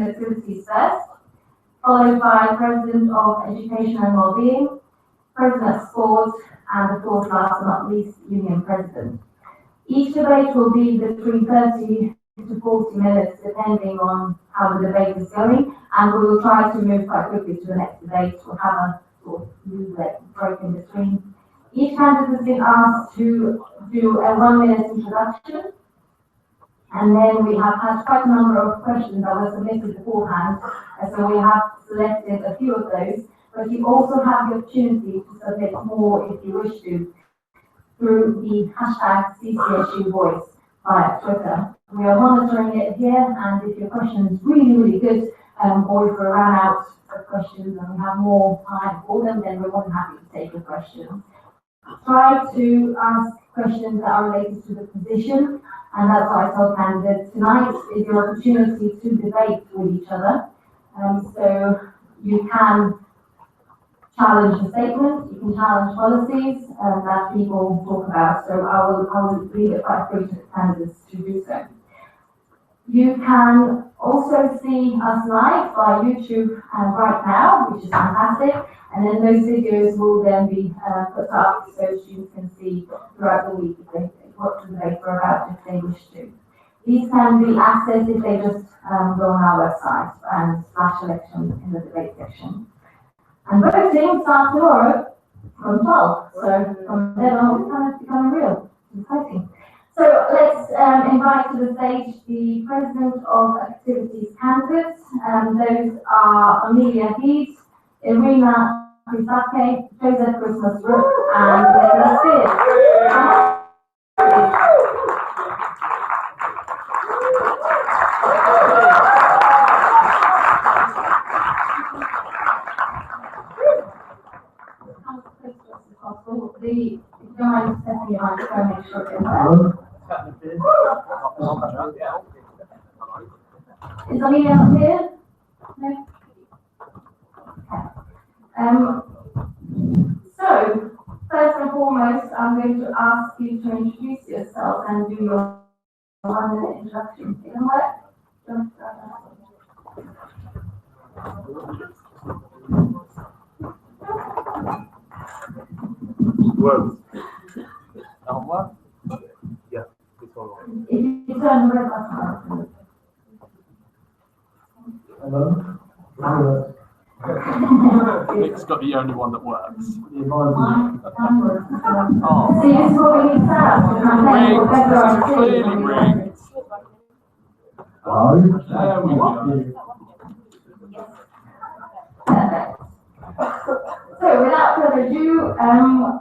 activities first, followed by President of Education and Wellbeing, President of Sport, and of course, last but not least, Union President. Each debate will be between 30 to 40 minutes, depending on how the debate is going, and we will try to move quite quickly to the next debate. We'll have a sort of break in between. Each candidate has been asked to do a 1-minute introduction, and then we have had quite a number of questions that were submitted beforehand, and so we have selected a few of those, but you also have the opportunity to submit more if you wish to, through the hashtag CCSU Voice via Twitter. We are monitoring it here, and if your question is really, really good, or if we run out of questions and we have more time for them, then we're more than happy to take your questions. Try to ask questions that are related to the position, and that's why I told candidates tonight is your opportunity to debate with each other. So you can challenge the statement, you can challenge policies that people talk about. So I will leave it quite free to the candidates to do so. You can also see us live by YouTube right now, which is fantastic. And then those videos will then be put up so students can see throughout the week if they what to debate for about if they wish to. These can be accessed if they just go on our website and / election in the debate section. And voting starts tomorrow from 12. So from then on, it's kind of becoming real. It's exciting. So let's invite to the stage the President of Activities candidates. Those are Amelia Heath, Irina Krisake, Joseph Christmas Rook, and Nicholas Spears. If you don't mind stepping behind, so make sure it's there. Is Amelia up here? No? So, first and foremost, I'm going to ask you to introduce yourself and do your 1-minute introduction. It can work? Works. What? Yeah, it's all right. If you turn the red button. Hello? Nick's got the only one that works. Oh. See, this is what we need to have. Clearly rigged. There we go. Perfect. So, without further ado,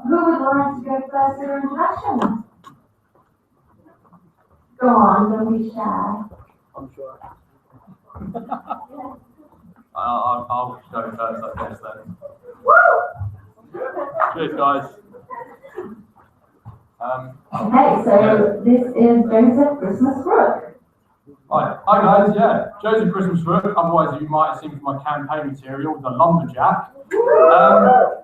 who would like to go first in your introduction? Go on, don't be shy. I'm sure. I'll go first, I guess, then. Woo! Cheers, guys. Okay, so this is Joseph Christmas Rook. Hi guys, yeah. Joseph Christmas Rook, otherwise you might have seen from my campaign material, the Lumberjack.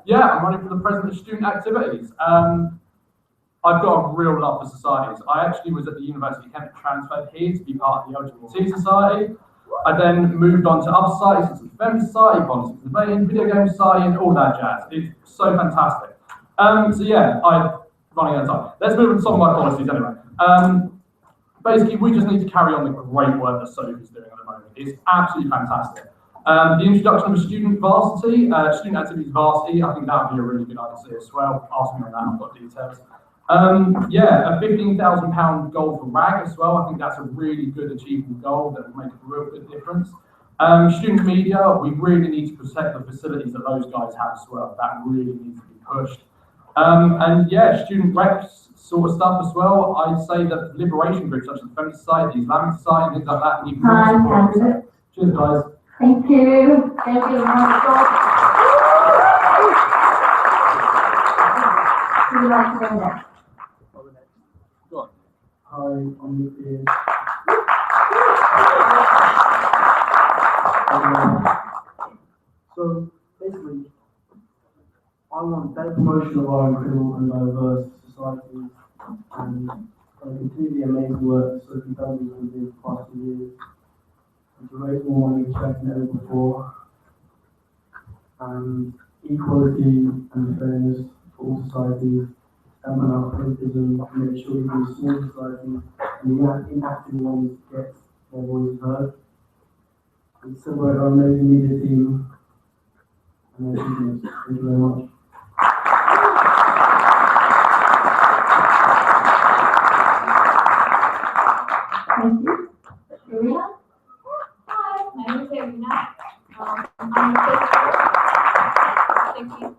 Yeah, I'm running for the President of Student Activities. I've got a real love for societies. I actually was at the University of Kent, transferred here to be part of the LGBT Society. I then moved on to other societies, such as the Feminist Society, Politics and Debating, Video Game Society, and all that jazz. It's so fantastic. So yeah, I'm running out of time. Let's move on to some of my policies anyway. Basically, we just need to carry on the great work that Sophie's doing at the moment. It's absolutely fantastic. The introduction of a student varsity, student activities varsity, I think that would be a really good idea as well. Ask me on that, I've got details. Yeah, a £15,000 goal for RAG as well. I think that's a really good achievable goal that will make a real good difference. Student media, we really need to protect the facilities that those guys have as well. That really needs to be pushed. And yeah, student reps sort of stuff as well. I'd say that liberation groups such as the Feminist Society, the Islamic Society, things like that need more support. Cheers, guys. Thank you. Thank you. Who would like to go next? Go on. Hi, I'm Nick. So basically, I want better promotion of our incredible and diverse society, and continue the amazing work Sophie Dudley has been doing for the past few years. And raise more money than ever before, and equality and fairness for all societies, dampen out favoritism, and make sure even small societies and the inactive ones get their voice heard. And celebrate our amazing media team and their achievements. Thank you very much. Thank you. Irina? Hi, my name is Irina. I'm a technique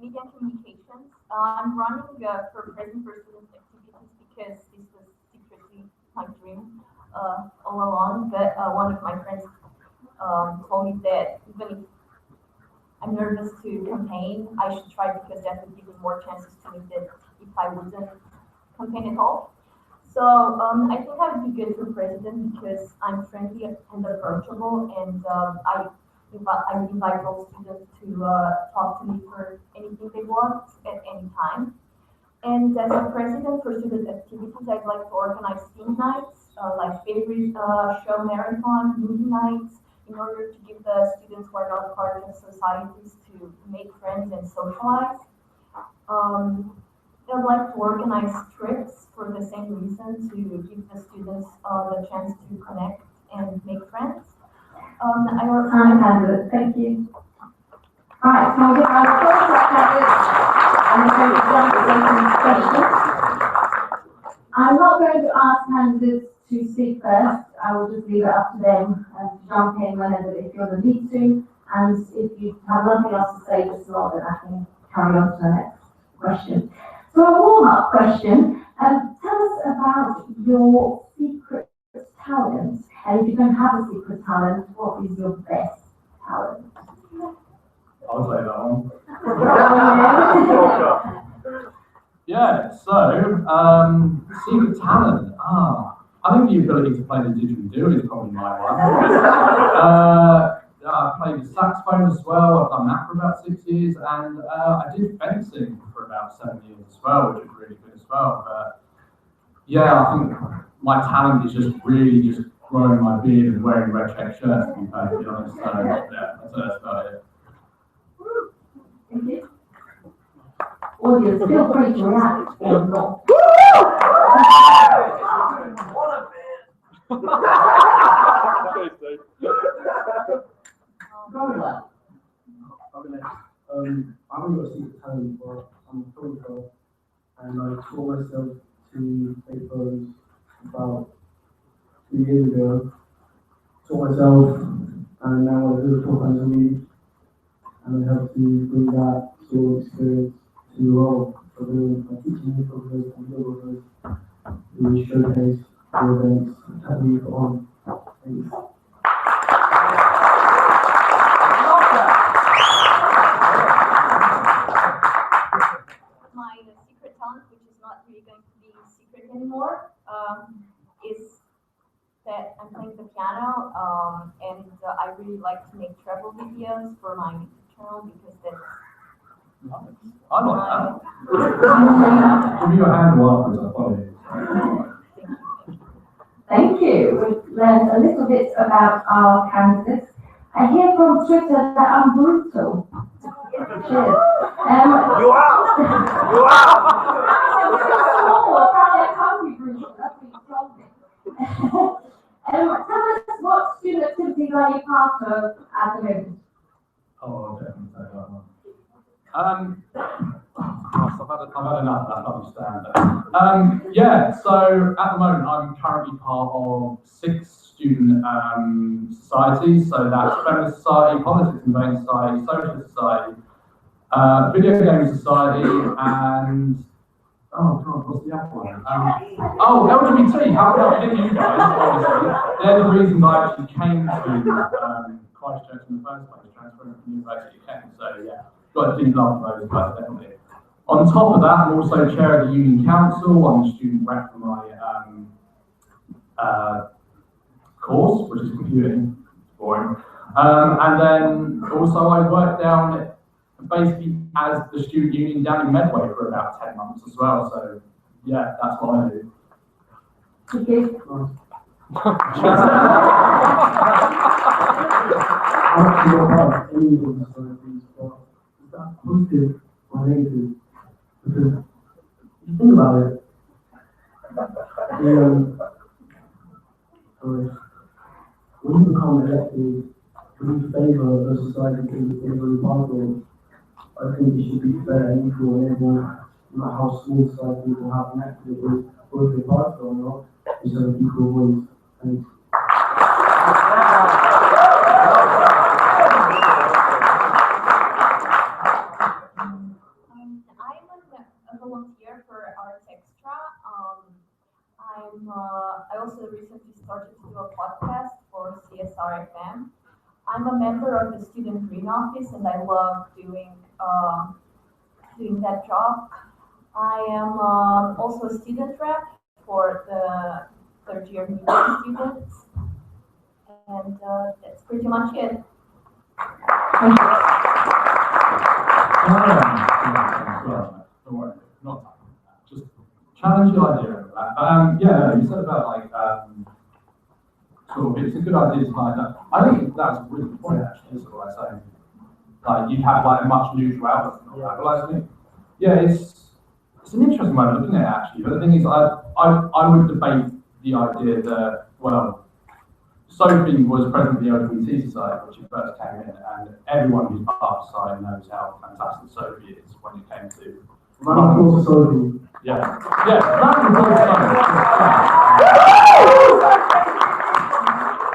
media and communications. I'm running for president for student activities because this was secretly my dream all along. But one of my friends told me that even if I'm nervous to campaign, I should try because that would give me more chances to me than if I wouldn't campaign at all. So I think I would be good for president because I'm friendly and approachable, and I would invite all students to talk to me for anything they want at any time. And as a president for student activities, I'd like to organize theme nights, like favorite show marathon, movie nights, in order to give the students who are not part of societies to make friends and socialize. I'd like to organize trips for the same reason, to give the students the chance to connect and make friends. I also Candidate, thank you. Right, so we'll give our first candidate and then go to jump into questions. I'm not going to ask candidates to speak first. I will just leave it up to them to jump in whenever they feel the need to. And if you have nothing else to say, just nod and I can carry on to the next question. So a warm-up question. Tell us about your secret talent. And if you don't have a secret talent, what is your best talent? I'll say that one. Oh, Yeah, so, secret talent. I think the ability to play the didgeridoo is probably my one. I played the saxophone as well. I've done that for about 6 years, and I did fencing for about 7 years as well, which was really good as well. But yeah, I think my talent is just really just growing my beard and wearing red check shirts, to be perfectly honest. So yeah, that's about it. Thank you. Audience, feel free to react or not. I haven't got a secret talent, but I'm a photographer, and I taught myself to take photos about 2 years ago. Taught myself, and now I do it 4 times a week, and I have to bring that sort of experience to the role. So I'm teaching photographers and videographers to showcase the events that we put on. Thanks. my secret talent, which is not really going to be secret anymore, is that I'm playing the piano, and I really like to make travel videos for my YouTube channel because that's I like that. Give me your hand afterwards, I'll follow you. Thank you. We've learned a little bit about our candidates. I hear from Twitter that I'm brutal. Cheers. You are! You are! Oh, apparently I can't be brutal. That's what you told me. Tell us what student activities are you part of at the moment? Oh, I'll definitely say that one. I've had enough, that's not standard. Yeah, so at the moment I'm currently part of 6 student societies, so that's Feminist Society, Politics and Vein Society, Social Society, Video Game Society, and oh god, what's the other one? LGBT. How can I forget you guys? Obviously, they're the reasons I actually came to Christchurch in the first place, transferring from University of Kent. So yeah, got a big love for those guys, definitely. On top of that, I'm also chair of the Union Council. I'm a student rep for my course, which is computing. It's boring. And then also I work down basically as the student union down in Medway for about 10 months as well. So yeah, that's what I do. Thank you. Actually, not part of any of the societies, but is that positive or negative? Because if you think about it, sorry, when you become elected, when you favour a society that you favour a part of, I think it should be fair and equal and everyone, no matter how small society will have an active with both their parts or not, is have an equal voice. And I'm a volunteer for Arts Extra. I also recently started to do a podcast for CSR FM. I'm a member of the Student Green Office, and I love doing that job. I am also a student rep for the third year media students, and that's pretty much it. Don't worry, not that. Just challenge the idea of that. Yeah, you said about like sort of it's a good idea to like that. I think that's a really good point actually. Sort of like saying like you'd have like a much neutral outlet. But like, I think, yeah, it's an interesting way of looking at it actually. But the thing is, I would debate the idea that well, Sophie was president of the LGBT Society when she first came in, and everyone who's part of the society knows how fantastic Sophie is when it came to round of applause for Sophie. yeah, round of applause for Sophie.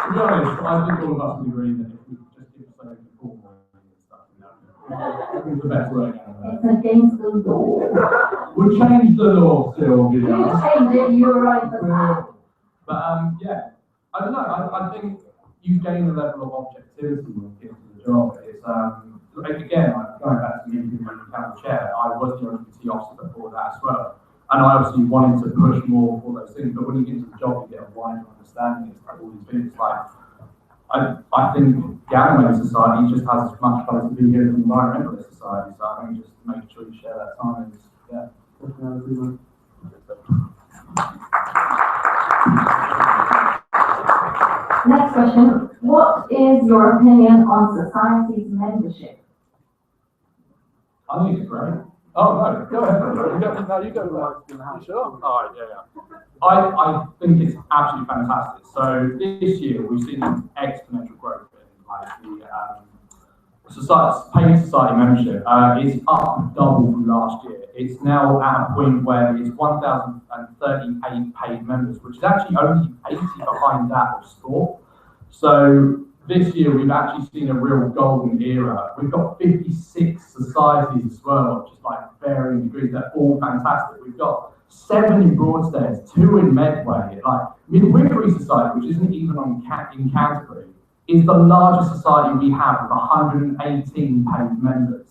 To be honest, I think all of us would agree that if we could just give Sophie formal and stuff, it's the best way. It's against the law. We'll change the law, Sylvia. You changed it, you were right for that. But yeah, I don't know. I think you gain a level of objectivity when you get to the job. It's like again, like going back to me being the council chair, I was the LGBT officer before that as well, and I obviously wanted to push more for those things. But when you get into the job, you get a wider understanding. It's like all these things. Like I think the anime society just has as much place to be here as the environmentalist society. So I think just making sure you share that time is definitely. Next question. What is your opinion on society's membership? I think it's great. Oh no, go ahead. You go sure. All right, yeah. I think it's absolutely fantastic. So this year we've seen exponential growth in like the society, paid society membership. It's up double from last year. It's now at a point where it's 1,038 paid members, which is actually only 80 behind that of sport. So this year we've actually seen a real golden era. We've got 56 societies as well, which is like varying degrees. They're all fantastic. We've got 7 in Broadstairs, 2 in Medway. Like Midwifery Society, which isn't even in Canterbury, is the largest society we have with 118 paid members.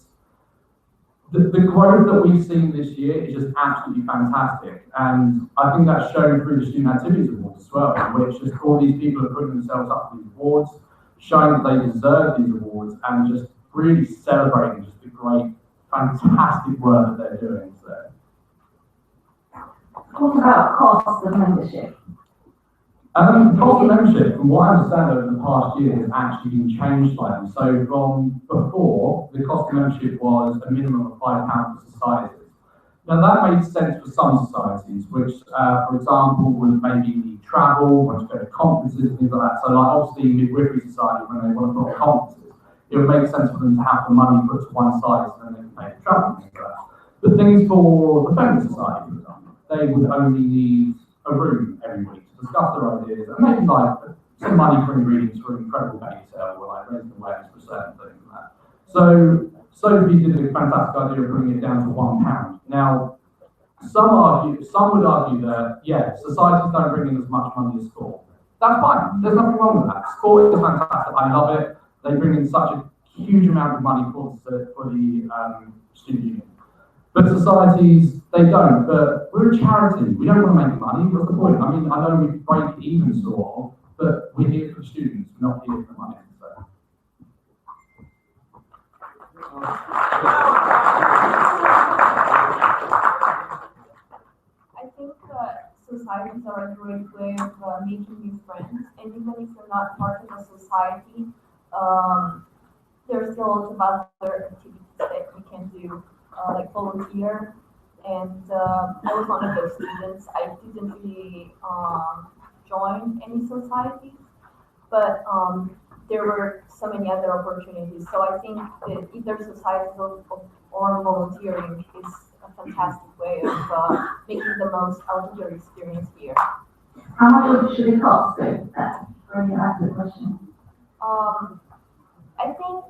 The growth that we've seen this year is just absolutely fantastic, and I think that's shown through the Student Activities Awards as well, in which just all these people are putting themselves up for these awards, showing that they deserve these awards, and just really celebrating just the great, fantastic work that they're doing. So. What about cost of membership? Cost of membership, from what I understand over the past year, has actually been changed slightly. So from before, the cost of membership was a minimum of £5 for societies. Now that made sense for some societies, which, for example, would maybe need travel, want to go to conferences, things like that. So like obviously Midwifery Society, when they want to put on conferences, it would make sense for them to have the money put to one side so then they can pay the travel and things like that. But things for the Feminist Society, for example, they would only need a room every week to discuss their ideas and maybe like some money for ingredients for an incredible baby sale or like raising awareness for certain things like that. So Sophie did a fantastic idea of bringing it down to £1. Now, some would argue that, yeah, societies don't bring in as much money as sport. That's fine. There's nothing wrong with that. Sport is fantastic. I love it. They bring in such a huge amount of money for the student union. But societies, they don't. But we're a charity. We don't want to make money. What's the point? I mean, I know we break even sort of, but we're here for students. We're not here for money. So. I think societies are a great way of making new friends, and even if you're not part of a society, there's still lots of other activities that we can do, like volunteer. And I was one of those students. I didn't really join any societies, but there were so many other opportunities. So I think that either societies or volunteering is a fantastic way of making the most out of your experience here. How much should it cost though? That's really asked the question. I think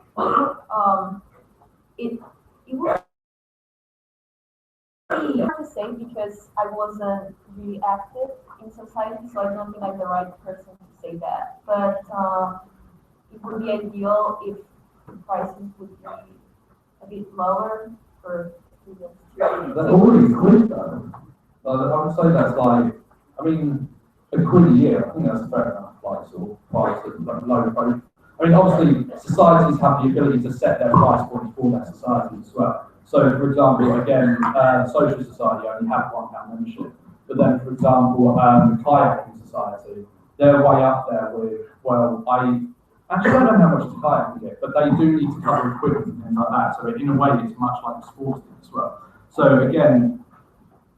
it was hard to say because I wasn't really active in society, so I don't think I'm the right person to say that. But it would be ideal if the prices would be a bit lower for students. That's already good though. I would say that's like, I mean, £1 a year, I think that's fair enough, like sort of price at like low price. I mean, obviously, societies have the ability to set their price points for their societies as well. So, for example, again, Social Society only have £1 membership. But then, for example, the Kayaking Society, they're way up there with, well, I actually don't know how much the kayak can get, but they do need to cover equipment and things like that. So, in a way, it's much like a sports team as well. So, again,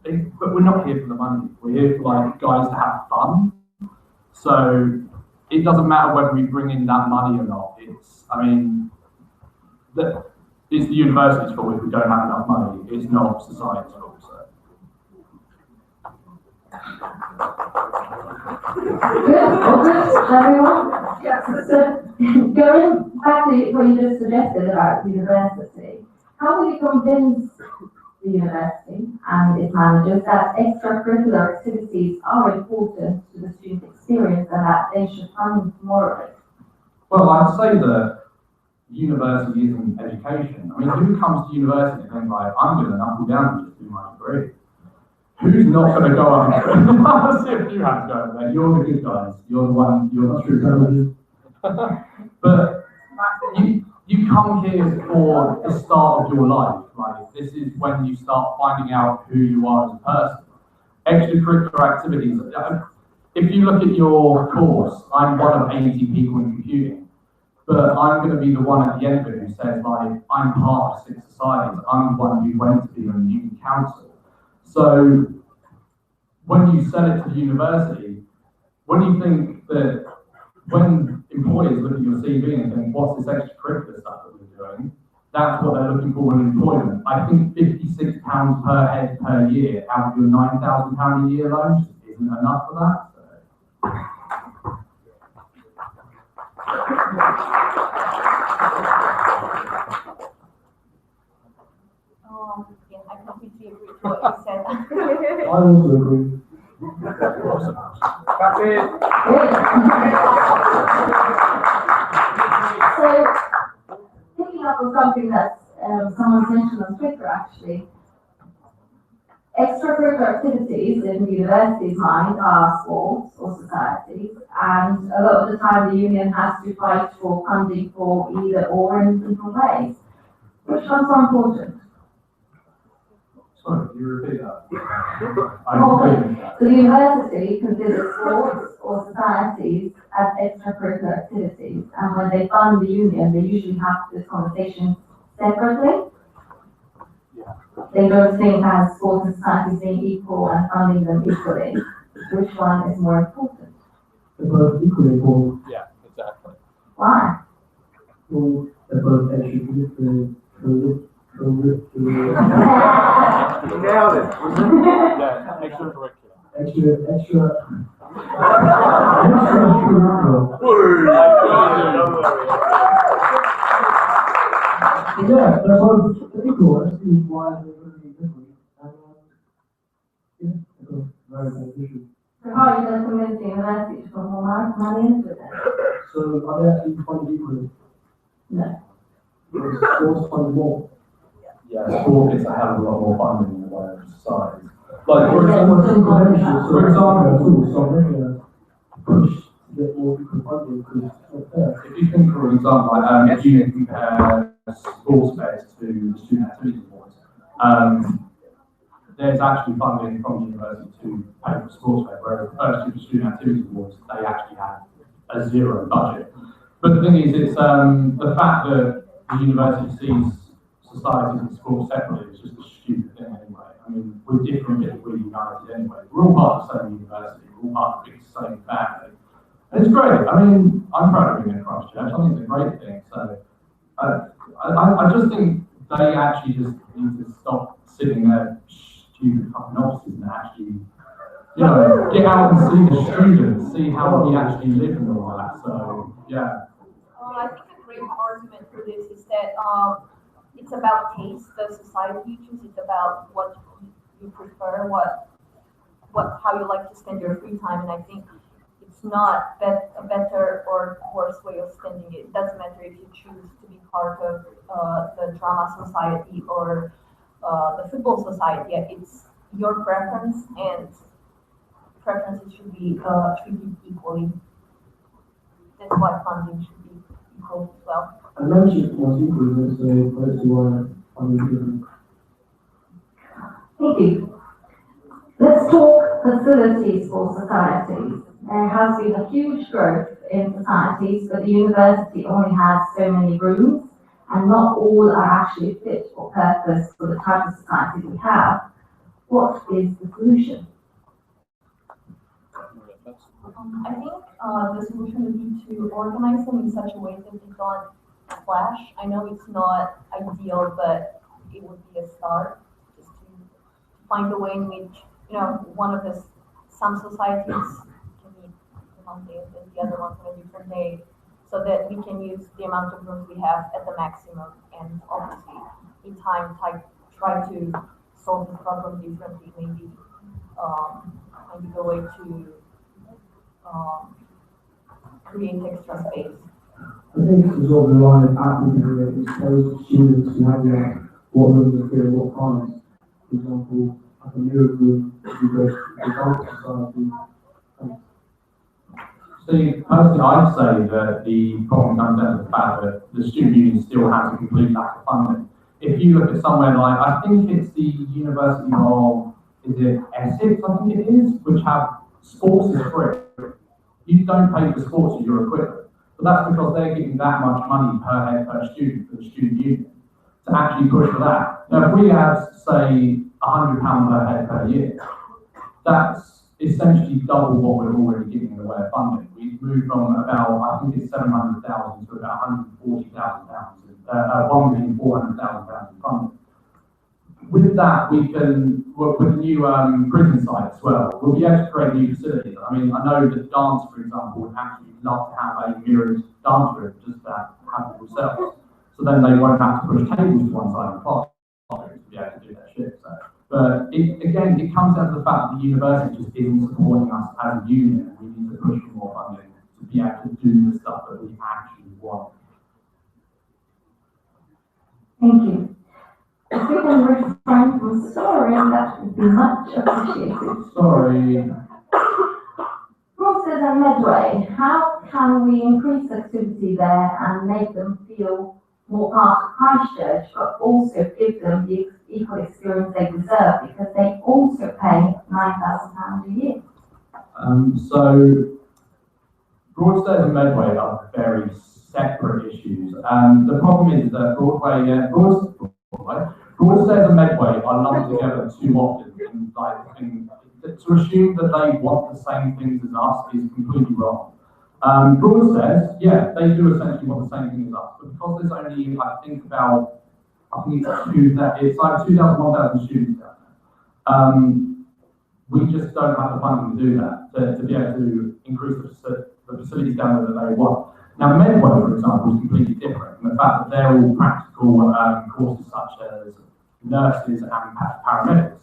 but we're not here for the money. We're here for like guys to have fun. So, it doesn't matter whether we bring in that money or not. It's, I mean, it's the university's fault if we don't have enough money. It's not society's fault. So. Good, everyone? Yes. So, going back to what you just suggested about university, how will you convince the university and its managers that extracurricular activities are important to the student experience and that they should fund more of it? Well, I'd say that university isn't education. I mean, who comes to university and thinks like, I'm going to knuckle down and just do my degree? Who's not going to go up and see if you have to go there? You're the good guys. You're the one, you're the true guys. But you come here for the start of your life. Like, this is when you start finding out who you are as a person. Extracurricular activities. If you look at your course, I'm one of 80 people in computing, but I'm going to be the one at the end of it who says, like, I'm part of 6 societies. I'm the one who went to be on the union council. So when you sell it to the university, when you think that, when employers look at your CV and think, what's this extracurricular stuff that we're doing? That's what they're looking for in employment. I think £56 per head per year out of your £9,000 a year loan just isn't enough for that. Yeah, I completely agree with what you said. I also agree. That's it. So, picking up on something that someone mentioned on Twitter actually, extracurricular activities in the university's mind are sports or societies, and a lot of the time the union has to fight for funding for either or in different ways. Which ones are important? Sorry, can you repeat that? So the university considers sports or societies as extracurricular activities, and when they fund the union, they usually have this conversation separately. They don't think as sports and societies being equal and funding them equally. Which one is more important? They're both equally important. Yeah, exactly. Why? Well, they're both extracurricular. You nailed it. Yeah, extracurricular. Extra. Yeah, they're both equal. I see why they're really different. And yeah, they're both very beneficial. So how are you going to convince the university to put more money into it? So are they actually funded equally? No. Or is sports funded more? Yeah, sport gets a hell of a lot more funding in the way of society. Like, for example, so they're push to get more equal funding because it's not fair. If you think, for example, like, if you compare sports beds to the student activity awards, there's actually funding from the university to pay for sports fair, whereas the first year student activities awards, they actually had a zero budget. But the thing is, it's the fact that the university sees societies and sports separately is just a stupid thing anyway. I mean, we're different if we're united anyway. We're all part of the same university, we're all part of the same family. And it's great. I mean, I'm proud of being in Christchurch. I think it's a great thing. So I just think they actually just need to stop sitting there stupid fucking offices and actually, you know, get out and see the students, see how we actually live and all that. So, yeah. I think a great argument for this is that it's about taste, the society you choose. It's about what you prefer, how you like to spend your free time. And I think it's not a better or worse way of spending it. It doesn't matter if you choose to be part of the drama society or the football society. It's your preference, and preferences should be treated equally. That's why funding should be equal as well. And membership was equal, so first you want funding. Thank you. Let's talk facilities for societies. There has been a huge growth in societies, but the university only has so many rooms, and not all are actually fit for purpose for the type of society we have. What is the solution? I think the solution would be to organize them in such a way that they don't clash. I know it's not ideal, but it would be a start, just to find a way in which, you know, some societies can meet one day and the other ones on a different day, so that we can use the amount of rooms we have at the maximum, and obviously in time try to solve the problem differently, maybe the way to create extra space. I think it's sort of the line of acting that expose students to have what rooms are free, what can't. For example, like a mirror room, if you go to the adult society. See, personally, I'd say that the problem comes down to the fact that the student union still has a complete lack of funding. If you look at somewhere like, I think it's the University of, is it Essex, I think it is, which have sports is free. You don't pay for sports as your equipment. But that's because they're getting that much money per head per student for the student union to actually push for that. Now, if we had, say, £100 per head per year, that's essentially double what we're already getting in the way of funding. We've moved from about, I think it's 700,000 to about £140,000, £1,400,000 in funding. With that, we can work with a new prison site as well. We'll be able to create new facilities. I mean, I know that dance, for example, would actually love to have a mirrored dance room just to have it themselves. So then they won't have to push tables to one side of the classroom to be able to do their shit. So. But again, it comes down to the fact that the university just isn't supporting us as a union. We need to push for more funding to be able to do the stuff that we actually want. Thank you. If we can refrain from sorry, that would be much appreciated. Sorry. Crosses and Medway, how can we increase activity there and make them feel more part of Christchurch, but also give them the equal experience they deserve, because they also pay £9,000 a year? So Broadstairs and Medway are very separate issues. The problem is that Broadstairs and Medway are lumped together too often, and to assume that they want the same things as us is completely wrong. Broadstairs, yeah, they do essentially want the same thing as us, but because there's only, I think it's like 2,000, 1,000 students down there. We just don't have the funding to do that, to be able to increase the facilities down there that they want. Now, Medway, for example, is completely different, and the fact that they're all practical courses such as nurses and paramedics.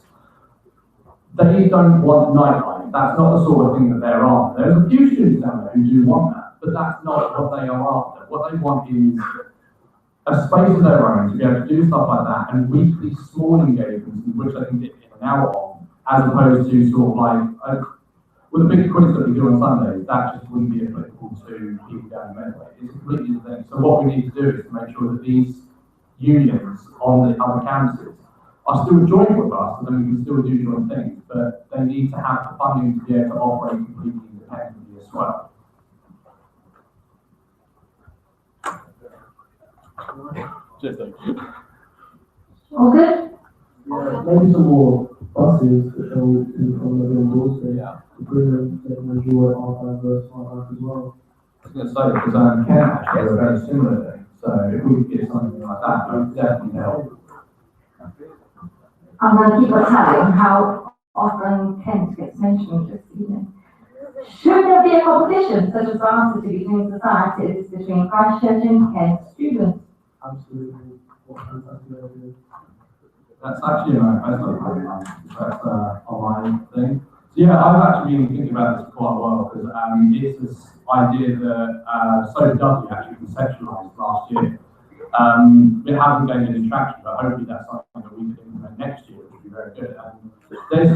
They don't want nightlife. That's not the sort of thing that they're after. There's a few students down there who do want that, but that's not what they are after. What they want is a space of their own to be able to do stuff like that, and weekly small engagements in which they can get in and out of, as opposed to sort of like, with the big quiz that we do on Sundays, that just wouldn't be applicable to people down in Medway. It's completely the thing. So what we need to do is to make sure that these unions on the other campuses are still joined with us, and then we can still do joint things, but they need to have the funding to be able to operate completely independently as well. Just like. All good? Yeah, maybe some more buses that go to from the doorstep. Yeah. To bring them, they can enjoy our diverse life as well. I was going to say, because Kent actually does a very similar thing, so if we could get something like that, it would definitely help. I'm going to keep a tally on how often Kent gets mentioned this evening. Should there be a competition such as varsity between societies between Christchurch and Kent students? Absolutely. What a fantastic idea. That's actually that's not a problem. That's on my thing. So yeah, I've actually been thinking about this for quite a while because it's this idea that So W actually conceptualised last year. It hasn't gained any traction, but hopefully that's something that we can implement next year, which would be very good. And there's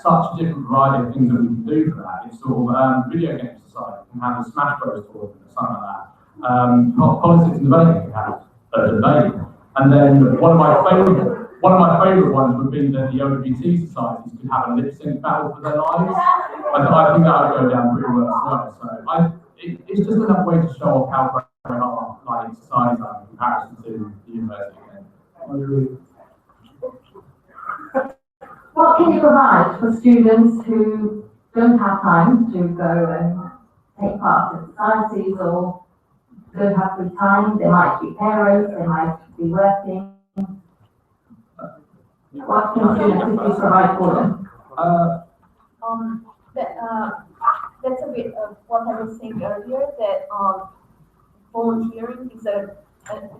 such a different variety of things that we can do for that. It's sort of video game society can have a Smash Bros tournament or something like that. Politics and debating can have a debate. And then one of my favourite ones would be that the LGBT societies could have a lip sync battle for their lives. I think that would go down pretty well as well. So it's just another way to show off how great our like societies are in comparison to the university. I agree. What can you provide for students who don't have time to go and take part in societies or don't have free time? They might be parents, they might be working. What can students provide for them? That's a bit of what I was saying earlier, that volunteering is a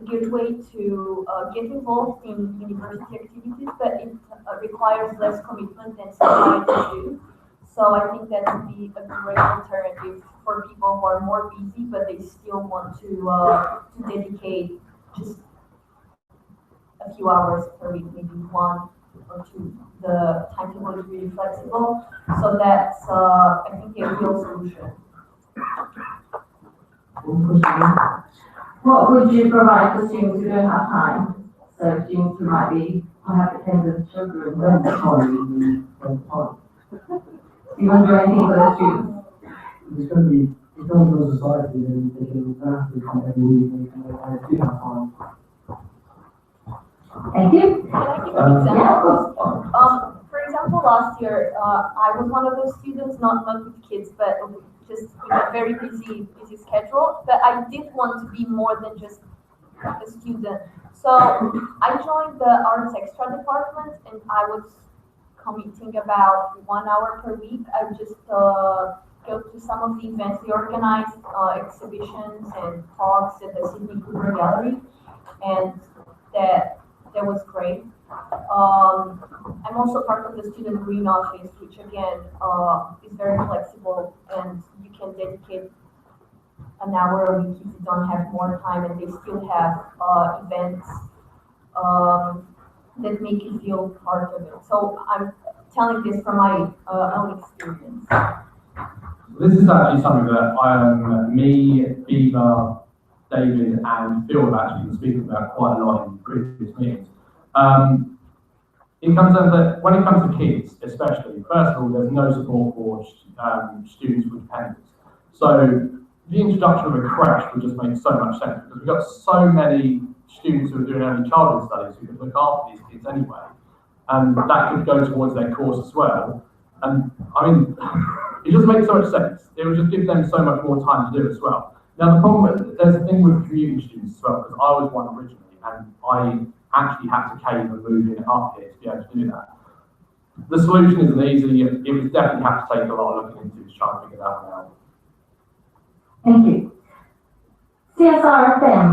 good way to get involved in university activities, but it requires less commitment than society do. So I think that would be a great alternative for people who are more busy, but they still want to dedicate just a few hours per week, maybe 1 or 2. The timetable is really flexible, so that's I think a real solution. What would you provide for students who don't have time? So students who might be have dependent children. You want to do anything for the students? It's going to be, if no one knows society, then they can have to come every week and they do have time. Thank you. Can I give an example? For example, last year, I was one of those students, not with kids, but just a very busy schedule. But I did want to be more than just a student. So I joined the arts extra department, and I was committing about 1 hour per week. I would just go to some of the events we organized, exhibitions and talks at the Sydney Cooper Gallery, and that was great. I'm also part of the student green office, which again is very flexible, and you can dedicate an hour a week if you don't have more time, and they still have events that make you feel part of it. So I'm telling this from my own experience. This is actually something that me, Eva, David, and Phil have actually been speaking about quite a lot in previous meetings. When it comes to kids, especially, first of all, there's no support for students with dependents. So the introduction of a creche would just make so much sense because we've got so many students who are doing early childhood studies who could look after these kids anyway, and that could go towards their course as well. And I mean, it just makes so much sense. It would just give them so much more time to do it as well. Now the problem is, there's a thing with commuting students as well, because I was one originally, and I actually had to cave and move in up here to be able to do that. The solution isn't easy. It would definitely have to take a lot of looking into to try and figure that one out. Thank you. CSR FM.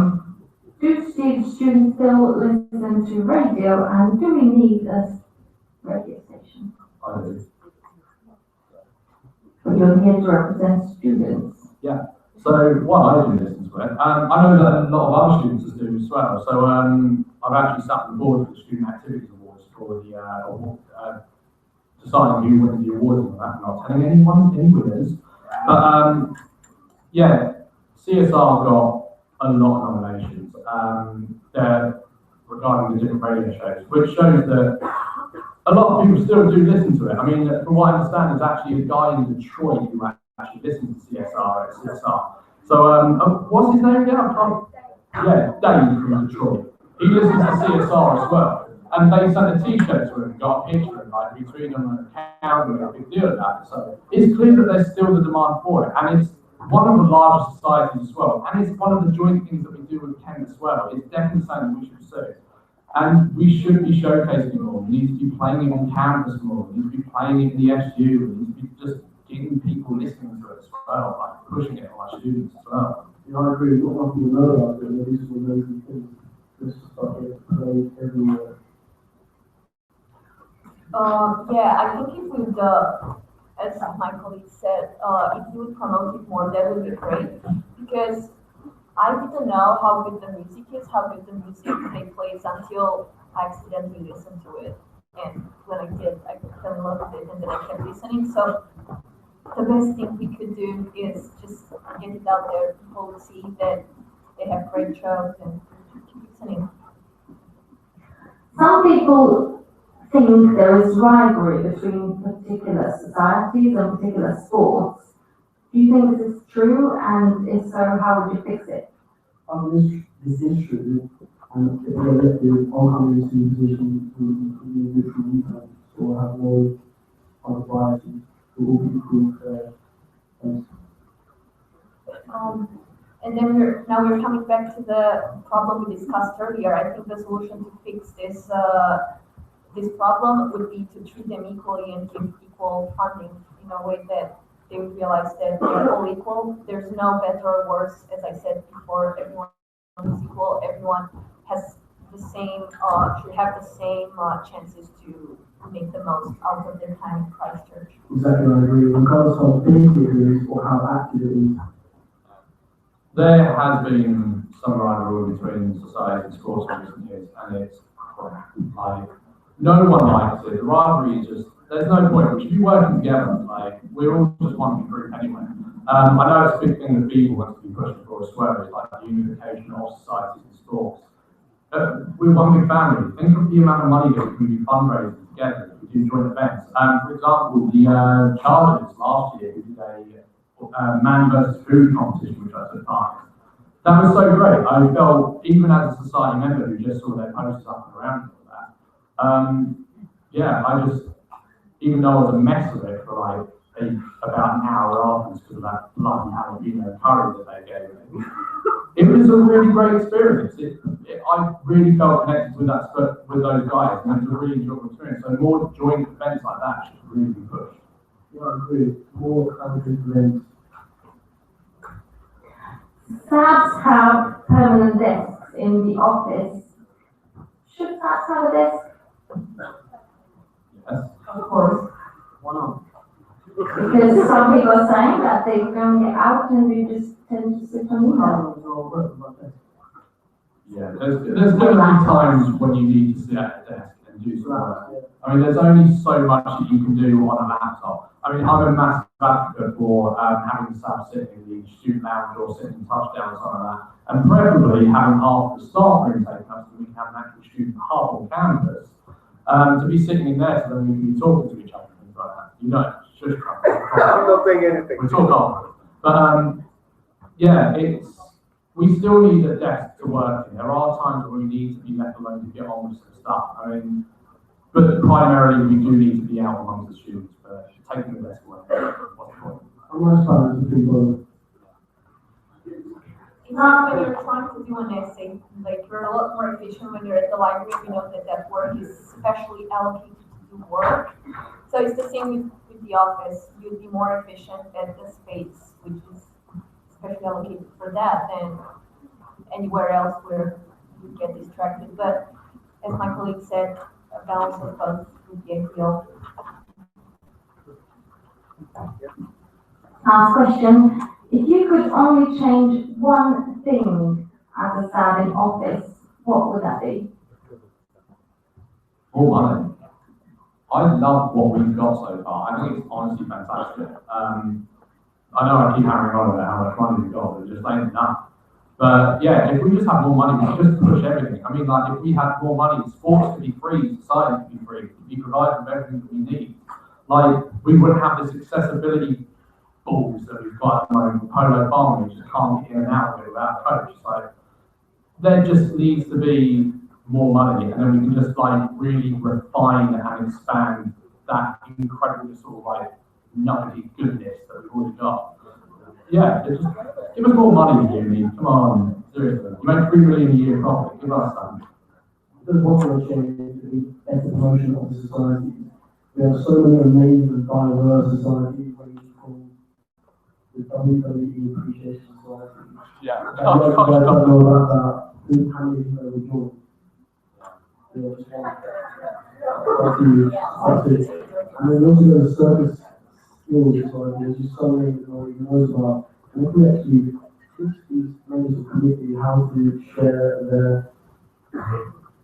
Do students still listen to radio, and do we need a radio station? I do. But you're here to represent students. Yeah. So what I do listen to it. I know that a lot of other students do as well. So I've actually sat on the board for the Student Activities Awards for the deciding who wins the awards and that. I'm not telling anyone any winners. But yeah, CSR got a lot of nominations. regarding the different radio shows, which shows that a lot of people still do listen to it. I mean, from what I understand, there's actually a guy in Detroit who actually listens to CSR at CSR. So, what's his name again? Yeah, Dave from Detroit. He listens to CSR as well. And they sent a t-shirt to him and got a picture and like retweeted on an account and made a big deal of that. So it's clear that there's still the demand for it. And it's one of the largest societies as well. And it's one of the joint things that we do with Kent as well. It's definitely something we should pursue. And we should be showcasing it more. We need to be playing it on campus more. We need to be playing it in the SU. We need to be just getting people listening to it as well, like pushing it on our students as well. Yeah, I agree. Not enough people know about it, at least we'll know we can just start getting played everywhere. Yeah, I think if we would, as my colleague said, if you would promote it more, that would be great. Because I didn't know how good the music is, how good the music they plays until I accidentally listened to it. And when I did, I fell in love with it and then I kept listening. So the best thing we could do is just get it out there. People will see that they have great shows and keep listening. Some people think there is rivalry between particular societies and particular sports. Do you think this is true? And if so, how would you fix it? This is true, and if we're elected oncoming position to be neutral viewpoint, so we'll have more variety, it will be improved. And then we're coming back to the problem we discussed earlier. I think the solution to fix this this problem would be to treat them equally and give equal funding in a way that they would realize that they're all equal. There's no better or worse, as I said before, everyone is equal, everyone has the same, should have the same chances to make the most out of their time in Christchurch. Exactly, I agree. Regardless of how big it is or how active it is. There has been some rivalry between society and sports in recent years, and it's like, no one likes it. The rivalry is just, there's no point. We should be working together. Like, we're all just one big group anyway. I know it's a big thing that people want to be pushing for as well. It's like the unification of societies and sports. We're one big family. Think of the amount of money that we can do fundraising together if we do joint events. For example, the Chargers last year did a man versus food competition, which I took part in. That was so great. I felt, even as a society member who just saw their posters up and around all that, yeah, I just, even though I was a mess of it for like about an hour afterwards because of that bloody jalapeno curry that they gave me, it was a really great experience. I really felt connected with those guys, and it was a really enjoyable experience. So more joint events like that should really be pushed. Yeah, I agree. More collaborative events. SABs have permanent desks in the office. Should SABs have a desk? Yes. Of course. Why not? Because some people are saying that they can get out and they just tend to sit on email. Yeah, there's going to be times when you need to sit at a desk and do some work. I mean, there's only so much that you can do on a laptop. I mean, I'm a massive advocate for having the staff sitting in the student lounge or sitting in touchdown or something like that, and preferably having half the staff room taken up so we can have an actual student hub on campus to be sitting in there so then we can be talking to each other and things like that. You know, shush, I'm not saying anything. we'll talk after. But yeah, we still need a desk to work in. There are times when we need to be left alone to get on with some stuff. I mean, but primarily we do need to be out amongst the students, but taking the desk away. What's the point? I'm not trying to people. It's like when you're trying to do an essay, like you're a lot more efficient when you're at the library. We know that work is specially allocated to do work. So it's the same with the office. You'd be more efficient at the space, which is especially allocated for that than anywhere else where you get distracted. But as my colleague said, a balance of both would be ideal. Last question. If you could only change one thing as a SAB in office, what would that be? More money. I love what we've got so far. I think it's honestly fantastic. I know I keep hammering on about how much money we've got, but it just ain't enough. But yeah, if we just have more money, we should just push everything. I mean, like if we had more money, sports could be free, society could be free, could be provided with everything that we need. Like we wouldn't have this accessibility balls that we've got at the moment, polo farm, we just can't get in and out of it without a coach. It's like there just needs to be more money, and then we can just like really refine and expand that incredible sort of like nutty goodness that we've already got. Yeah, just give us more money, Jimmy. Come on, seriously. You make $3 million a year profit. Give us some. There's one more change to be better promotion of the society. We have so many amazing and diverse societies when you call the WWE Appreciation Society. Yeah. I don't know about that. How many people will join? Yeah, just one. That's it. And then also the service skills society, there's just so many that nobody knows about. And if we actually teach these members of the committee how to share their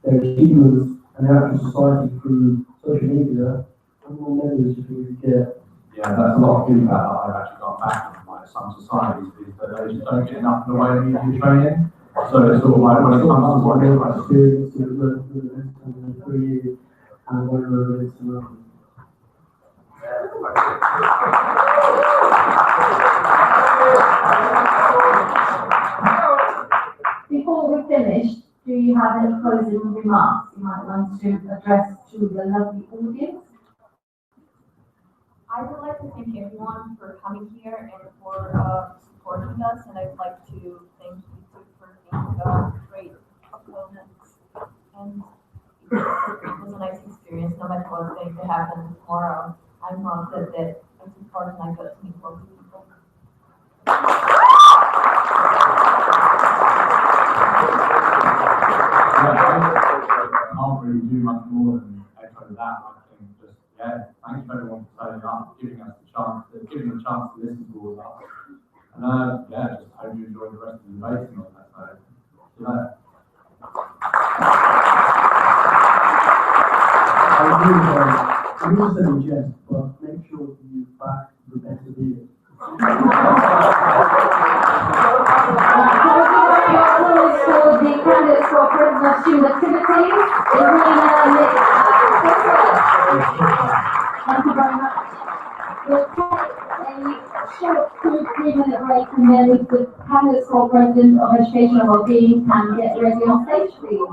achievements and their actual society through social media, and more members just really get. Yeah, that's a lot of feedback that I've actually got back from like some societies is that they just don't get enough in the way of media training. So it's sort of like when it comes to what they're like experience in the 3 years and whatever it is to know. Before we finish, do you have any closing remarks you might want to address to the lovely audience? I would like to thank everyone for coming here and for supporting us, and I'd like to thank you too for being great opponents. And it was a nice experience, no matter what's going to happen tomorrow. I'm not that it's important I got to meet lots of people. I can't really do much more than echo that. I think just, yeah, thank you everyone for turning up, giving us the chance, giving the chance to listen to all of us. And yeah, just hope you enjoy the rest of the debating on that. So, see you later. I agree with you said in jest, but make sure you back the best of you. For the candidates for President of Student Activities, thank you very much. We'll take a short 2-3 minute break, and then the candidates for President of Education and Wellbeing can get ready on stage, please.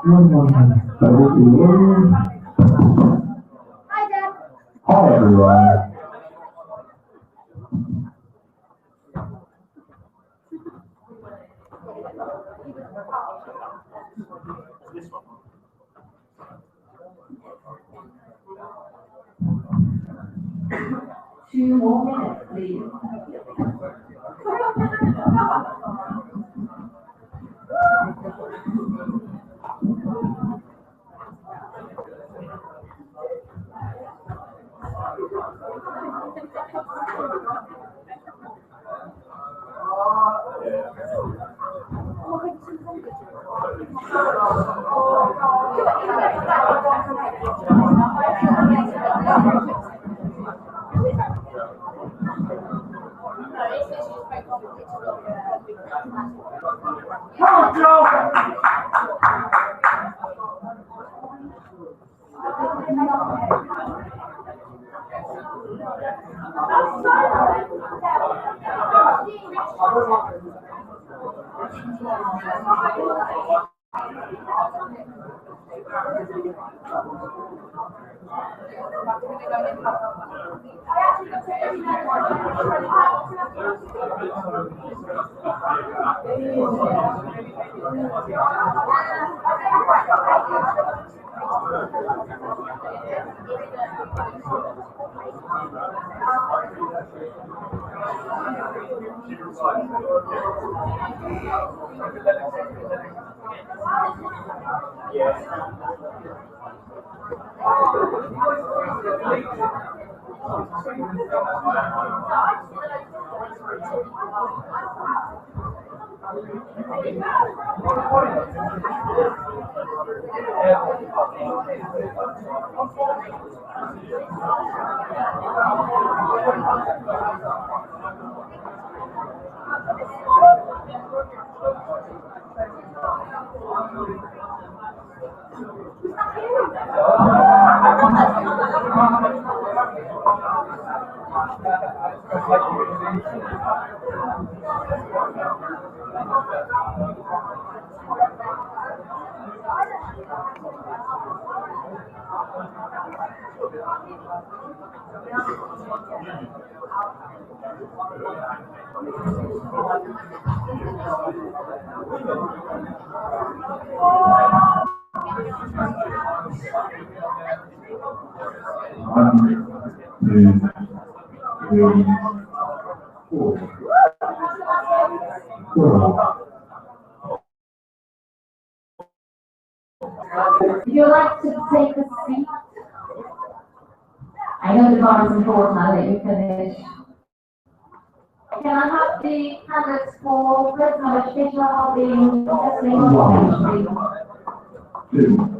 One more time. Hi, Deb. Hi, everyone. Two more minutes, please. If you'd like to take a seat, I know the bar is important, I'll let you finish. Can I have the candidates for President of Educational Wellbeing testing on stage, please?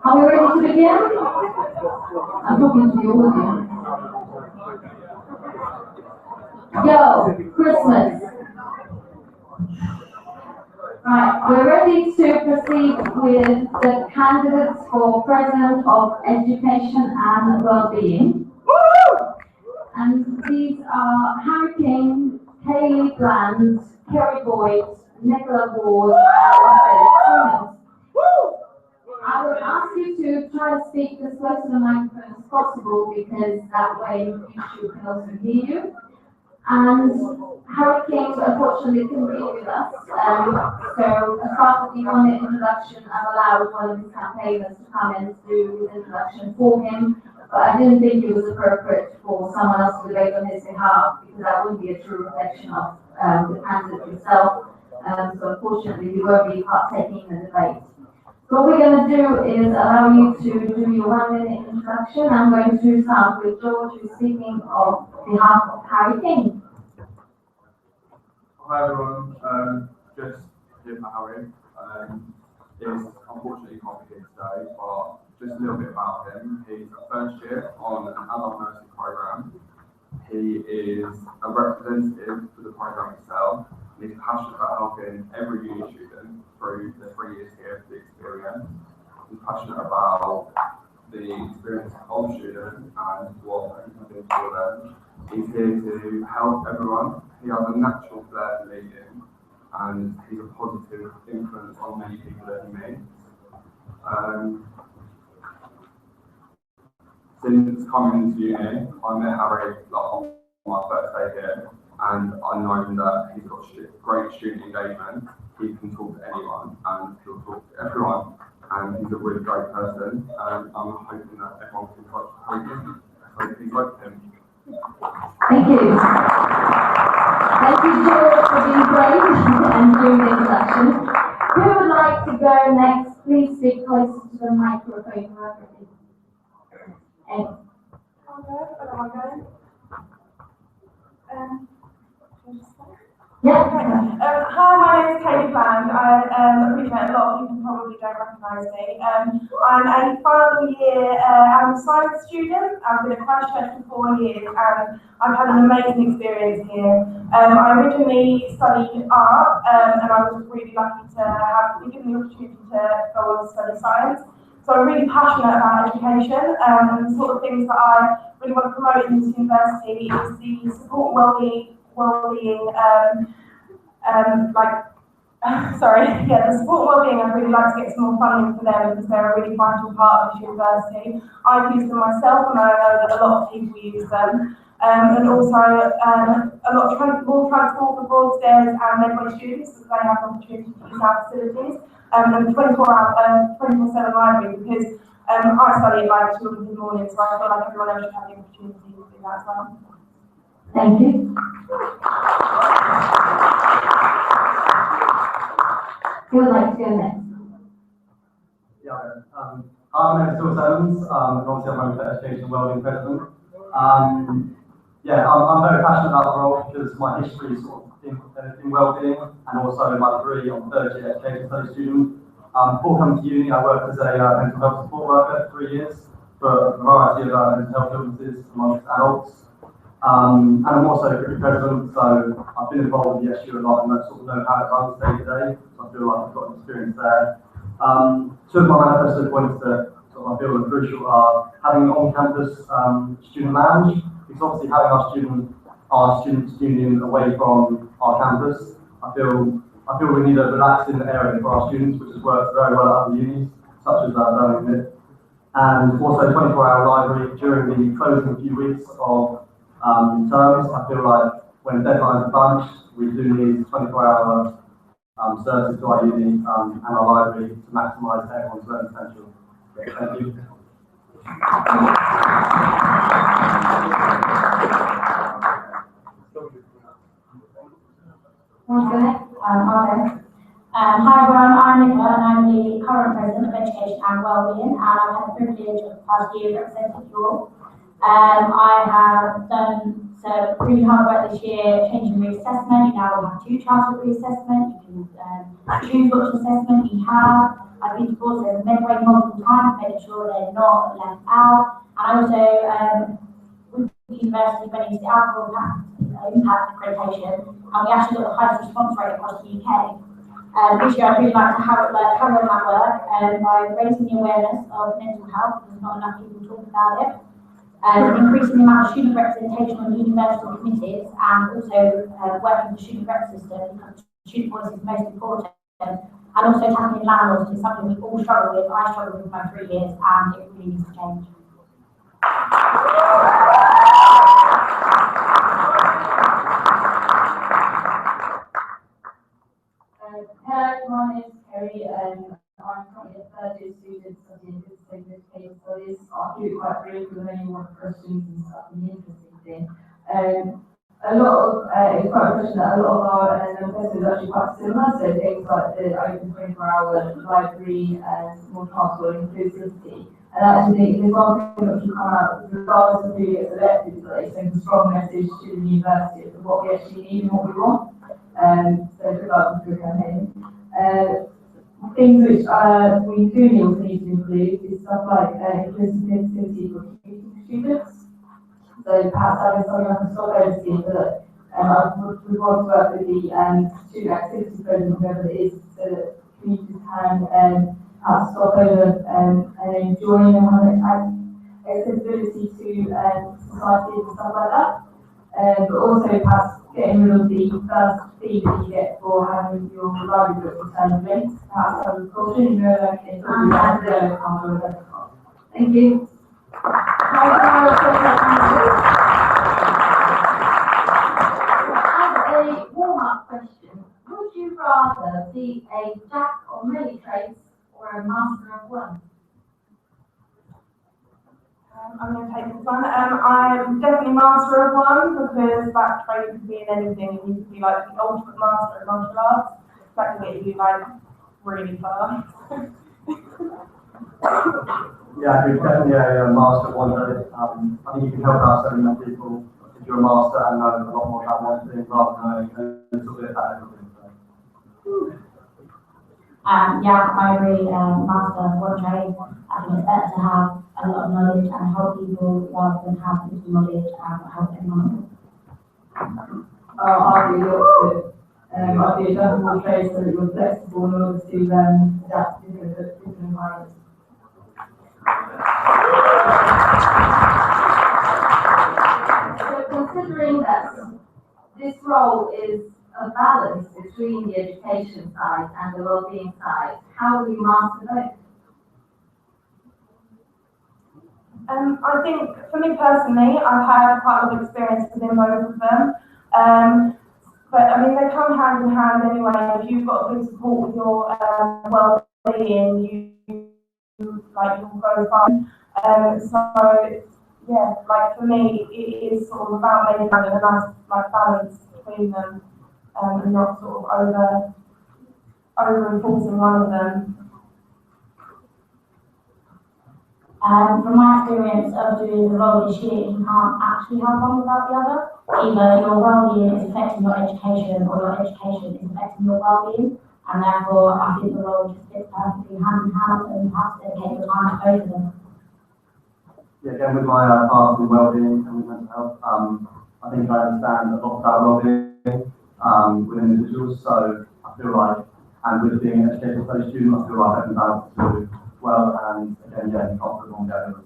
Are we ready to begin? I'm talking to the audience. Yo, Christmas. Right, we're ready to proceed with the candidates for President of Education and Wellbeing. And these are Harry King, Kaylee Bland, Kerry Boyd, Nicola Ward, and Philip Simmons. I would ask you to try to speak as close to the microphone as possible because that way YouTube can also hear you. And Harry King unfortunately couldn't be with us, so as part of the 1 minute introduction, I've allowed one of his campaigners to come in to do his introduction for him, but I didn't think it was appropriate for someone else to debate on his behalf because that wouldn't be a true reflection of the candidate himself. So unfortunately, we won't be partaking in the debate. What we're going to do is allow you to do your 1 minute introduction. I'm going to start with George, who's speaking on behalf of Harry King. Hi everyone, just here for Harry. Is unfortunately can't be here today, but just a little bit about him. He's a first year on an adult nursing program. He is a representative for the program itself. He's passionate about helping every uni student through the 3 years here for the experience. He's passionate about the experience of students and what he can do for them. He's here to help everyone. He has a natural flair for leading and he's a positive influence on many people that he meets. Since coming to uni, I met Harry on my first day here, and I know that he's got great student engagement. He can talk to anyone, and he'll talk to everyone, and he's a really great person. And I'm hoping that everyone can trust him. So please vote for him. Thank you. Thank you, George, for being brave and doing the introduction. Who would like to go next? Please speak closer to the microphone. I'll go. I don't want to go. Yeah. Hi, my name is Kaylee Bland. I appreciate a lot of people probably don't recognise me. I'm a final year I'm a science student. I've been at Christchurch for 4 years and I've had an amazing experience here. I originally studied art and I was really lucky to have been given the opportunity to go on to study science. So I'm really passionate about education and the sort of things that I really want to promote in this university is the support well-being, the support well-being. I'd really like to get some more funding for them because they're a really vital part of this university. I've used them myself and I know that a lot of people use them. And also a lot of more transport for Broadstairs and Medway students because they have the opportunity to use our facilities. And 24/7 library because I study at like children in the morning, so I feel like everyone else should have the opportunity to do that as well. Thank you. Who would like to go next? Yeah, my name is Phil Evans, and obviously I'm running for Education and Wellbeing President. I'm very passionate about the role because my history is sort of in wellbeing and also my degree on third year education study student. Before coming to uni, I worked as a mental health support worker for 3 years for a variety of mental health illnesses amongst adults. And I'm also a group president, so I've been involved with the SU a lot and I sort of know how it runs day to day, so I feel like I've got experience there. Two of my manifesto points that I feel are crucial are having an on-campus student lounge, because obviously having our students union away from our campus, I feel we need a relaxing area for our students, which has worked very well at other unis, such as Birmingham. And also 24-hour library during the closing few weeks of terms. I feel like when deadlines are bunched, we do need 24-hour services to our uni and our library to maximise everyone's learning potential. Thank you. and wellbeing, and I've had the privilege of the past year representing you all. I have done some really hard work this year, changing reassessment. You now will have 2 childhood reassessment. You can choose which assessment you have. I've been to boards over midway multiple times, making sure they're not left out. And also, with the university running the alcohol impact accreditation, and we actually got the highest response rate across the UK. This year I'd really like to carry on that work by raising the awareness of mental health, because not enough people talk about it. Increasing the amount of student representation on university committees, and also working the student rep system, because student voice is most important, and also tackling landlords is something we all struggle with. I struggled with my 3 years, and it really needs to change. Hello, my name is Kerry, and I'm currently a third-year student studying business education studies. I'll keep it quite brief because I know you want questions and stuff and the interesting thing. It's quite a question that a lot of our members is actually quite similar, so things like the open 24-hour library and more transport inclusivity. And actually, there's one thing that should come out, regardless of who gets elected, is that it sends a strong message to the university of what we actually need and what we want. So good luck with the campaign. Things which we do also need to include is stuff like inclusivity for students. So perhaps having something like a stopover scheme that we want to work with the student activity program, whoever it is, so that communities can perhaps stop over and join and have accessibility to society and stuff like that. But also perhaps getting rid of the first fee that you get for having your library book returned linked. Perhaps have a caution, Thank you. As a warm-up question, would you rather be a jack of many trades or a master of one? I'm going to take this one. I'm definitely master of one, because that trade could be in anything. You could be like the ultimate master of martial arts. That could get you like really far. Yeah, you're definitely a master of one day. I think you can help out so many more people if you're a master and know a lot more about one thing rather than knowing a little bit about everything. Yeah, I agree. Master of one trade. I think it's better to have a lot of knowledge and help people rather than have little knowledge and help everyone. I'll be the opposite. I'll be a jack of all trades so that you're flexible in order to adapt to different environments. So considering that this role is a balance between the education side and the well-being side, how will you master both? I think for me personally, I've had quite a lot of experience within both of them. But I mean, they come hand in hand anyway. If you've got good support with your well-being, you'll go far. So yeah, like for me, it is sort of about maintaining a nice balance between them, and not sort of over enforcing one of them. From my experience of doing the role this year, you can't actually have one without the other. Either your well-being is affecting your education, or your education is affecting your well-being, and therefore I think the role just fits perfectly hand in hand, and you have to dedicate your time to both of them. Yeah, again, with my part on well-being and with mental health, I think I understand a lot about well-being with individuals, so I feel like, and with being an educational studies student, I feel like I can balance the two well, and again, yeah, you can't put one together.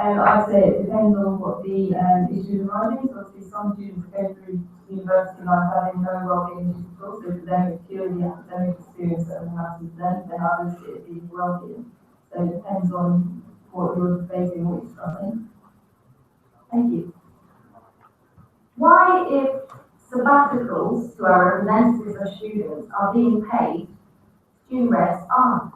I'd say it depends on what the issue arises. Obviously, some students go through university life having no well-being issues at all, so for them it's purely academic experience that matters then others it be well-being. So it depends on what you're facing, what you're struggling. Thank you. Why, if sabbaticals to our representatives of students are being paid, student reps aren't?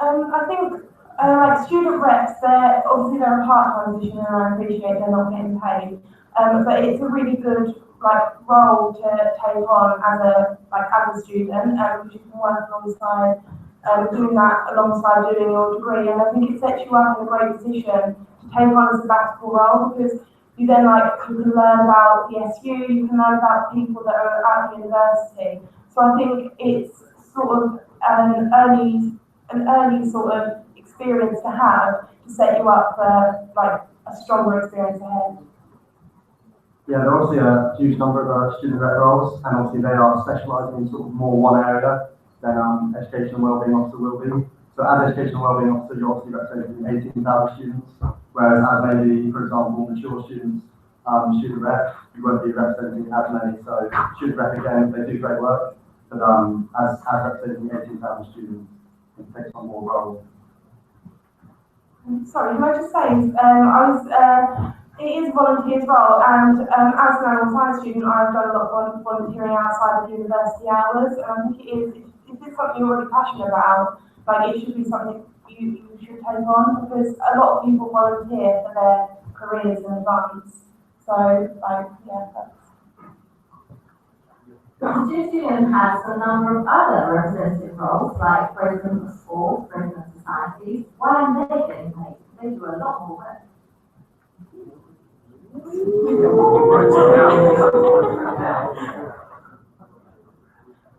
I think like student reps, they're a part-time position, and I appreciate they're not getting paid. But it's a really good role to take on as a student, because you can work alongside doing that alongside doing your degree, and I think it sets you up in a great position to take on a sabbatical role, because you then you can learn about the SU, you can learn about people that are at the university. So I think it's sort of an early sort of experience to have to set you up for a stronger experience ahead. Yeah, there are obviously a huge number of student rep roles, and obviously they are specialising in sort of more one area than education and wellbeing officer will be. So as education and wellbeing officer, you're obviously representing 18,000 students, whereas as maybe, for example, mature students, student rep, you won't be representing as many. So student rep, again, they do great work, but as representing 18,000 students, it takes on more roles. Sorry, can I just say, it is a volunteer's role, and as an animal science student, I've done a lot of volunteering outside of university hours, and I think if it's something you're really passionate about, it should be something you should take on, because a lot of people volunteer for their careers in advance. So, yeah, that's... The student has a number of other representative roles, like president of schools, president of societies. Why aren't they getting paid? They do a lot more work.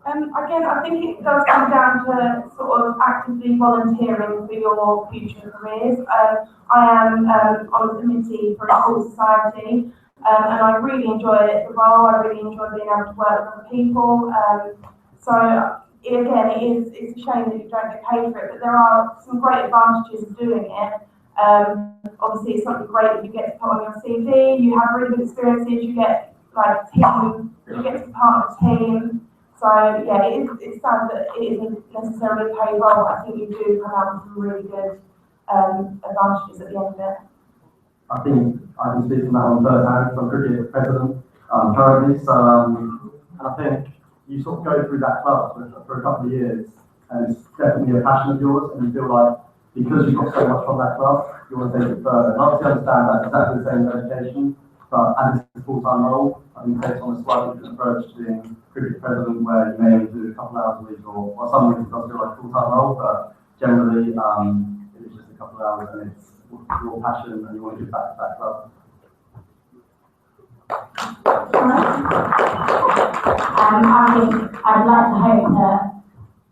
Again, I think it does come down to sort of actively volunteering for your future careers. I am on the committee for a school society, and I really enjoy the role. I really enjoy being able to work with other people. It's a shame that you don't get paid for it, but there are some great advantages of doing it. Obviously, it's something great that you get to put on your CV. You have really good experiences. You get you get to be part of a team. So yeah, it's sad that it isn't necessarily a paid role. I think you do come out with some really good advantages at the end of it. I think I can speak from that on third hand, because I'm cricket president currently. So and I think you sort of go through that club for a couple of years, and it's definitely a passion of yours, and you feel like because you've got so much from that club, you want to take it further. And obviously, I understand that exactly the same as education, but as it's a full-time role, I think it takes on a slightly different approach to being cricket president, where you may only do a couple of hours a week, or some weeks it does feel like a full-time role, but generally it's just a couple of hours, and it's your passion, and you want to give back to that club. I think I'd like to hope that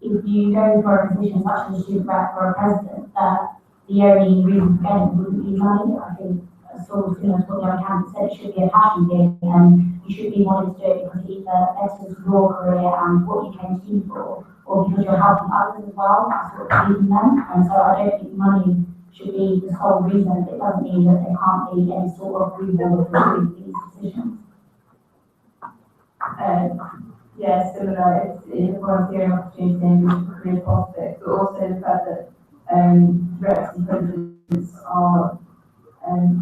if you go for a position such as a student rep or a president, that the only reason for getting it wouldn't be money. I think, sort of similar to what the other candidate said, it should be a passion thing, and you should be wanting to do it because it either betters your career and what you came to uni for, or because you're helping others as well, that's sort of leading them. And so I don't think money should be the sole reason, but it doesn't mean that there can't be any sort of reward for doing these positions. Yeah, similar. It's a volunteering opportunity and career prospects, but also the fact that reps and presidents are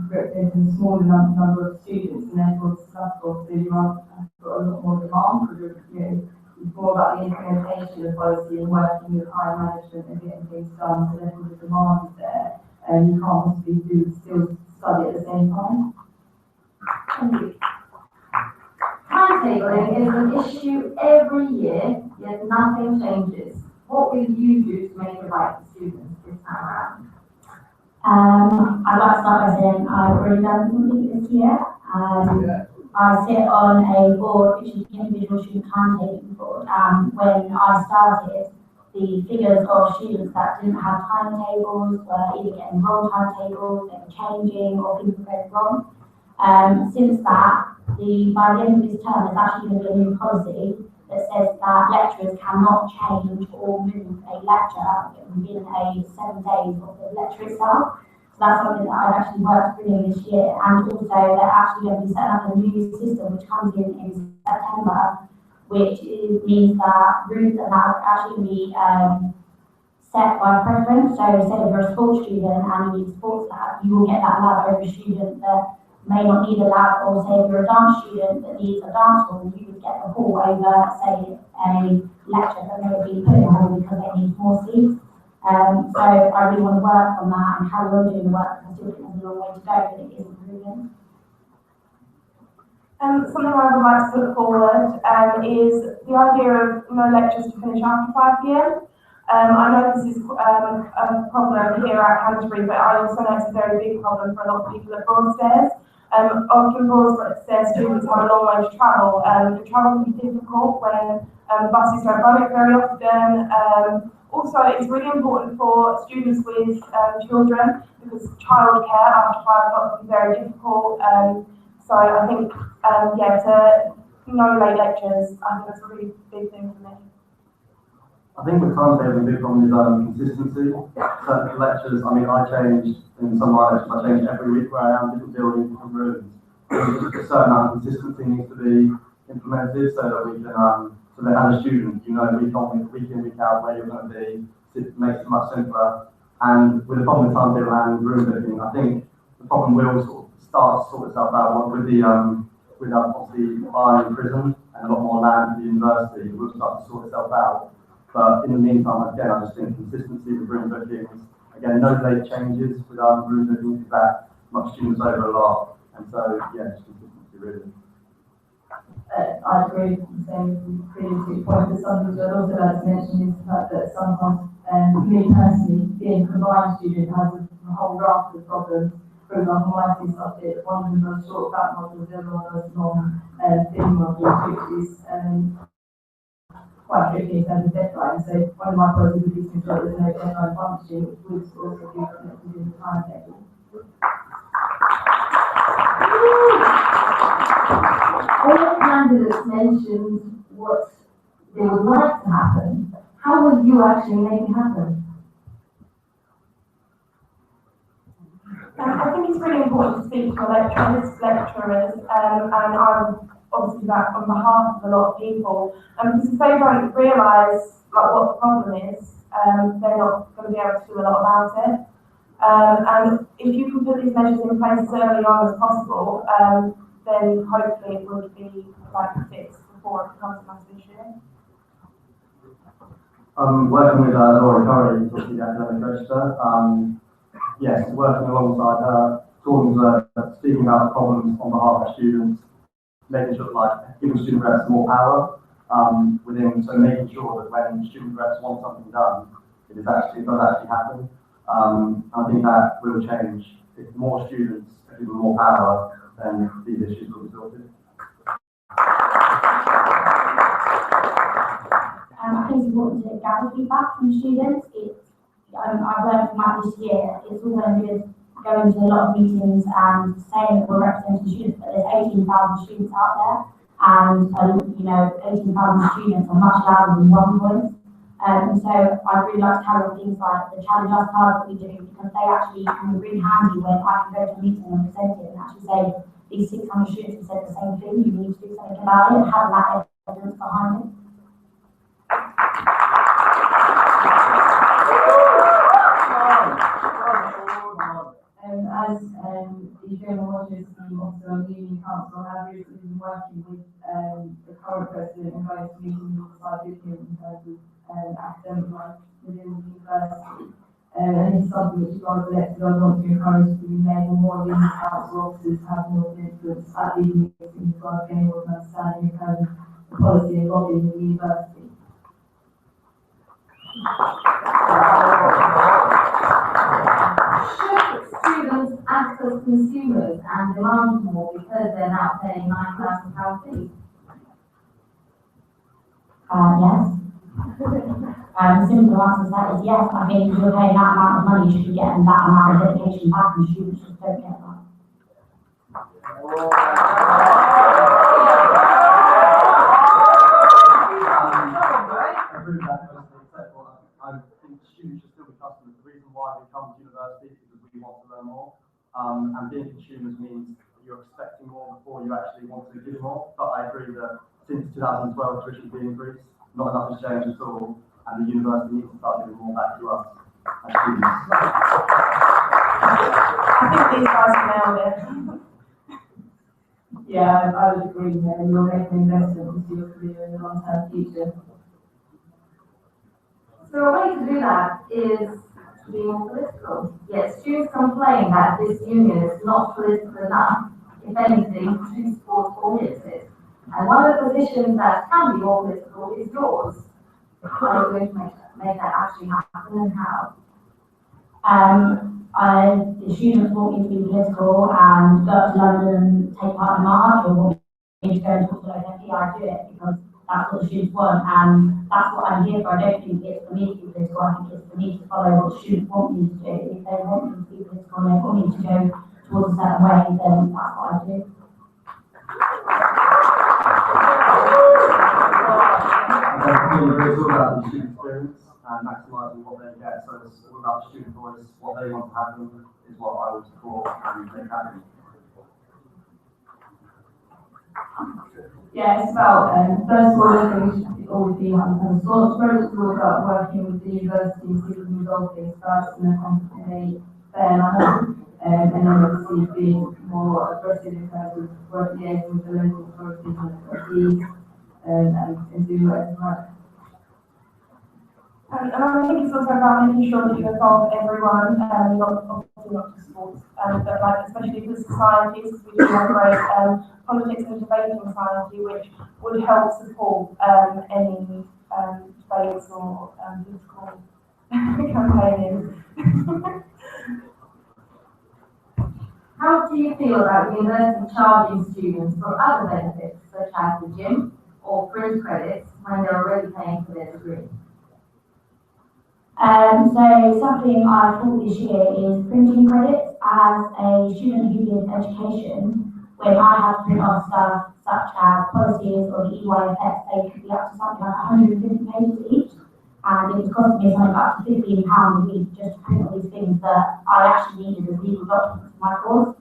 representing a smaller number of students, and therefore successful, so you have got a lot more demand, because it's more about the implementation of policy and working with higher management and getting things done, so therefore the demand is there, and you can't possibly still study at the same time. Thank you. Timetabling is an issue every year, yet nothing changes. What will you do to make it right for students this time around? I'd like to start by saying I've already done something this year. I sit on a board which is the individual student timetabling board. When I started, the figures of students that didn't have timetables were either getting wrong timetables, they were changing, or things were going wrong. Since that, by the end of this term, there's actually going to be a new policy that says that lecturers cannot change or move a lecture within 7 days of the lecture itself. So that's something that I've actually worked with this year. And also, they're actually going to be setting up a new system which comes in September, which means that routes are now actually be set by preference. So say if you're a sports student and you need a sports lab, you will get that lab over a student that may not need a lab, or say if you're a dance student that needs a dance hall, you would get the hall over, say, a lecture that may be put in a hall because it needs more seats. So I really want to work on that and carry on doing the work, because I still think there's a long way to go, but it is improving. Something I would like to put forward is the idea of no lectures to finish after 5 p.m. I know this is a problem here at Canterbury, but I also know it's a very big problem for a lot of people at Broadstairs. Often Broadstairs students have a long way to travel. The travel can be difficult when buses don't run it very often. Also, it's really important for students with children because childcare after 5 o'clock can be very difficult. So I think, to no late lectures, I think that's a really big thing for me. I think the timetable, the big problem is consistency. Certain lectures, I mean, I changed in some of my lectures, I change every week where I am, different buildings, different rooms. A certain amount of consistency needs to be implemented so that we can, so that as a student, you know, week in, week out, where you're going to be, it makes it much simpler. And with the problem with timetable and room booking, I think the problem will sort of start to sort itself out with the, with obviously buying prison and a lot more land for the university, it will start to sort itself out. But in the meantime, again, I just think consistency with room bookings, again, no late changes with our room bookings, because that much students over a lot. And so, yeah, just consistency really. I agree with the same previous point, but something that I'd also like to mention is the fact that sometimes, me personally, being a combined student has a whole raft of problems. For example, my two subjects, one of them does short back modules, the other one does long thin modules, which is quite tricky in terms of deadline. So one of my problems would be to ensure there's no deadline function, which would also be connected in the timetable. All candidates mentioned what they would like to happen. How would you actually make it happen? I think it's really important to speak to lecturers, and I'm obviously that on behalf of a lot of people, because if they don't realise what the problem is, they're not going to be able to do a lot about it. And if you can put these measures in place as early on as possible, then hopefully it would be fixed before it becomes a massive issue. Working with Laura Curry, obviously the academic register, yes, working alongside her, talking to her, speaking about the problems on behalf of students, making sure, giving student reps more power so making sure that when student reps want something done, it does actually happen. I think that will change. If more students are given more power, then these issues will be sorted. I think it's important to gather feedback from students. I've learned from that this year, it's all very good going to a lot of meetings and saying that we're representing students, but there's 18,000 students out there, and 18,000 students are much louder than one voice. So I'd really like to carry on things like the challenge us cards that we do, because they actually can be really handy when I can go to a meeting and present it and actually say, these 600 students have said the same thing, you need to do something about it, and have that evidence behind it. As the General Rogers team also on Union Council have recently been working with the current president and going to meetings alongside with him in terms of academic life within the university. And it's something which, if I was elected, I want to encourage to be made, and more Union Council officers have more influence at these meetings as well, getting more understanding in terms of the policy and lobbying in the university. Should students act as consumers and demand more because they're now paying £9,000 fees? Yes. The simple answer to that is yes. I think if you're paying that amount of money, you should be getting that amount of dedication back, and students just don't get that. I think students should still be customers. The reason why we come to university is because we want to learn more. And being consumers means you're expecting more before you actually want to give more. But I agree that since 2012, tuition being increased, not enough has changed at all, and the university needs to start giving more back to us as students. I think these guys have nailed it. Yeah, I would agree there. You're making an investment into your career in the long-term future. So a way to do that is to be more political. Yet students complain that this union is not political enough. if anything, to sports audiences. And one of the positions that can be more political is yours. How are you going to make that actually happen and how? The students want me to be political and go up to London and take part in a march, or want me to go and talk to local MP, I do it because that's what the students want, and that's what I'm here for. I don't think it's for me to be political, I think it's for me to follow what the students want me to do. If they want me to be political and they want me to go towards a certain way, then that's what I do. It's all about the student experience and maximising what they get. So it's all about student voice, what they want to happen is what I would support and make happen. Yeah, it's about, first of all, I think we should always be having some sort of project to look at working with the university, see the result is first in a fair manner, and then obviously being more aggressive in terms of working with the local authorities and trustees, and do whatever right. And I think it's also about making sure that you involve everyone, obviously not just sports, but like especially with societies, because we do have great politics and debating society, which would help support any debates or political campaigning. How do you feel about the university charging students for other benefits, such as the gym or fringe credits, when they're already paying for their degree? So something I taught this year is printing credits. As a student who did education, when I had to print off stuff such as policies or the EYFS, they could be up to something like 150 pages each, and it was costing me something up to £15 a week just to print all these things that I actually needed as legal documents for my course.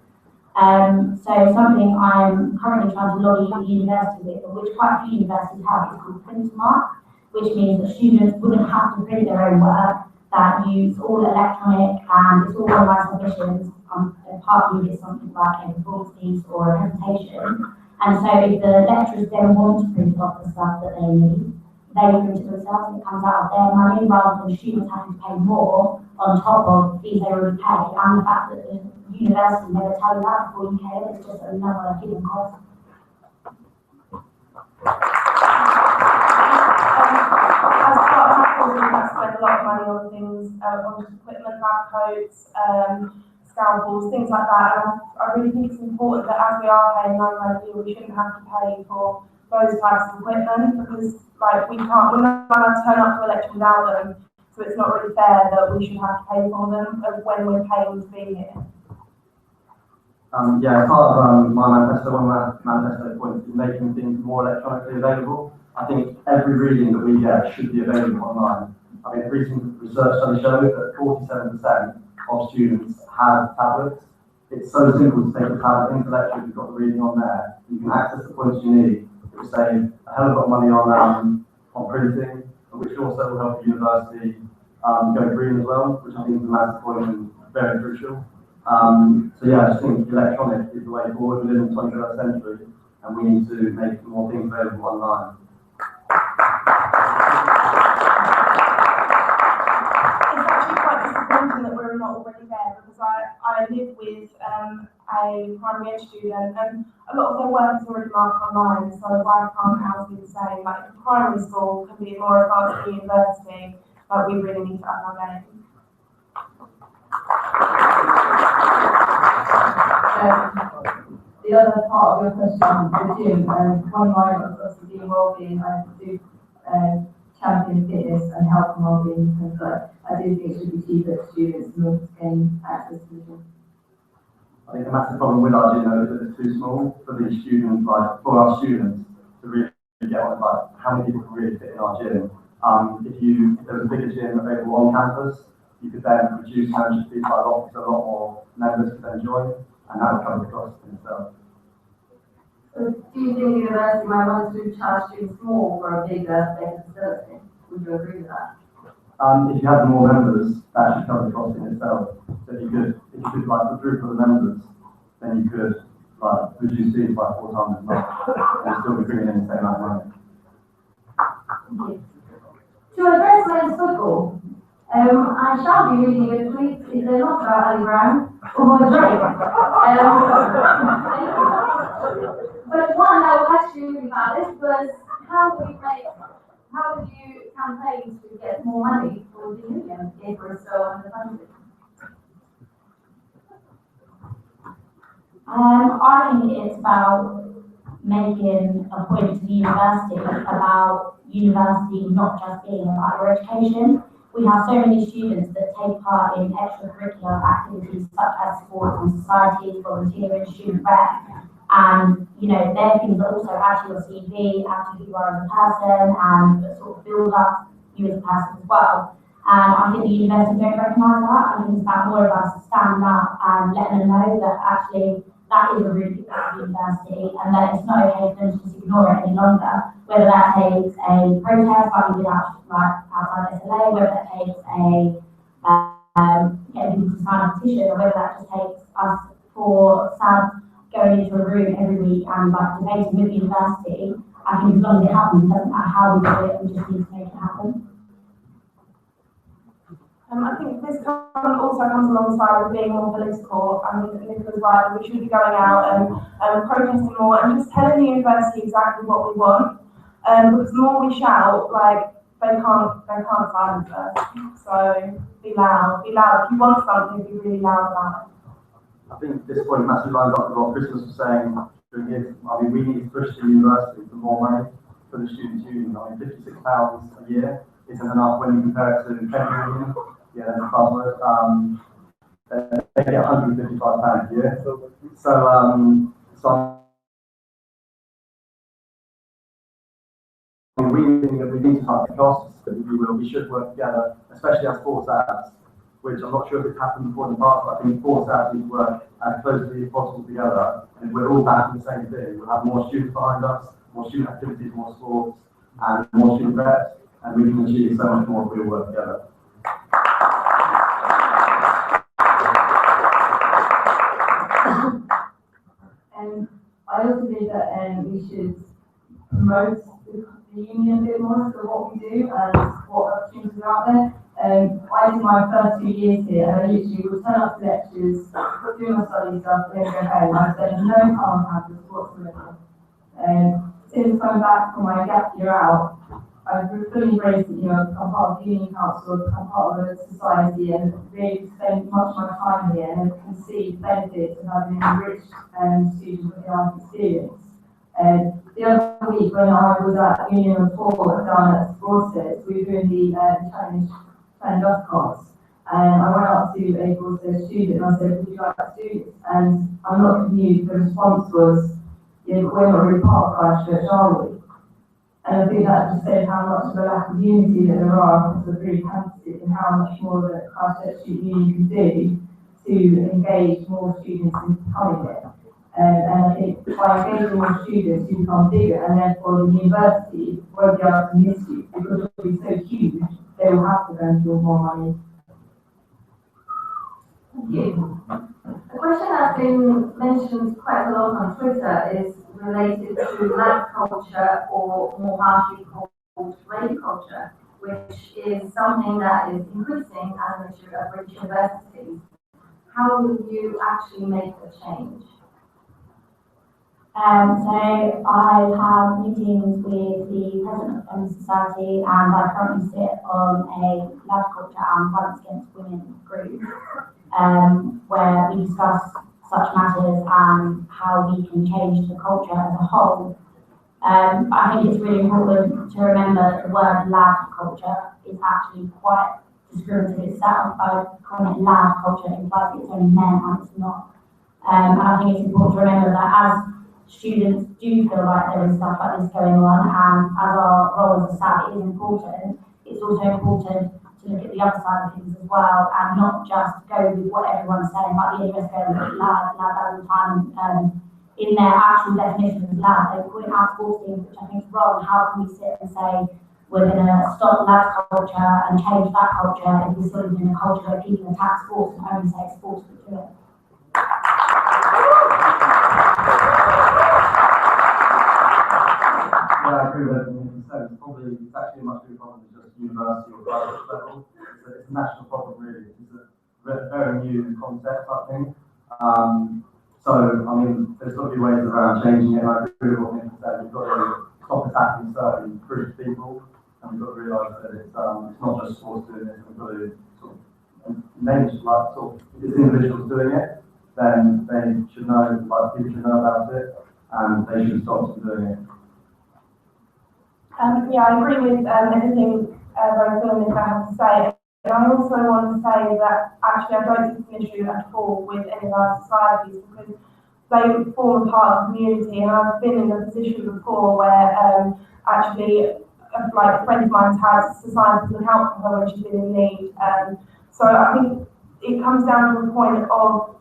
So something I'm currently trying to lobby the university with, which quite a few universities have, is called Print Mark, which means that students wouldn't have to print their own work, that use all electronic and it's all online submissions, and partly it's something like a performance piece or a presentation. And so if the lecturers then want to print off the stuff that they need, they print it themselves and it comes out of their money rather than students having to pay more on top of fees they already pay. And the fact that the university never tell you that before you pay it is just another hidden cost. We have spent a lot of money on things, on equipment, lab coats, scalpels, things like that. And I really think it's important that as we are paying £9 a year, we shouldn't have to pay for those types of equipment because, like, we're not allowed to turn up to a lecture without them. So it's not really fair that we should have to pay for them when we're paying to be here. Yeah, part of my manifesto, one of my manifesto points is making things more electronically available. I think every reading that we get should be available online. I mean, a recent research study showed that 47% of students have tablets. It's so simple to take a tablet into lecture, you've got the reading on there, you can access the points you need. It will save a hell of a lot of money on printing, which also will help the university go green as well, which I think is a massive point and very crucial. So yeah, I just think electronic is the way forward. We live in the 21st century and we need to make more things available online. It's actually quite disappointing that we're not already there because I live with a primary ed student and a lot of their work is already marked online, so why can't ours be the same? Like primary school can be more advanced than university, but we really need to up our game. The other part of your question, the gym, one of my obviously being well-being, I do champion fitness and health and well-being, but I do think it should be cheaper for students in order to gain access to the gym. I think the massive problem with our gym though is that it's too small for the students, like for our students to really get on, like how many people can really fit in our gym. If there was a bigger gym available on campus, you could then reduce membership fees by a lot, because a lot more members could then join, and that would cover the cost in itself. So do you think the university might want to charge students more for a bigger, better facility? Would you agree with that? If you had more members, that should cover the cost in itself. So if you could like quadruple the members, then you could like reduce fees by 4 times as much and still be bringing in the same amount of money. To address men's football, I shall be reading a tweet, is there not about Ali Brown or Drake? But one that was actually really about this was how would you campaign to get more money for the union if we're so underfunded? I think it's about making a point to the university about university not just being about your education. We have so many students that take part in extracurricular activities such as sports and societies, volunteering, student rep, and they're things that also add to your CV, add to who you are as a person, and sort of build up you as a person as well. And I think the university don't recognise that. I think it's about more of us standing up and letting them know that actually that is a really good part of the university and that it's not okay for them to just ignore it any longer. Whether that takes a protest like we did outside SLA, whether that takes getting people to sign a petition, or whether that just takes us for Sam going into a room every week and debating with the university. I think as long as it happens, it doesn't matter how we do it, we just need to make it happen. I think this also comes alongside with being more political. I mean, Nicola's right, we should be going out and protesting more and just telling the university exactly what we want. Because the more we shout, they can't silence us. So be loud. If you want something, be really loud about it. I think this point massively lines up with what Christmas was saying during his. I mean, we need to push the university for more money for the students' union. I mean, £56 a year isn't enough when you compare it to the Kent union. Yeah, that's a buzzword. They get £155 a year. So we need to cut the costs, but we should work together, especially as sports ads, which I'm not sure if it's happened before in the past, but I think sports ads need to work as closely as possible together. And if we're all backing the same thing, we'll have more students behind us, more student activities, more sports, and more student reps, and we can achieve so much more if we all work together. And I also think that we should promote the union a bit more, so what we do and what opportunities are out there. I did my first 2 years here, and I literally would turn up to lectures, do my study stuff, then go home. I spent no time on campus whatsoever. Since coming back from my gap year out, I've fully embraced it, become part of the union council, become part of the society, and really spent much of my time here and can see the benefits of having enriched students with the life experience. The other week when I was at Union 4 down at Broadstairs, we were doing the challenge dust cards, and I went up to a Broadstairs student and I said, would you like to do this? And I'm not confused, the response was, yeah, but we're not really part of Christchurch, are we? And I think that just said how much of a lack of unity that there are across the three campuses and how much more that Christchurch Student Union can do to engage more students in becoming it. And I think by engaging more students, you become bigger, and therefore the university won't be able to miss you because it will be so huge, they will have to go and do more money. Thank you. A question that's been mentioned quite a lot on Twitter is related to lab culture, or more harshly called rape culture, which is something that is increasing as an issue at British universities. How will you actually make a change? So I have meetings with the president of the Society, and I currently sit on a lab culture and violence against women group, where we discuss such matters and how we can change the culture as a whole. I think it's really important to remember that the word lab culture is actually quite discriminative itself. I comment lab culture implies it's only men, and it's not. And I think it's important to remember that as students do feel like there is stuff like this going on, and as our role as a SAT is important, it's also important to look at the other side of things as well, and not just go with what everyone's saying about the interest going with lab all the time. In their actual definition of lab, they point out sports teams, which I think is wrong. How can we sit and say we're going to stop lab culture and change that culture if we're still in a culture where people attack sports and only say sports would do it? Yeah, I agree with everything you said. It's actually a much bigger problem than just university or private level. It's a national problem, really. It's a very new concept, I think. So, I mean, there's got to be ways around changing it. I agree with that it's not just sports doing this, we've got to sort of manage, like, sort of, if it's individuals doing it, then they should know, like, people should know about it, and they should stop doing it. Yeah, I agree with everything both Phil and Nick have to say. And I also want to say that actually I don't think it's an issue at all with any of our societies, because they form part of the community, and I've been in a position before where actually like a friend of mine's had society to help her when she's been in need. So I think it comes down to a point of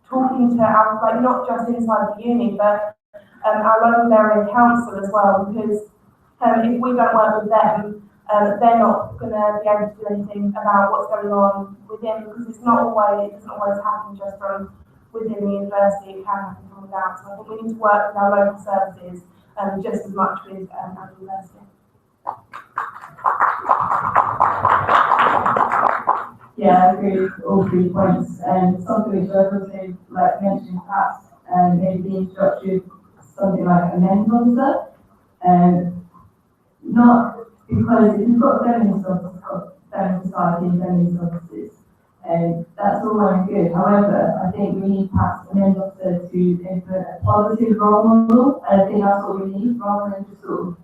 talking to our, like, not just inside the uni, but our local area council as well, because if we don't work with them, they're not going to be able to do anything about what's going on within, because it doesn't always happen just from within the university, it can happen from without. So I think we need to work with our local services just as much with our university. Yeah, I agree with all 3 points. And something which I've also like mentioned perhaps, maybe the introduction of something like a men's officer. Not because if you've got feminist officers, feminist society and feminist officers, that's all well and good. However, I think we need perhaps a men's officer to input a positive role model. I think that's what we need, rather than just sort of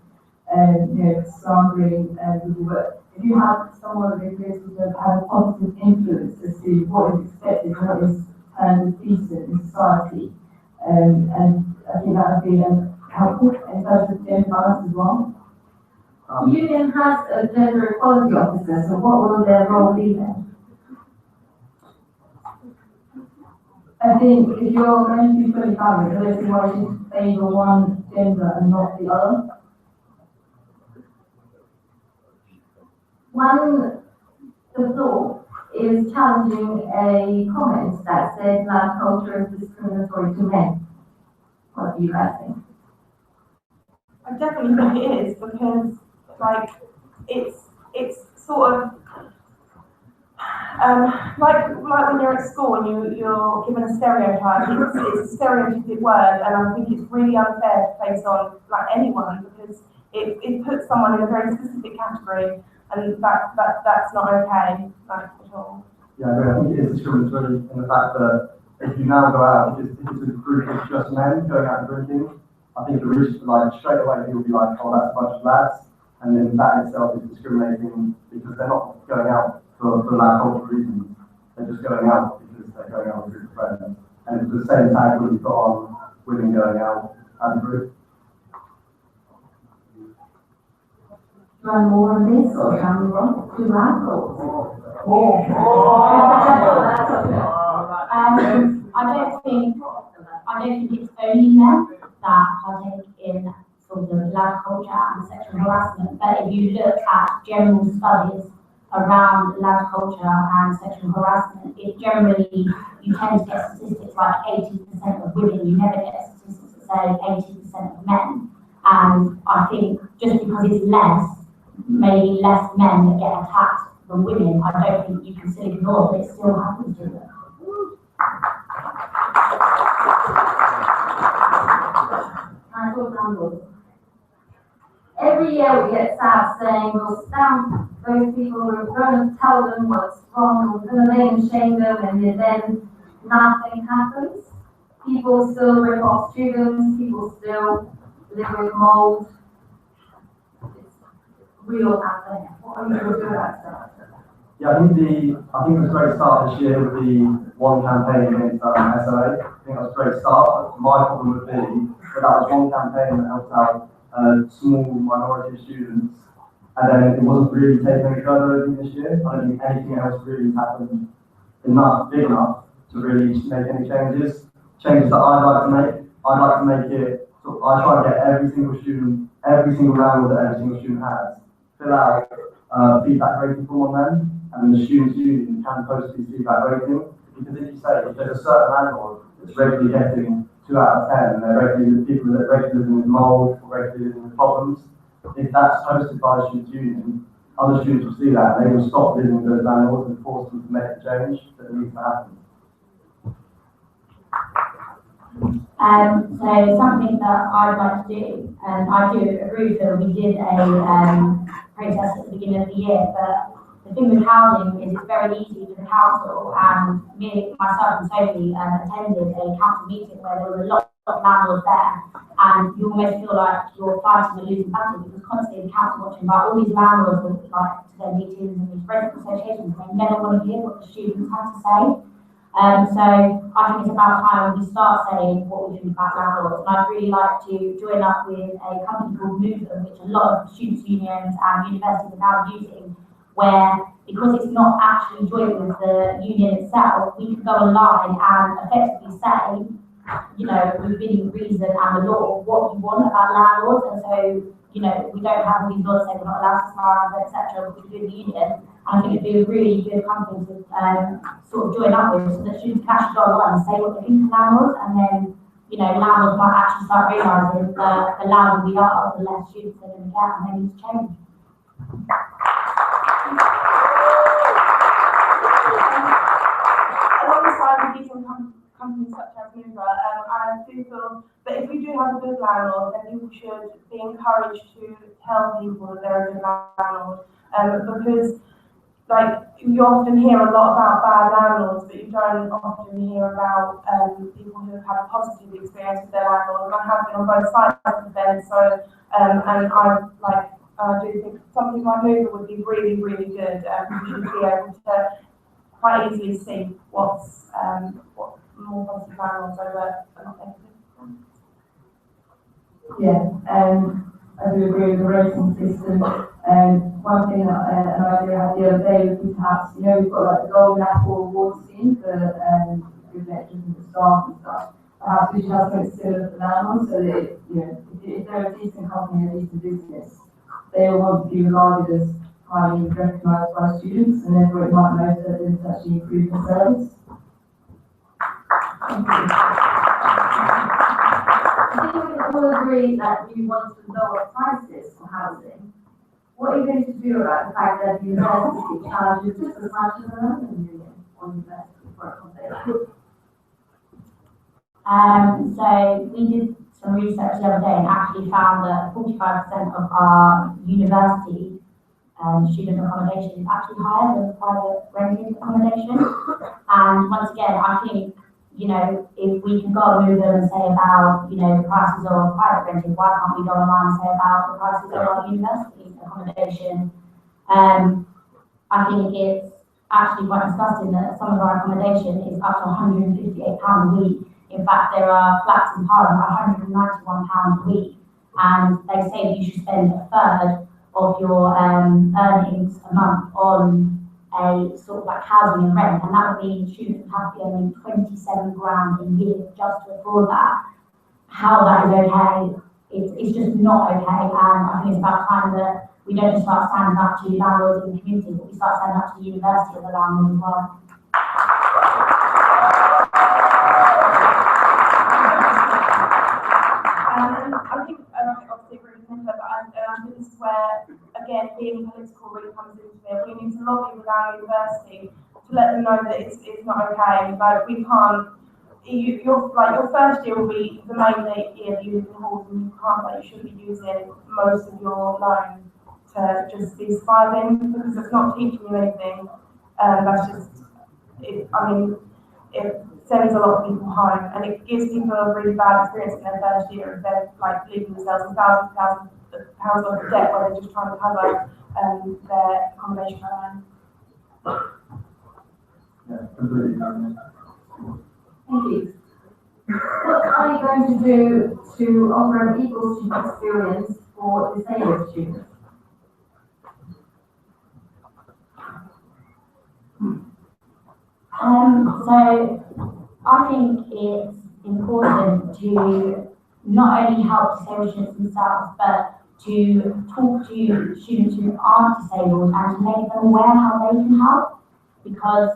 slandering people. But if you have someone who is to have a positive influence as to what is expected and what is decent in society, and I think that would be helpful in terms of gender balance as well. The union has a gender equality officer, so what will their role be then? I think if you're going to be fully balanced, I don't see why you should favour one gender and not the other. The thought is challenging a comment that says that culture is discriminatory to men. What do you guys think? I definitely think it is, because like it's sort of like when you're at school and you're given a stereotype. It's a stereotypic word, and I think it's really unfair to place on like anyone, because it puts someone in a very specific category, and that's not okay, like, at all. Yeah, I think it is discriminatory in the fact that if you now go out, if it's a group of just men going out and drinking, I think the risk, like, straight away people will be like, oh, that's a bunch of lads, and then that itself is discriminating, because they're not going out for lad culture reasons. They're just going out because they're going out with a group of friends. And it's the same tag that we've got on women going out as a group. Run more on this, or can we run to landlords? I don't think it's only men that partake in sort of lad culture and sexual harassment, but if you look at general studies around lad culture and sexual harassment, it generally, you tend to get statistics like 80% of women, you never get statistics that say 80% of men. And I think just because it's less, maybe less men that get attacked than women, I don't think you can still ignore it, it still happens to them. Every year we get sad saying we'll stamp those people, we're going to tell them what's wrong, we're going to name and shame them, and then nothing happens. People still rip off students, people still live with mold. It's real out there. What are you going to do about that? Yeah, I think it was a great start this year with the one campaign against SLA. I think that was a great start. My problem would be that was one campaign that helped out a small minority of students, and then it wasn't really taken any further this year. I don't think anything else really happened big enough to really make any changes. Changes that I'd like to make it, so I try to get every single student, every single landlord that every single student has, fill out feedback rating form on them, and the student's union can post these feedback rating. Because if you say, if there's a certain landlord that's regularly getting 2 out of 10, and they're regularly, people that are regularly living with mold or regularly living with problems, if that's posted by the student's union, other students will see that, and they will stop living with those landlords and force them to make the change that needs to happen. So something that I'd like to do, and I do agree with Phil, we did a process at the beginning of the year, but the thing with housing is it's very easy for the council, and myself and Sophie attended a council meeting where there was a lot of landlords there, and you almost feel like you're fighting a losing battle because constantly the council watching about all these landlords with like to their meetings and these resident associations, and they never want to hear what the students have to say. So I think it's about time we start saying what we think about landlords, and I'd really like to join up with a company called Movement, which a lot of students' unions and universities are now using, where because it's not actually joined with the union itself, we can go online and effectively say, you know, within reason and the law, what you want about landlords, and so, you know, we don't have all these laws saying we're not allowed to smile, etc., which we do in the union. I think it'd be a really good company to sort of join up with, so that students can actually go online and say what they think of landlords, and then, you know, landlords might actually start realising that the louder we are, the less students they're going to get, and they need to change. Alongside with using companies such as Mover, I do feel that if we do have a good landlord, then people should be encouraged to tell people that they're a good landlord, because like you often hear a lot about bad landlords, but you don't often hear about people who have had a positive experience with their landlord. And I have been on both sides of the fence, so and I do think something like Mover would be really, really good. We should be able to quite easily see what's what more positive landlords over not negative. Yeah, I do agree with the rating system. One thing that an idea I had the other day would be perhaps, you know, we've got like the Golden Apple award scheme for good lecturers and the staff and stuff. Perhaps we should have something similar for landlords, so that you know, if they're a decent company, a decent business, they will want to be regarded as highly recognised by students, and therefore it might motivate them to actually improve the service. Thank you. I think we can all agree that we want to lower prices for housing. What are you going to do about the fact that the university charges just as much as another union on university for accommodation? So we did some research the other day and actually found that 45% of our university student accommodation is actually higher than private rented accommodation. And once again, I think, you know, if we can go and move them and say about, you know, the prices of private rented, why can't we go online and say about the prices of our university accommodation? I think it's actually quite disgusting that some of our accommodation is up to £158 a week. In fact, there are flats in Parham at £191 a week, and they say you should spend a third of your earnings a month on a sort of like housing and rent, and that would mean students would have to be earning 27 grand a year just to afford that. How that is okay, it's just not okay, and I think it's about time that we don't just start standing up to landlords in the community, but we start standing up to the university as a landlord as well. I think obviously agree with Nicola, but I think this is where, again, being political really comes into it. We need to lobby with our university to let them know that it's not okay. Like, we can't, your first year will be the main year that you live in halls, and you can't, like, you shouldn't be using most of your loan to just be surviving, because it's not teaching you anything. That's just, it sends a lot of people home, and it gives people a really bad experience in their first year if they're like leaving themselves in thousands of pounds worth of debt while they're just trying to cover their accommodation alone. Yeah, completely. Thank you. What are you going to do to offer an equal student experience for disabled students? So I think it's important to not only help disabled students themselves, but to talk to students who aren't disabled and to make them aware how they can help. Because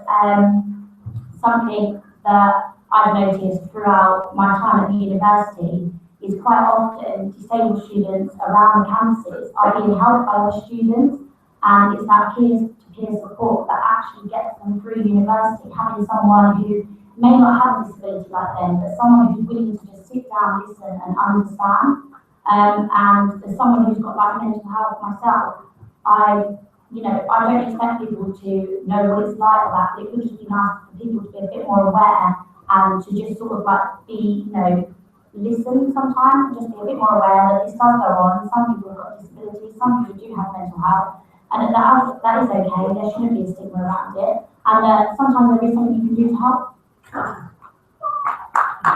something that I've noticed throughout my time at the university is quite often disabled students around the campuses are being helped by other students, and it's that peer-to-peer support that actually gets them through university, having someone who may not have a disability like them, but someone who's willing to just sit down, listen and understand. And as someone who's got like mental health myself, I don't expect people to know what it's like or that, but it would just be nice for people to be a bit more aware and to just sort of like be, listen sometimes and just be a bit more aware that this does go on. Some people have got disabilities, some people do have mental health, and that is okay. There shouldn't be a stigma around it, and sometimes there is something you can do to help. I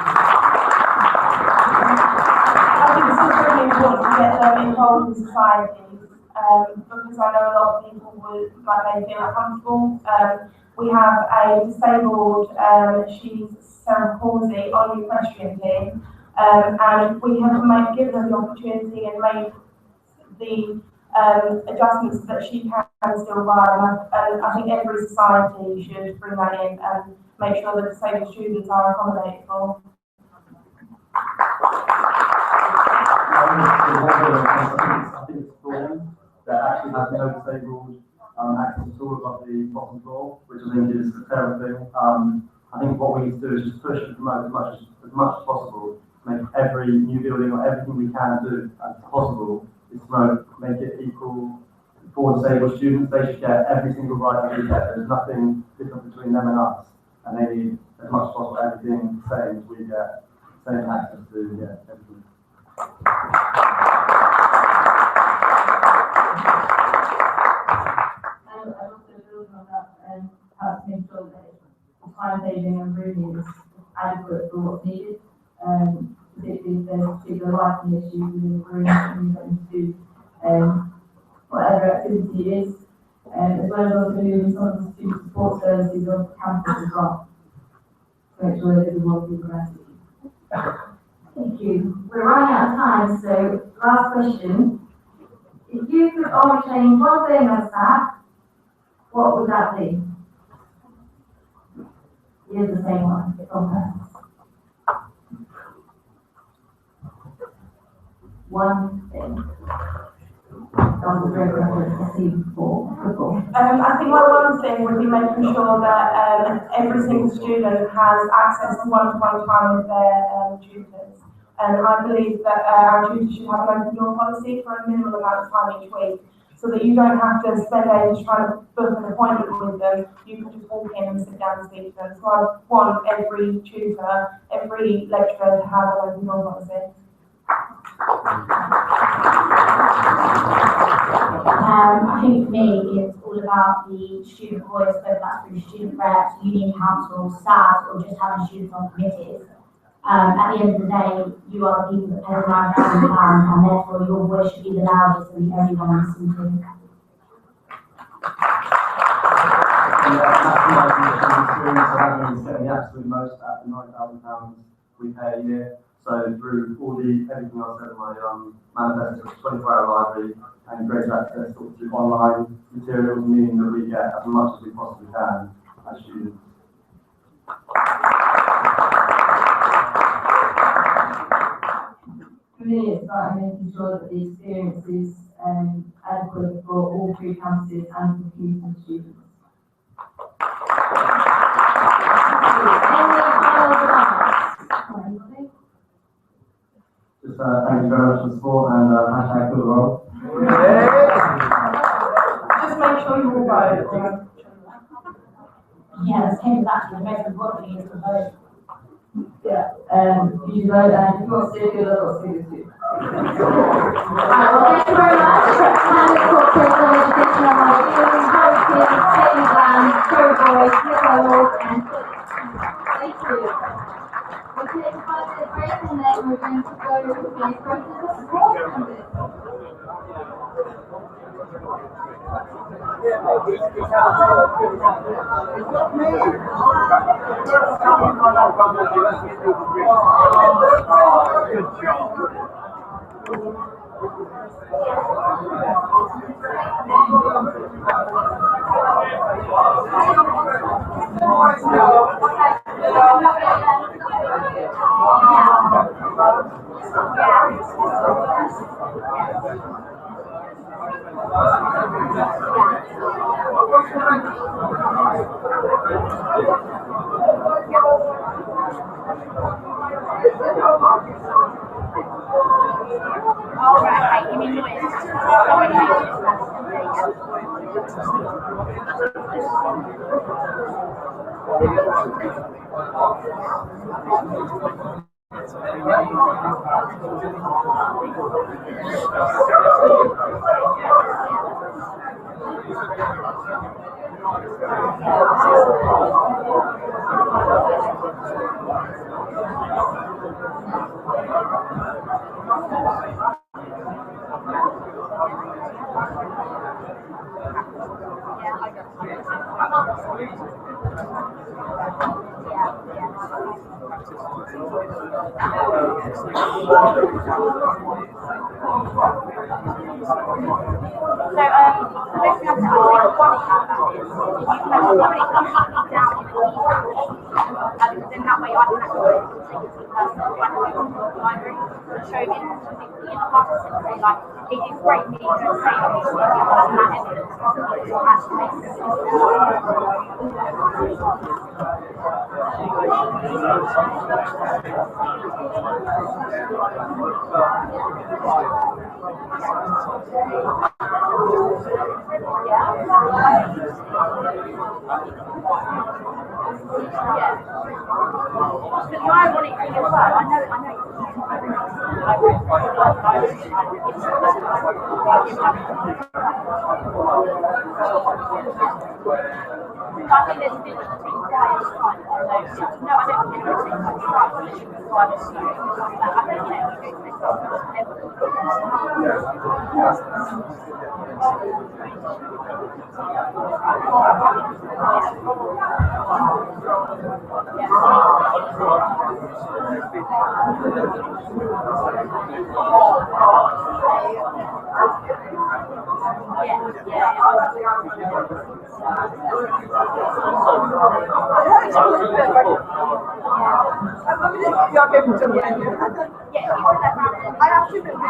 think it's also really important to get them involved in society, because I know a lot of people would may feel uncomfortable. We have a disabled, she's cerebral palsy on the equestrian team, and we have given her the opportunity and made the adjustments that she can still ride. And I think every society should bring that in and make sure that disabled students are accommodated for. I think it's Dawn that actually has no disabled access at all above the bottom floor, which I think is a terrible thing. I think what we need to do is just push and promote as much as possible, make every new building or everything we can do as possible is promote, make it equal for disabled students. They should get every single right that we get. There's nothing different between them and us, and they need as much as possible everything the same as we get, same access to everything. And I also building on that, how to make sure that time-saving and room is adequate for what's needed, particularly if there's particular lighting issues within the room and you to whatever activity it is, as well as also moving some of the student support services on campus as well, to make sure that everyone feels graduated. Thank you. We're running out of time, so last question. If you could only change one thing as staff, what would that be? Here's the same one. It's on purpose. One thing. That was a great reference to see before. I think my one thing would be making sure that every single student has access to one-to-one time with their tutors. And I believe that our tutors should have an open door policy for a minimum amount of time each week, so that you don't have to spend days trying to book an appointment with them. You can just walk in and sit down and speak to them. So I want every tutor, every lecturer to have an open door policy. I think for me, it's all about the student voice, whether that's through student reps, union councils, staff, or just having students on committees. At the end of the day, you are the people that pay the £9,000, and therefore your voice should be the loudest and the only one listened to. Getting the absolute most out of the £9,000 we pay a year. So through all everything I said in my manifesto, 24-hour library and greater access to online materials, meaning that we get as much as we possibly can as students. For me, it's about making sure that the experience is adequate for all three campuses and for community students. Just thank you very much for the support and hashtag feel the role. Just make sure you all vote. Yeah, the same as actually the most important thing is to vote. Yeah, you should vote, and if you want to see a good, I've got to see this too. Right, well, thank you very much. Canada Corporate of Education on my team, Harry King, Katie Bland, Terry Boyd, Nicola Ward, and thank you. We'll take a 5-minute break and then we're going to go to the process of support.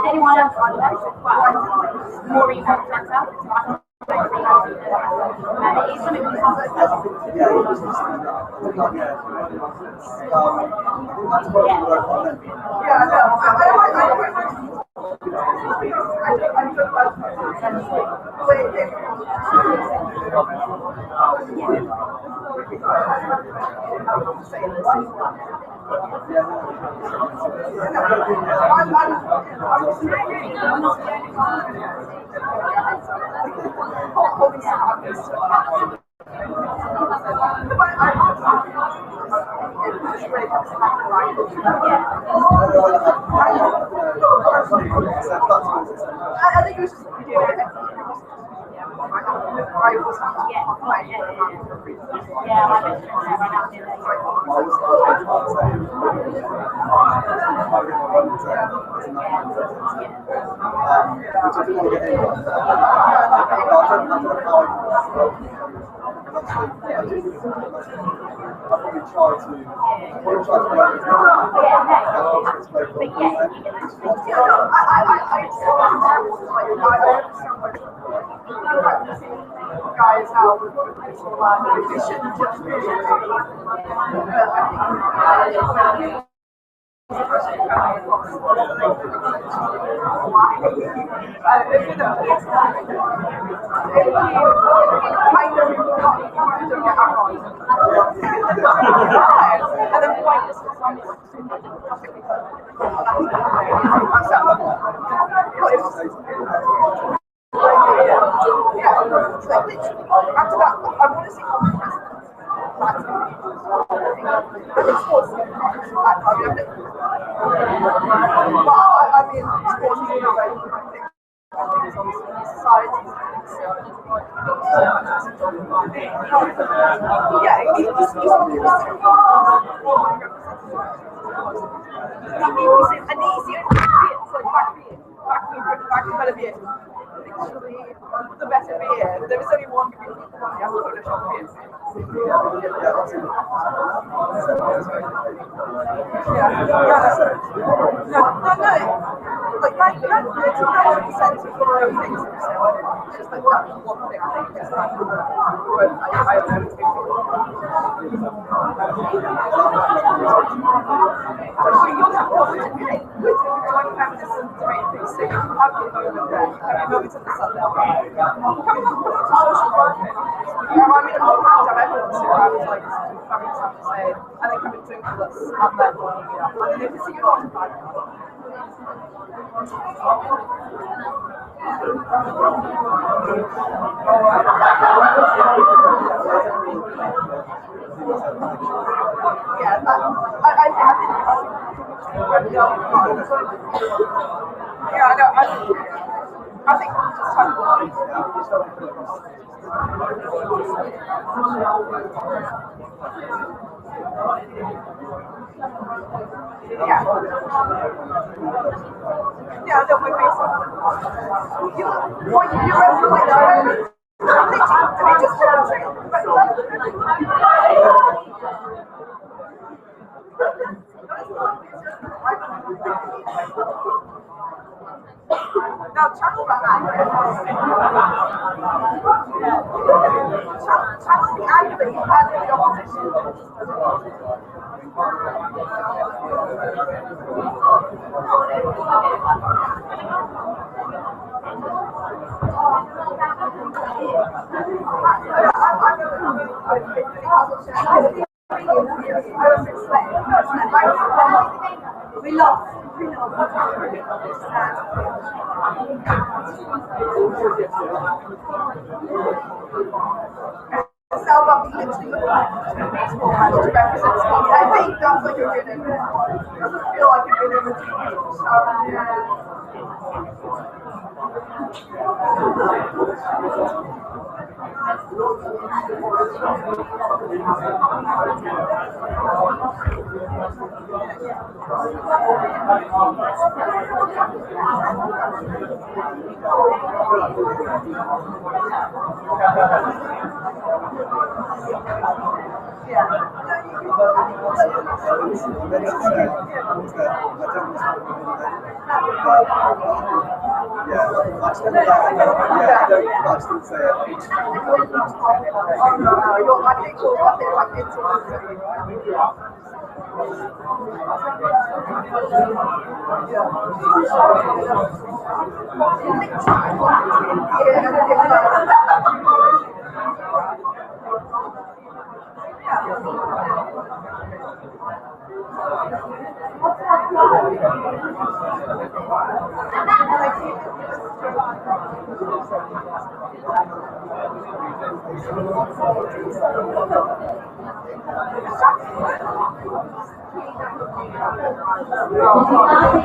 Anyone else on that? More research center. It's something we can't to the sun now. Coming up with social work. Yeah, I mean, I'm proud of everyone's here. I was like, having stuff to say, and then coming to us at that point, and then to see you all. Yeah, I think yeah, no, we face now, channel the anger that you had in the opposition. We lost. Sound like literally to represent sports. I think that's like a good image. It doesn't feel like a good image.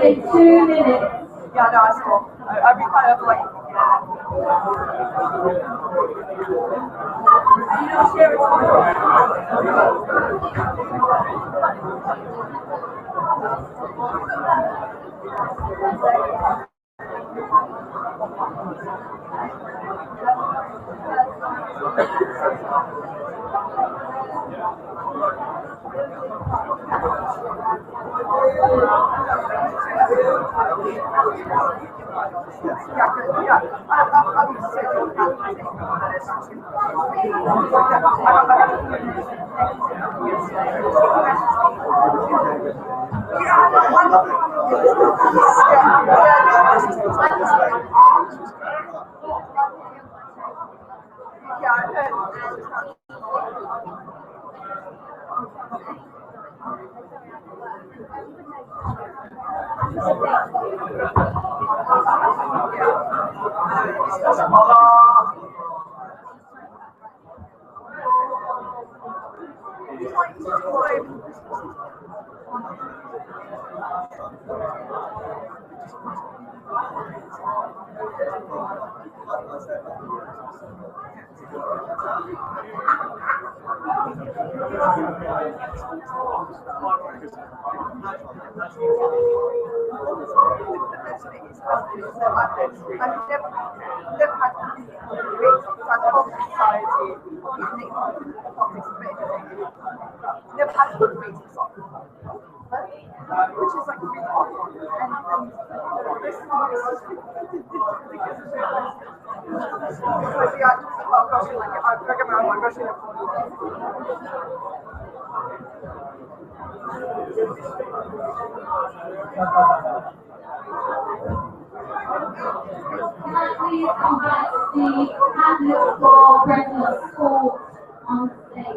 In 2 minutes. Yeah, no, I saw. I'd be kind of like. Never had a good reason soccer, which is like really awful. And this is oh gosh, like I forget my own gosh. I please invite the candidates for President of Sport on stage?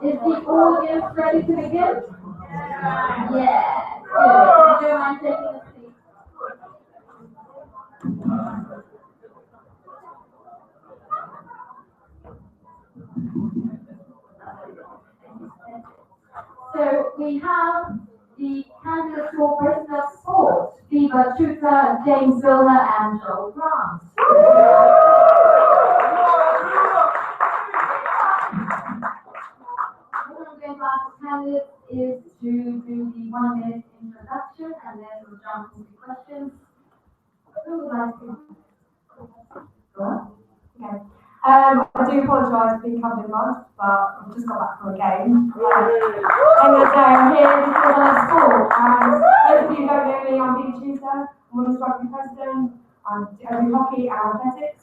Is the audience ready to begin? Yeah. Good. Would you mind taking a seat? So we have the candidates for President of Sport, Viva Tuta, James Vilna, and Joel Grant. What I'm going to ask the candidates is to do the 1 minute introduction and then we'll jump into questions. Who would like to? Go on. Okay. I do apologise for being covered in mud, but I've just got back from a game. I'm here because I sport, and those of you who don't know me, I'm Viva Tuta, I'm women's rugby president, I do hockey and athletics.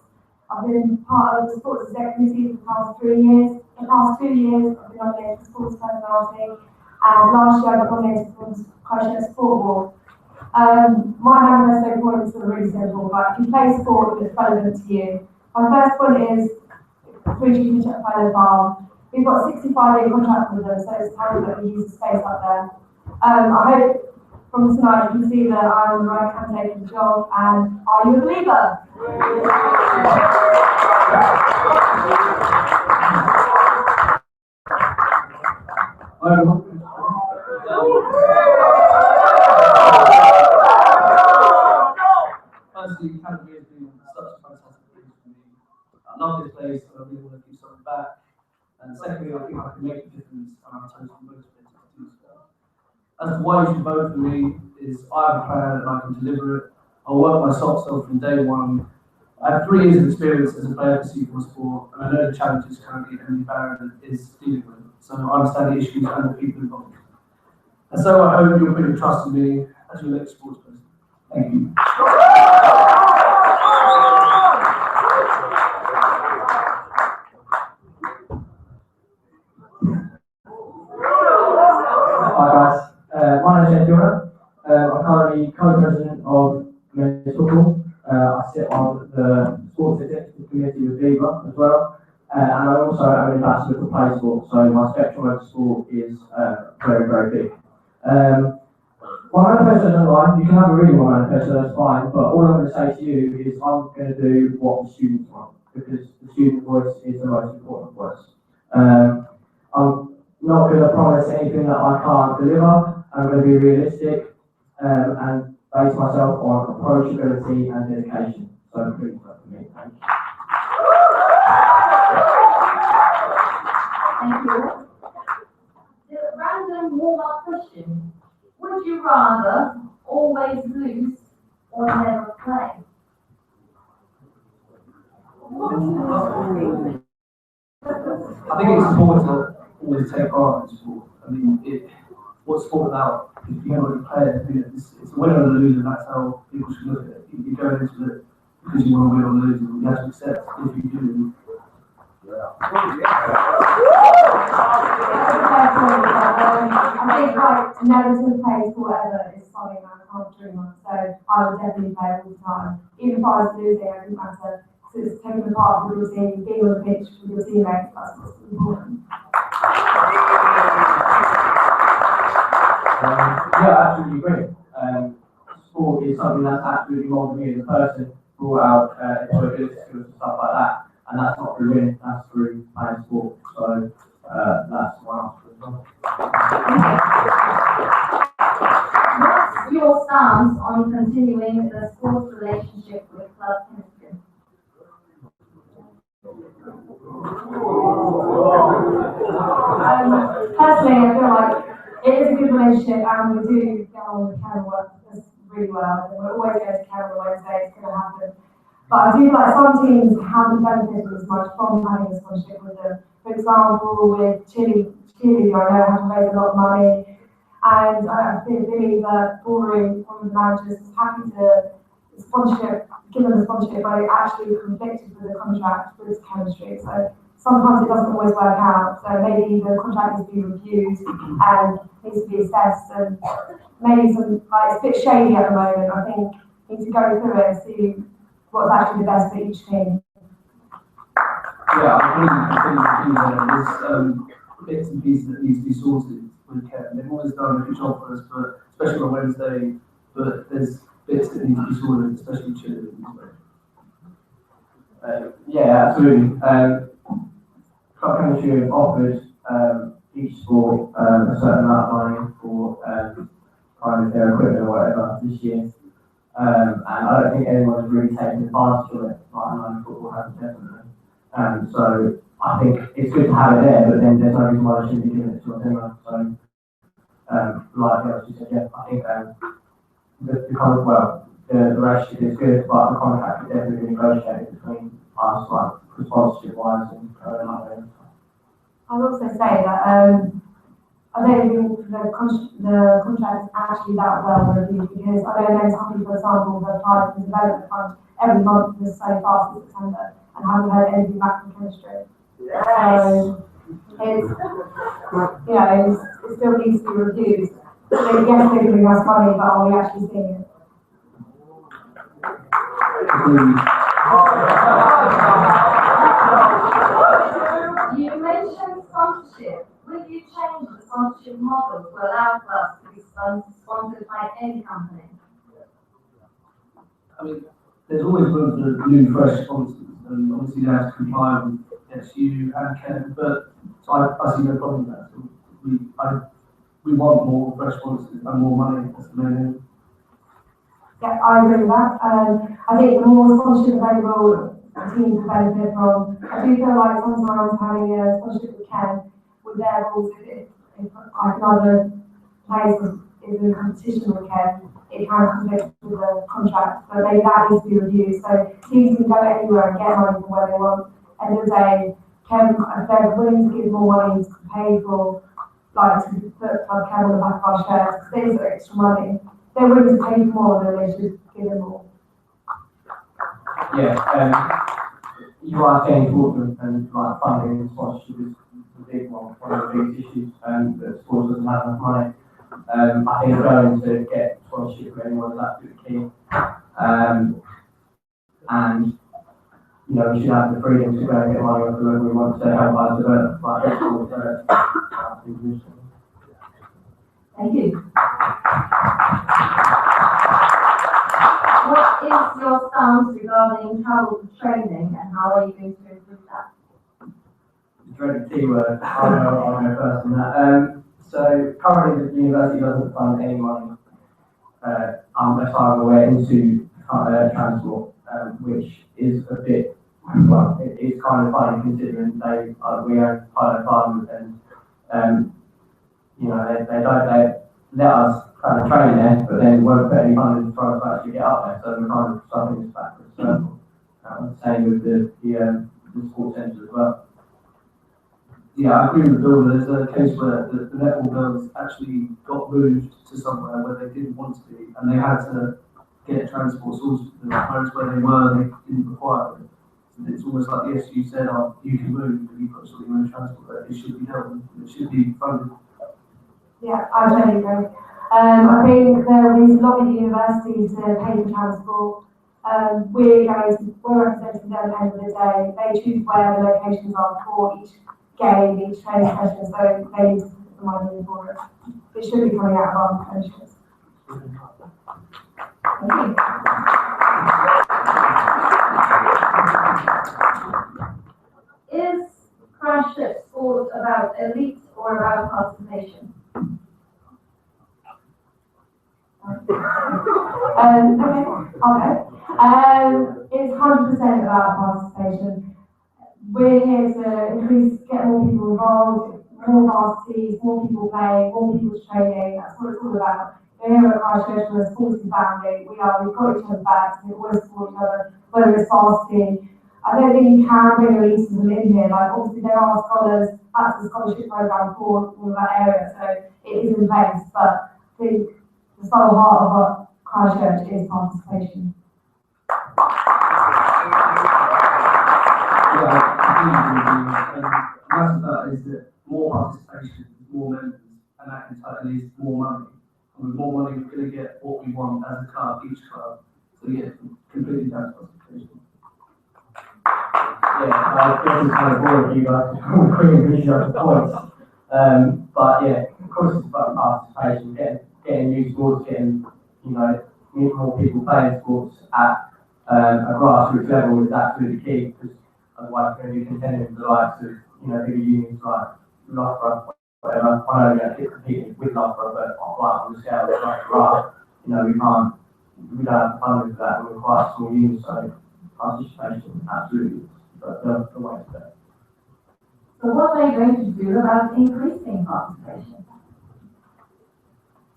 I've been part of the sports exec committee for the past 3 years. The past 2 years, I've been nominated for sports personality, and last year I got nominated for the Christchurch Sport Award. My manifesto point is sort of really simple, but if you play sport, it's relevant to you. My first point is through Future Pilot Farm. We've got 65-year contract with them, so it's time that we use the space up there. I hope from tonight you can see that I'm the right candidate for the job, and are you a believer? Firstly, Academy has been such a fantastic place for me. I love this place, and I really want to give something back. And secondly, I think I can make a difference, and I'm totally motivated to do so. As to why you should vote for me is I have a plan and I can deliver it. I'll work my socks off from day one. I have 3 years of experience as a player for Super Sport, and I know the challenges currently Emily Barron is dealing with. So I understand the issues and the people involved. And so I hope you'll put your trust in me as your next sports person. Thank you. Hi guys, my name is James Vilna. I'm currently co-president of men's football. I sit on the sports executive committee with Viva as well, and I also am an ambassador for Play Sport, so my spectrum of sport is very, very big. My manifesto is online. You can have a read of my manifesto, that's fine, but all I'm going to say to you is I'm going to do what the students want, because the student voice is the most important voice. I'm not going to promise anything that I can't deliver. I'm going to be realistic and base myself on approachability and dedication. So please vote for me. Thank you. Thank you. The random warm-up question. Would you rather always lose or never play? I think it's important to always take part in sport. I mean, what's sport about? If you're not a player, it's a winner and a loser, that's how people should look at it. You go into it because you want to win or lose, and you have to accept if you do. I think like never to play for whatever is something I can't dream of, so I would definitely play all the time. Even if I was losing, it doesn't matter, because it's taking part with your team, being on the pitch with your teammates, that's what's important. Yeah, I absolutely agree. Sport is something that's absolutely molded me as a person, brought out employability skills and stuff like that, and that's not through winning, that's through playing sport. So that's my answer as well. What's your stance on continuing the sports relationship with club chemistry? Personally, I feel like it is a good relationship and we do get on with Karen work really well. And we're always going to Karen on Wednesday, it's going to happen. But I do like some teams haven't benefited as much from having a sponsorship with them. For example, with cheerleading, I know how to raise a lot of money. And I believe that Ballroom, one of the managers, is happy to give them the sponsorship, but it actually conflicted with the contract with chemistry. So sometimes it doesn't always work out. So maybe the contract needs to be reviewed and needs to be assessed. And maybe some, like, it's a bit shady at the moment. I think we need to go through it and see what's actually the best for each team. Yeah, I think there's bits and pieces that need to be sorted with Kevin. They've always done a good job for us, but especially on Wednesday, but there's bits that need to be sorted, especially cheerleading. Yeah, absolutely. Club chemistry have offered each sport a certain amount of money for kind of their equipment or whatever this year. And I don't think anyone's really taken advantage of it, like I know football has definitely. So I think it's good to have it there, but then there's no reason why I shouldn't be giving it to us anyway. So, like the others said, yeah, I think the relationship is good, but the contract is definitely negotiated between us, like sponsorship wise and like. I'll also say that I don't think the contract is actually that well reviewed, because I know some people, for example, have applied for the development fund every month for so far since September and haven't heard anything back from chemistry. So it's, it still needs to be reviewed. So yes, they're giving us money, but are we actually seeing it? You mentioned sponsorship. Will you change the sponsorship model to allow clubs to be sponsored by any company? I mean, there's always room for new, fresh sponsors, and obviously they have to comply with SU and Ken, but so I see no problem with that. So we want more fresh sponsors and more money. That's the main thing. Yeah, I agree with that. I think the more sponsorship available, teams benefit from. I do feel like sometimes having a sponsorship with Ken, with their rules, if another place is in competition with Ken, it can conflict with the contract. So maybe that needs to be reviewed. So teams can go anywhere and get money from where they want. End of the day, Ken, if they're willing to give more money to pay for, like, to put like Ken on the back of our shirts, because they extra money, they're willing to pay more than they should give them more. Yeah, you are saying important, and like funding and sponsorship is the big one of the biggest issues, that sports doesn't have enough money. I think going to get sponsorship for anyone is absolutely key. And you know, we should have the freedom to go and get money off whoever we want to help us develop like sports. Thank you. What is your stance regarding travel for training, and how are you going to improve that? The dreaded T word. I'll go first on that. So currently the university doesn't fund any money unless I'm aware into transport, which is a bit, well, it's kind of funny considering we own pilot funds, and you know, they let us kind of train there, but then won't put any funding for us to actually get up there, so we're kind of stuck in this backwards circle. Same with the sports centre as well. Yeah, I agree with Bill. There's a case where the netball girls actually got moved to somewhere where they didn't want to be, and they had to get transport sorted for them, whereas where they were, they didn't require it. So it's almost like the SU said, oh, you can move, but you've got to sort your own transport, but it should be dealt with, it should be funded. Yeah, I totally agree. I think there is a lot of universities to pay for transport. We're representing them at the end of the day. They choose where the locations are for each game, each training session, so they need to put the money in for it. It should be coming out of our pensions. Is crash ship sport about elite or about participation? Okay, I'll go. It's 100% about participation. We're here to get more people involved, more varsities, more people playing, more people's training. That's what it's all about. We're here at Christchurch, we're a sporting family. We've got each other's backs, we always support each other, whether it's varsity. I don't think you can bring elitism in here. Like, obviously, there are scholars, that's the scholarship program for all of that area, so it is in place. But I think the sole heart of our Christchurch is participation. Yeah, I think and that is that more participation, more members, and that in turn is more money. And with more money, we're going to get what we want as a club, each club. So yeah, completely down to participation. Yeah, I guess it's kind of boring for you guys to all bring these other points. But yeah, of course it's about participation, getting new sports, getting, more people playing sports at a grassroots level is absolutely key, because otherwise we're going to be contending with the likes of, bigger unions like Loughborough, whatever. I know we have kids competing with Loughborough, but on the scale of like Loughborough, we don't have the funding for that, and we're quite a small union, so participation absolutely. But the way to go. So what are you going to do about increasing participation?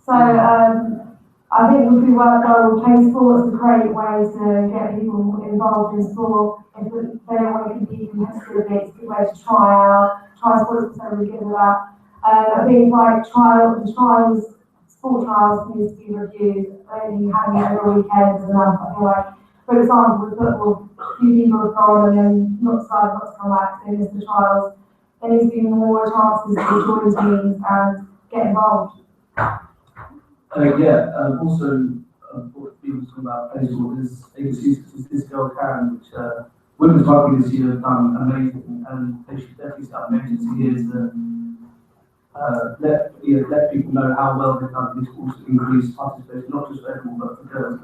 So I think if we work well, playing sports is a great way to get people involved in sport. If they don't want to compete competitively, it's a good way to try sports, so really good with that. I think like sport trials need to be reviewed. I don't think having it every weekend is enough. I feel like, for example, with football, a few people have gone and then not decided not to come back, so miss the trials. There needs to be more chances to join teams and get involved. Also, what people talk about baseball is this girl Karen, which women's rugby this year have done amazing, and they should definitely start making some years that let people know how well they've done in schools to increase participation, not just for everyone, but for girls.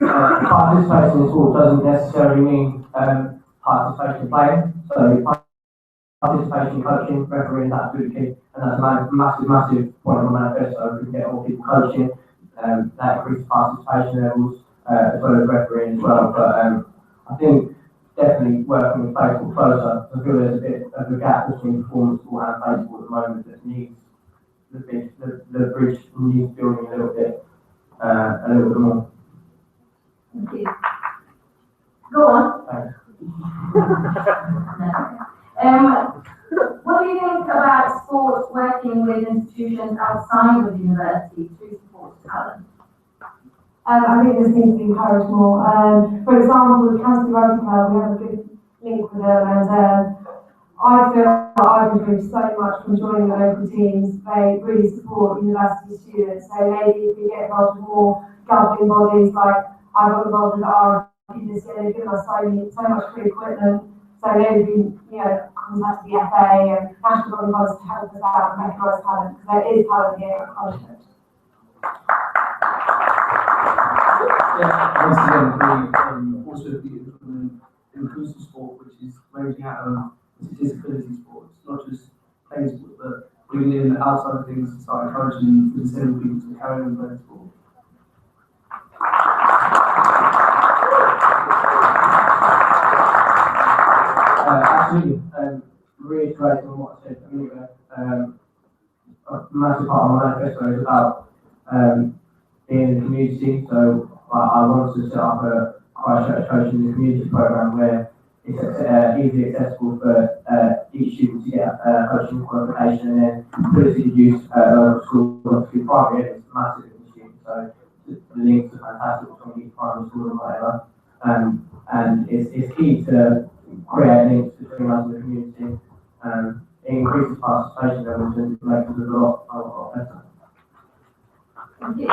Participation in sport doesn't necessarily mean participation in playing. So participation in coaching, refereeing, that's absolutely key, and that's a massive point of my manifesto. If we can get more people coaching, that increases participation levels, as well as refereeing as well. But I think definitely working with baseball closer. I feel there's a bit of a gap between performance sport and baseball at the moment that needs the bridge needs building a little bit more. Thank you. Go on. Thanks. What do you think about sports working with institutions outside of university to support talent? I think this needs to be encouraged more. For example, with County Rugby Club, we have a good link with them, and I feel like I've improved so much from joining the local teams. They really support university students, so maybe if we get involved with more governing bodies, like I got involved with RRP this year, they've given us so much free equipment. So maybe contact the FA and national governing bodies to help us out and recognise talent, because there is talent here at Christchurch. Once again, also the inclusive sport, which is ranging out of disability sports, not just playing sport, but bringing in outside of things to start encouraging the disabled people to carry on playing sport. Absolutely. Reiterating what I said a minute ago, a massive part of my manifesto is about being in the community. So I wanted to set up a Christchurch Coaching in the Community program where it's easily accessible for each student to get a coaching qualification and then put it to use at local school. Obviously, primary it's massive in the student, so the links are fantastic between each primary school and whatever. And it's key to create links between us and the community. It increases participation levels and makes us a lot better. Thank you.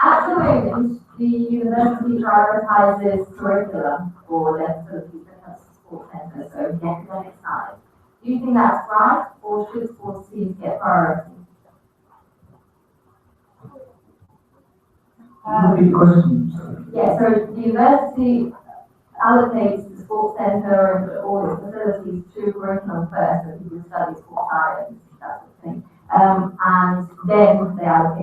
At the moment, the university prioritises curriculum for their facilities such as support centres, so the academic side. Do you think that's right, or should sports teams get priority? Repeat the question. Yeah, so the university allocates the sports centre and all its facilities to curriculum first, so people study sports science, that sort of thing. And then they allocate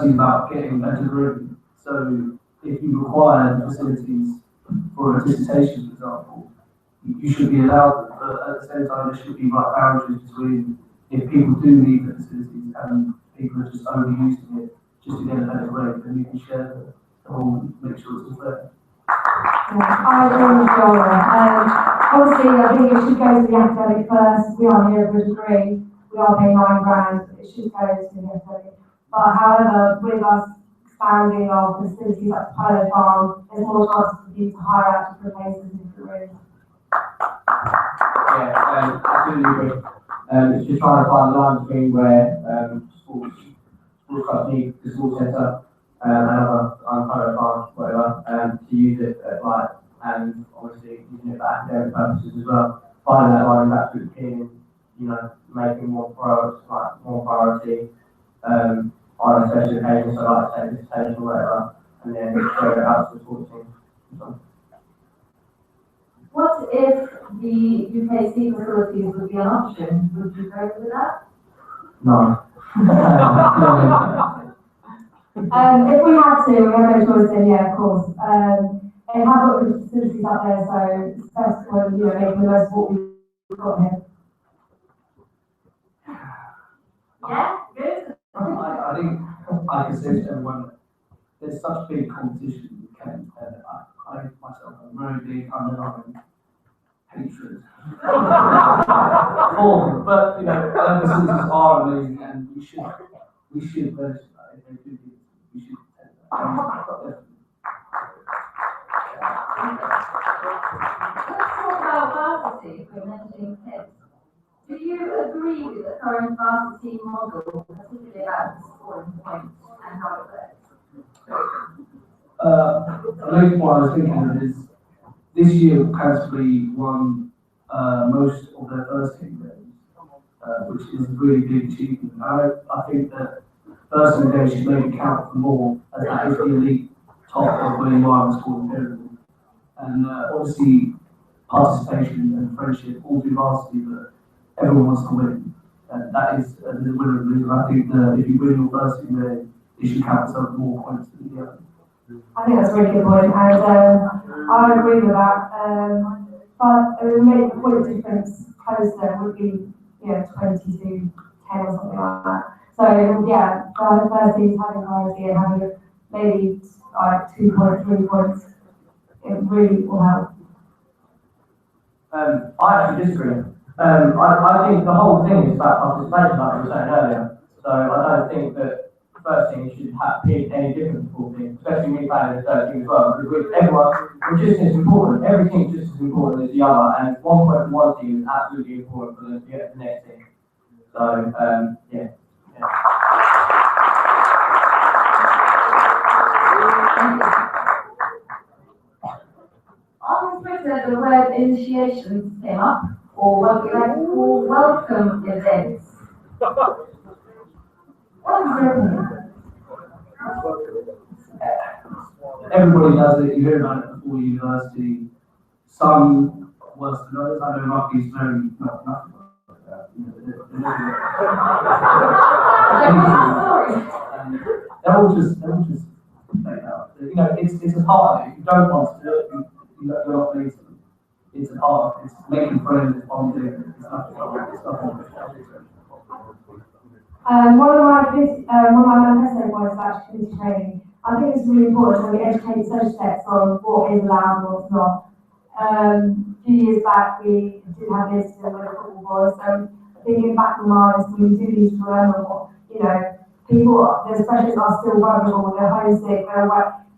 university is about getting a degree. So if you require the facilities for a dissertation, for example, you should be allowed them, but at the same time, there should be like boundaries between if people do need the facilities and people are just overusing it just to get a better grade, then you can share the whole, make sure it's all fair. I agree with Laura. Obviously, I think it should go to the academic first. We are here for a degree. We are paying £9,000. It should go to the academic. But however, with us expanding our facilities like Polo Farm, there's more chances for you to hire out different places in different rooms. Yeah, absolutely agree. It's just trying to find the line between where sports clubs need the sports centre and other Polo Farm, whatever, to use it at night, and obviously using it for academic purposes as well. Finding that line is absolutely key in, you know, making more priority on a special occasion, so like say dissertation or whatever, and then share it out to the sports team. So. What if the UKC facilities would be an option? Would you go with that? No. If we had to, we have no choice, then yeah, of course. They have got good facilities up there, so it's best when, you know, making the most of what we've got here. Yeah, good. I think, like I said to everyone, there's such big competition with Kent, and I myself am very big underlying hatred for them. But, you know, their facilities are amazing, and we should register that. If they do, we should take that. Let's talk about varsity, if we're mentioning kids. Do you agree with the current varsity model, particularly about the scoring points and how it works? I think what I was thinking of is this year Canterbury won most of their first team games, which is a really big achievement. I think that first team games should maybe count for more, as that is the elite top of where you are in the scoring pyramid. And obviously participation and friendship all do varsity, but everyone wants to win. And that is the winner and loser. I think that if you win your first team game, it should count for more points than the other. I think that's a really good point, and I agree with that. But it would make the point difference closer would be, you know, 20 to 10 or something like that. So yeah, first teams having priority and having maybe like 2 points, 3 points, it really will help. I actually disagree. I think the whole thing is about participation, like we were saying earlier. So I don't think that first team should be any different from fourth team, especially when playing the third team as well. Because we're just as important. Every team is just as important as the other, and 1 point from one team is absolutely important for them to get to the next team. So yeah. On Twitter, the word initiations came up, or what we like to call welcome events. What is your opinion? Everybody does it, you hear about it before university. Some worse than others. I know rugby's very not nothing like that. They're all just made out. You know, it's a part of it. If you don't want to do it, you're not lazy. It's a part of it. It's making friends, it's bonding, it's nothing like that. It's nothing. One of my manifesto points is actually community training. I think it's really important that we educate associates on what is allowed and what's not. A few years back, we did have this with the football boys, so thinking back in minds, we do need to remember what, you know, people, the specialists are still vulnerable, they're homesick, they're,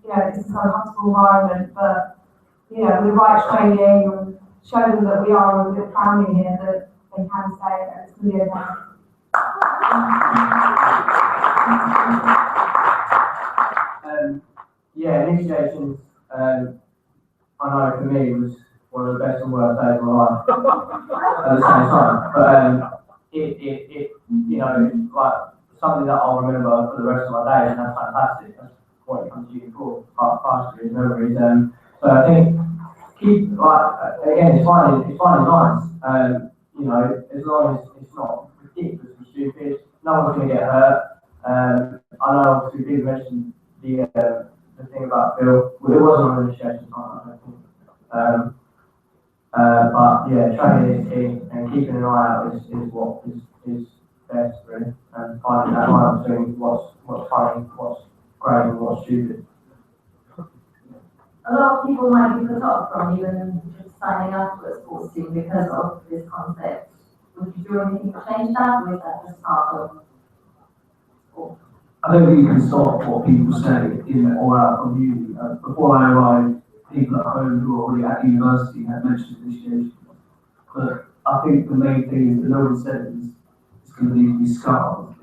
you know, this is an uncomfortable environment, but, you know, with the right training and show them that we are a good family here, that they can stay and it's going to be okay. Yeah, initiations, I know for me was one of the best and worst days of my life at the same time. But it you know, like something that I'll remember for the rest of my days, and that's fantastic. That's what it comes to you for, partially as memories. So I think keep again, it's finding nice. You know, as long as it's not ridiculously stupid, no one's going to get hurt. I know obviously we did mention the thing about Bill. Well, it wasn't on the initiation time, I don't think. But yeah, training is key and keeping an eye out is what is best really, and finding that line between what's funny, what's great, and what's stupid. A lot of people might be put off from even just signing up to a sports team because of this concept. Would you do anything to change that, or is that just part of sport? I don't think you can stop what people say in or out of uni. Before I arrived, people at home who were already at university had mentioned initiation. But I think the main thing is that no one said it's going to need to be scarred.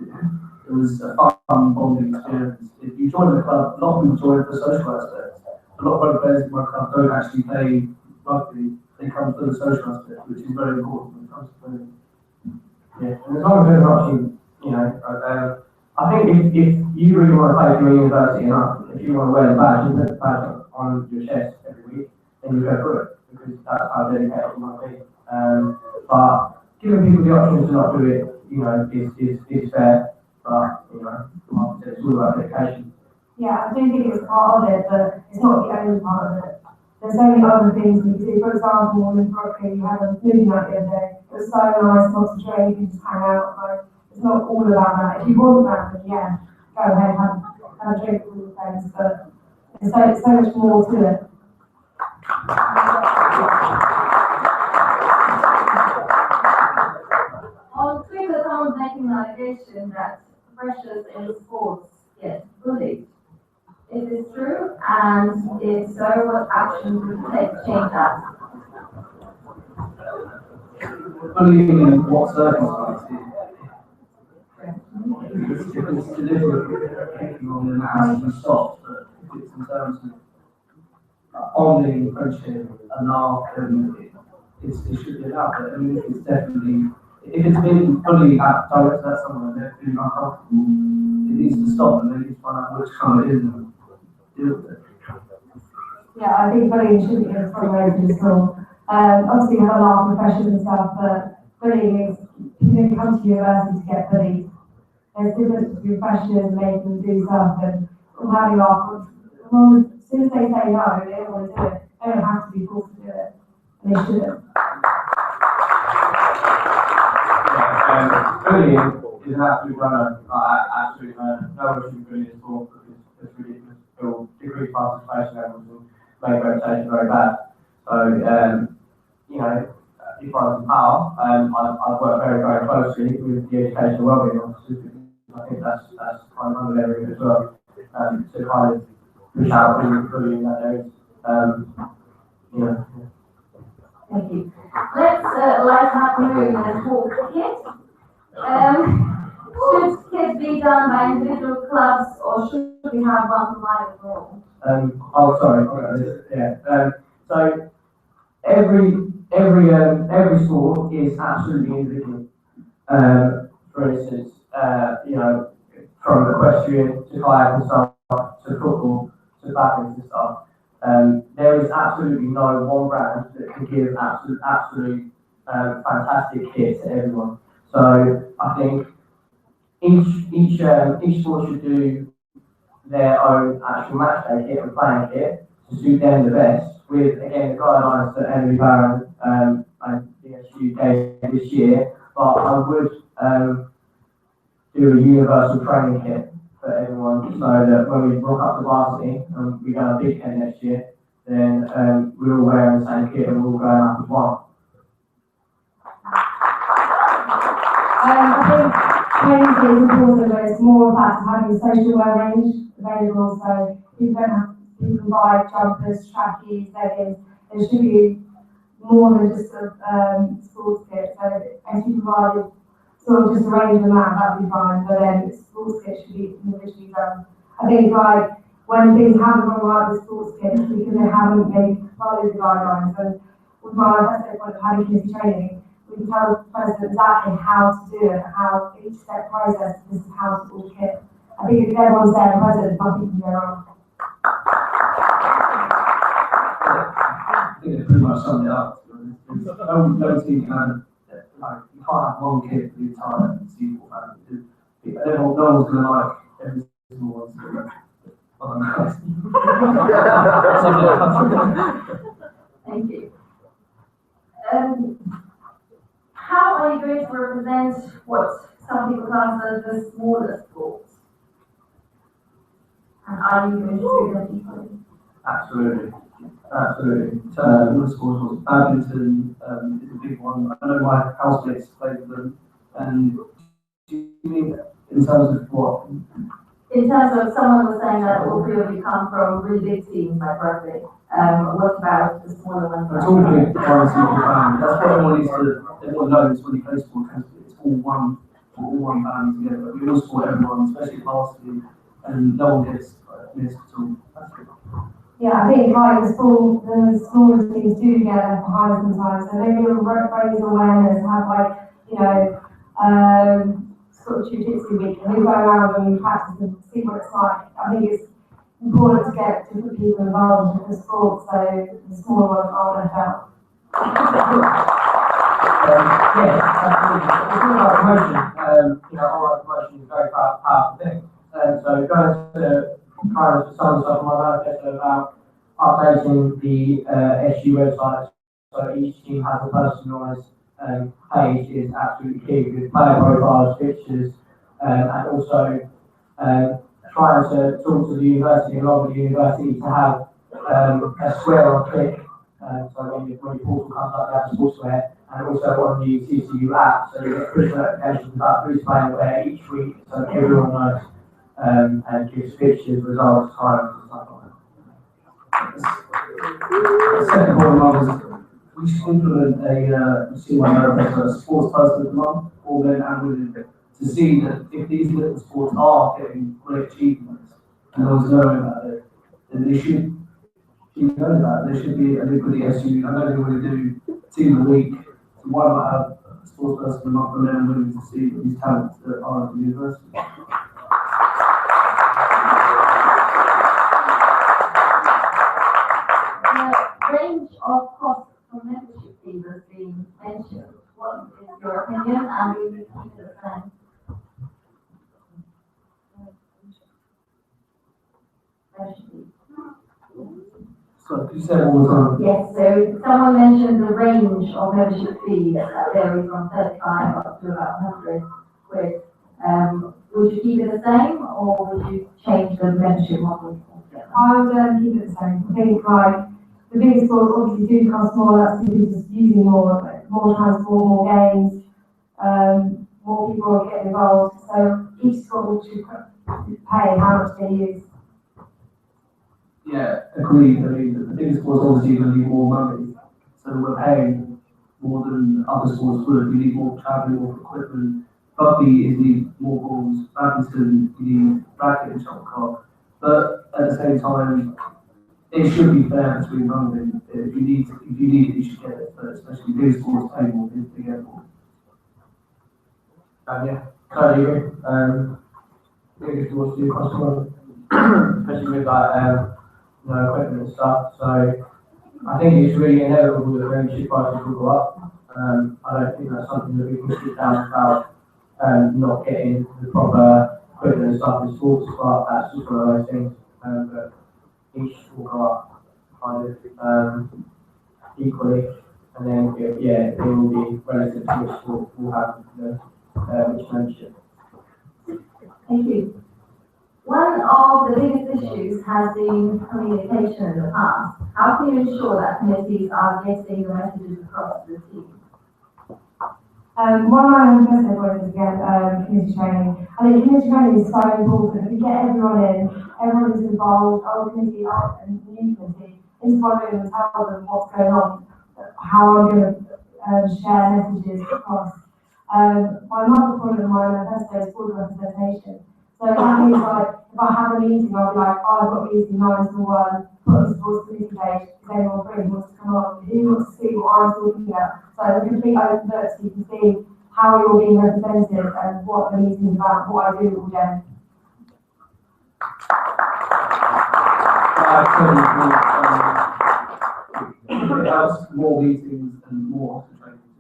It was a fun, bonding experience. If you join the club, a lot of people join for the social aspect. A lot of other players in my club don't actually play rugby. They come for the social aspect, which is very important when it comes to playing. Yeah, and as long as they're not actually, you know, I think if you really want to play for your university enough, if you want to wear the badge, you put the badge on your chest every week, then you go through it, because that's how dedicated you want to be. But giving people the option to not do it, you know, is fair, but, you know, it's all about dedication. Yeah, I do think it's part of it, but it's not the only part of it. There's so many other things we do. For example, in Brooklyn, you had a movie night the other day. It was so nice, lots of drinks, you can just hang out. Like, it's not all about that. If you want that, then yeah, go ahead, have a drink with your friends. But there's so much more to it. On Twitter, someone's making an allegation that freshers in sports get bullied. Is this true? And if so, what actions would you take to change that? Bullying in what circumstances? It's deliberate picking on them has to be stopped, but if it's in terms of bonding, friendship, and laugh, then it should be allowed. But I mean, it's definitely, if it's been bullying directed at someone and they're feeling uncomfortable, it needs to stop and they need to find out which kind it is and deal with it. Yeah, I think bullying shouldn't be a front row to school. Obviously, we have a lot of professions and stuff, but bullying is, you don't come to university to get bullied. There's difference between freshers making them do stuff and having off. Well, as soon as they say no, they don't want to do it. They don't have to be forced to do it, and they shouldn't. Bullying is an absolute runner, absolute no one should be bullied at all, because it's ridiculous. It will decrease participation levels and make reputation very bad. So, you know, if I was in power, I'd work very, very closely with the educational wellbeing officers, because I think that's kind of another area as well, to kind of push out bullying in that area. You know. Thank you. Let's lighten up the mood and talk kids. Should kids be done by individual clubs, or should we have one provider for all? Oh, sorry. Yeah. So every sport is absolutely individual. For instance, you know, from equestrian to kayak and stuff, to football, to badminton and stuff. There is absolutely no one brand that can give absolute fantastic kit to everyone. So I think each sport should do their own actual match day kit and playing kit to suit them the best, with again the guidelines that Emily Barron and DSU gave this year. But I would do a universal training kit for everyone, so that when we rock up to varsity and we go on a big tent next year, then we're all wearing the same kit and we're all going up as one. I think training is important, but it's more about having a social wear range available, so you can buy jumpers, trackies, leggings. There should be more than just a sports kit. So if you provided sort of just arrange them out, that'd be fine. But then sports kit should be individually done. I think like when things haven't gone right with sports kits because they haven't maybe followed the guidelines, and with my point of having kids training, we can tell the president exactly how to do it, how each step process, this is how to all kit. I think if everyone's there, the president, nothing can go wrong. I think it pretty much summed it up. No team can, like, you can't have one kid for the entire season. no one's gonna like every single one. Thank you. How are you going to represent what some people class as the smaller sports? And are you going to do them equally? Absolutely. The sports, badminton is a big one. I know my housemates play with them. And do you mean in terms of what? In terms of someone was saying that all three of you come from really big teams like rugby. What about the smaller ones? It's all big, one single family. That's what everyone knows when you play sport. It's all one family together. We all support everyone, especially varsity, and no one gets missed at all. Yeah, I think like the smaller teams do get left behind sometimes. So maybe we'll raise awareness, have sort of jiu-jitsu week, and we go around and practice and see what it's like. I think it's important to get different people involved in different sports, so the smaller ones are left out. Yes, absolutely. It's all about promotion. All right, promotion is a very powerful thing. So going to kind of some of the stuff on my manifesto about updating the SU website, so each team has a personalised page is absolutely key with player profiles, pictures, and also trying to talk to the university, along with the university, to have a square or click. So when your portal comes up, you have a sports square, and also on the CCU app, so you get push notifications about who's playing where each week, so everyone knows, and gives pictures, results, times, and stuff like that. The second point is we should implement a sports person of the month, all men and women, to see that if these little sports are getting great achievements and no one's knowing about it, then they should keep knowing about it. There should be a liquid SU. I know they want to do team of the week, so why not have a sports person of the month for men and women to see these talents that are at the university? Range of costs for membership fees has been mentioned. What is your opinion, and will you keep it the same? So could you say it all the time? Yes, so someone mentioned the range of membership fees that vary from 35 up to about 100 quid. Would you keep it the same, or would you change the membership model altogether? I would keep it the same. I think the big sports obviously do cost more, that's because it's using more transport, more games, more people are getting involved. So each school should pay how much they use. Yeah, agreed. I mean, the biggest sports obviously going to need more money, so we're paying more than other sports would. We need more travelling, more equipment. Rugby is need more balls. Badminton, you need racket and shuttlecock. But at the same time, it should be fair between rugby. If you need it, you should get it. But especially big sports pay more, they get more. Yeah, totally agree. Biggest sports do cost more, especially with equipment and stuff. So I think it's really inevitable that membership prices will go up. I don't think that's something that we can sit down about not getting the proper equipment and stuff in sports, but that's just one of those things. But each will go up kind of equally, and then it will be relative to which sport will have which membership. Thank you. One of the biggest issues has been communication in the past. How can you ensure that committees are getting the messages across to the team? One of my personal points is again, community training. I think community training is so important. If we get everyone in, everyone is involved, old community, and new community, into one room and tell them what's going on, how I'm going to share messages across. My another point of my manifesto is board representation. So that means if I have a meeting, I'll be like, I've got a meeting 9 to 1, put on the sports committee page, is anyone free, who wants to come on, who wants to see what I'm talking about. So the complete open book, so you can see how you're being represented and what the meeting is about, what I do all day. It helps more meetings and more often training.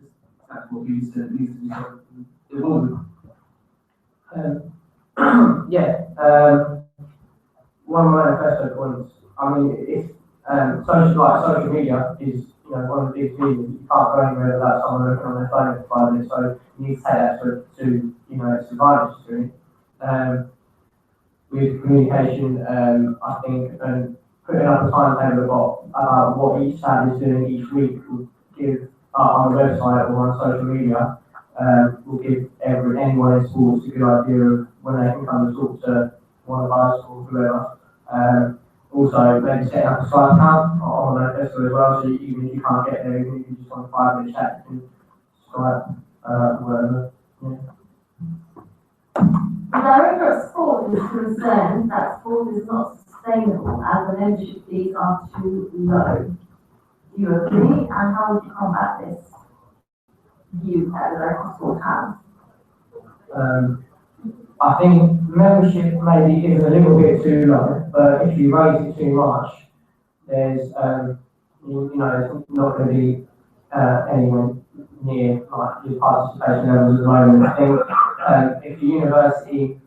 That's what we said needs to be done. It will be. manifesto points, I mean, it's, social media is, you know, one of the big mediums. You can't go anywhere without someone looking on their phone for 5 minutes, so you need to take that to you know, its advantage to it. With communication, I think, and putting up a timetable about what each SAB is doing each week will give, on the website or on social media, will give anyone in schools a good idea of when they can come and talk to one of us or whoever. Also, maybe setting up a slide count on the manifesto as well, so even if you can't get there, even if you just want a 5-minute chat, you can Skype, whatever. Yeah. The Director of Sport is concerned that sport is not sustainable as the membership fees are too low. Do you agree? And how would you combat this view that the Director of Sport has? I think membership maybe is a little bit too low, but if you raise it too much, there's, you know, it's not going to be anywhere near like your participation levels at the moment. I think if the university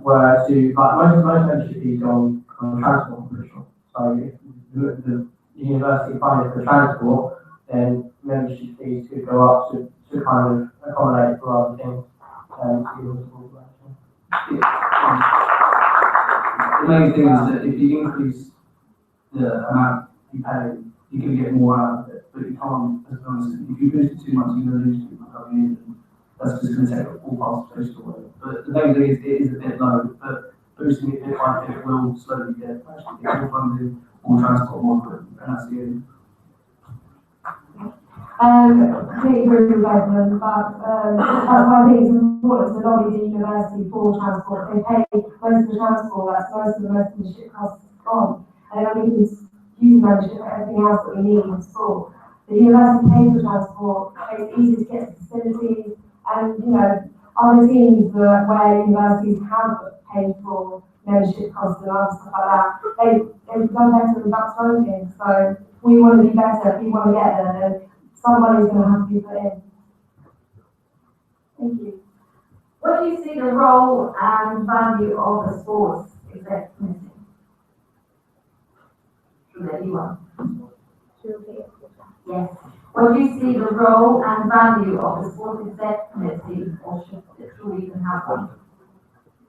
were to, like most membership fees on transport, I'm pretty sure. So if the university funded for transport, then membership fees could go up to kind of accommodate for other things. The main thing is that if you increase the amount you pay, you can get more out of it, but you can't, as long as if you boost it too much, you're going to lose people coming in, and that's just going to take all participation away. But the main thing is it is a bit low, but boosting it bit by bit will slowly get more funding, more transport, more equipment, and that's the end. Completely agree with both of them, but that's why I think it's important to lobby the university for transport. They pay most of the transport, that's most of the membership costs gone. And then we can use membership for everything else that we need in sport. The university pays for transport, it's easy to get to facilities, and you know, other teams where universities have paid for membership costs and other stuff like that, they've done better than that's ranking. So we want to be better, if we want to get there, then somebody's going to have to be put in. Thank you. What do you see the role and value of the sports exec committee? Should anyone? Yes. What do you see the role and value of the sports exec committee, or should we even have one?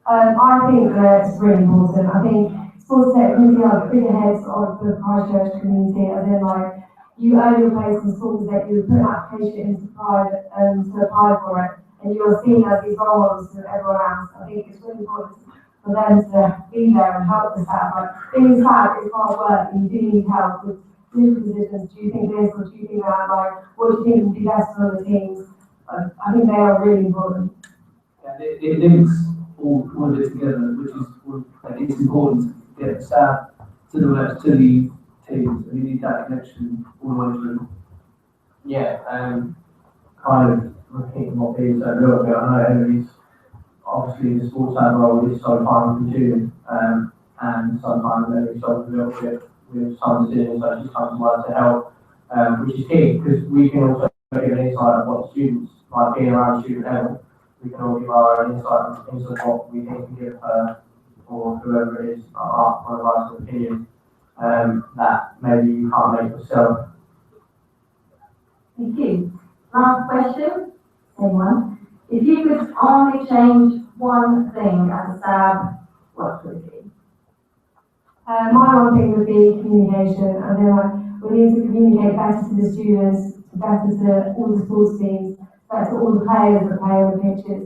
I think that it's really important. I think sports exec committee are the figureheads of the Christchurch community, as in like, you earn your place in sports exec, you put an application into private to apply for it, and you are seen as these role models to everyone else. I think it's really important for them to be there and help the staff. Like, being staff is hard work, and you do need help with different positions. Do you think this, or do you think that? Like, what do you think would be best for the teams? I think they are really important. Yeah, it links all of it together, which is it's important to get staff to the teams, and you need that connection all the way through. Yeah, kind of repeating what Peter said a little bit. I know Emily's obviously the sports ad role is so time consuming, and sometimes maybe struggles a little bit with some decisions, so she's come to us to help, which is key because we can also give an insight of what the students, like being around student level, we can all give our own insight into what we think can give her or whoever it is, one of our opinions. That maybe you can't make yourself. Thank you. Last question, same one. If you could only change one thing as a SAB, what would it be? My one thing would be communication. I feel like we need to communicate better to the students, better to all the sports teams, better to all the players that play on the pitches.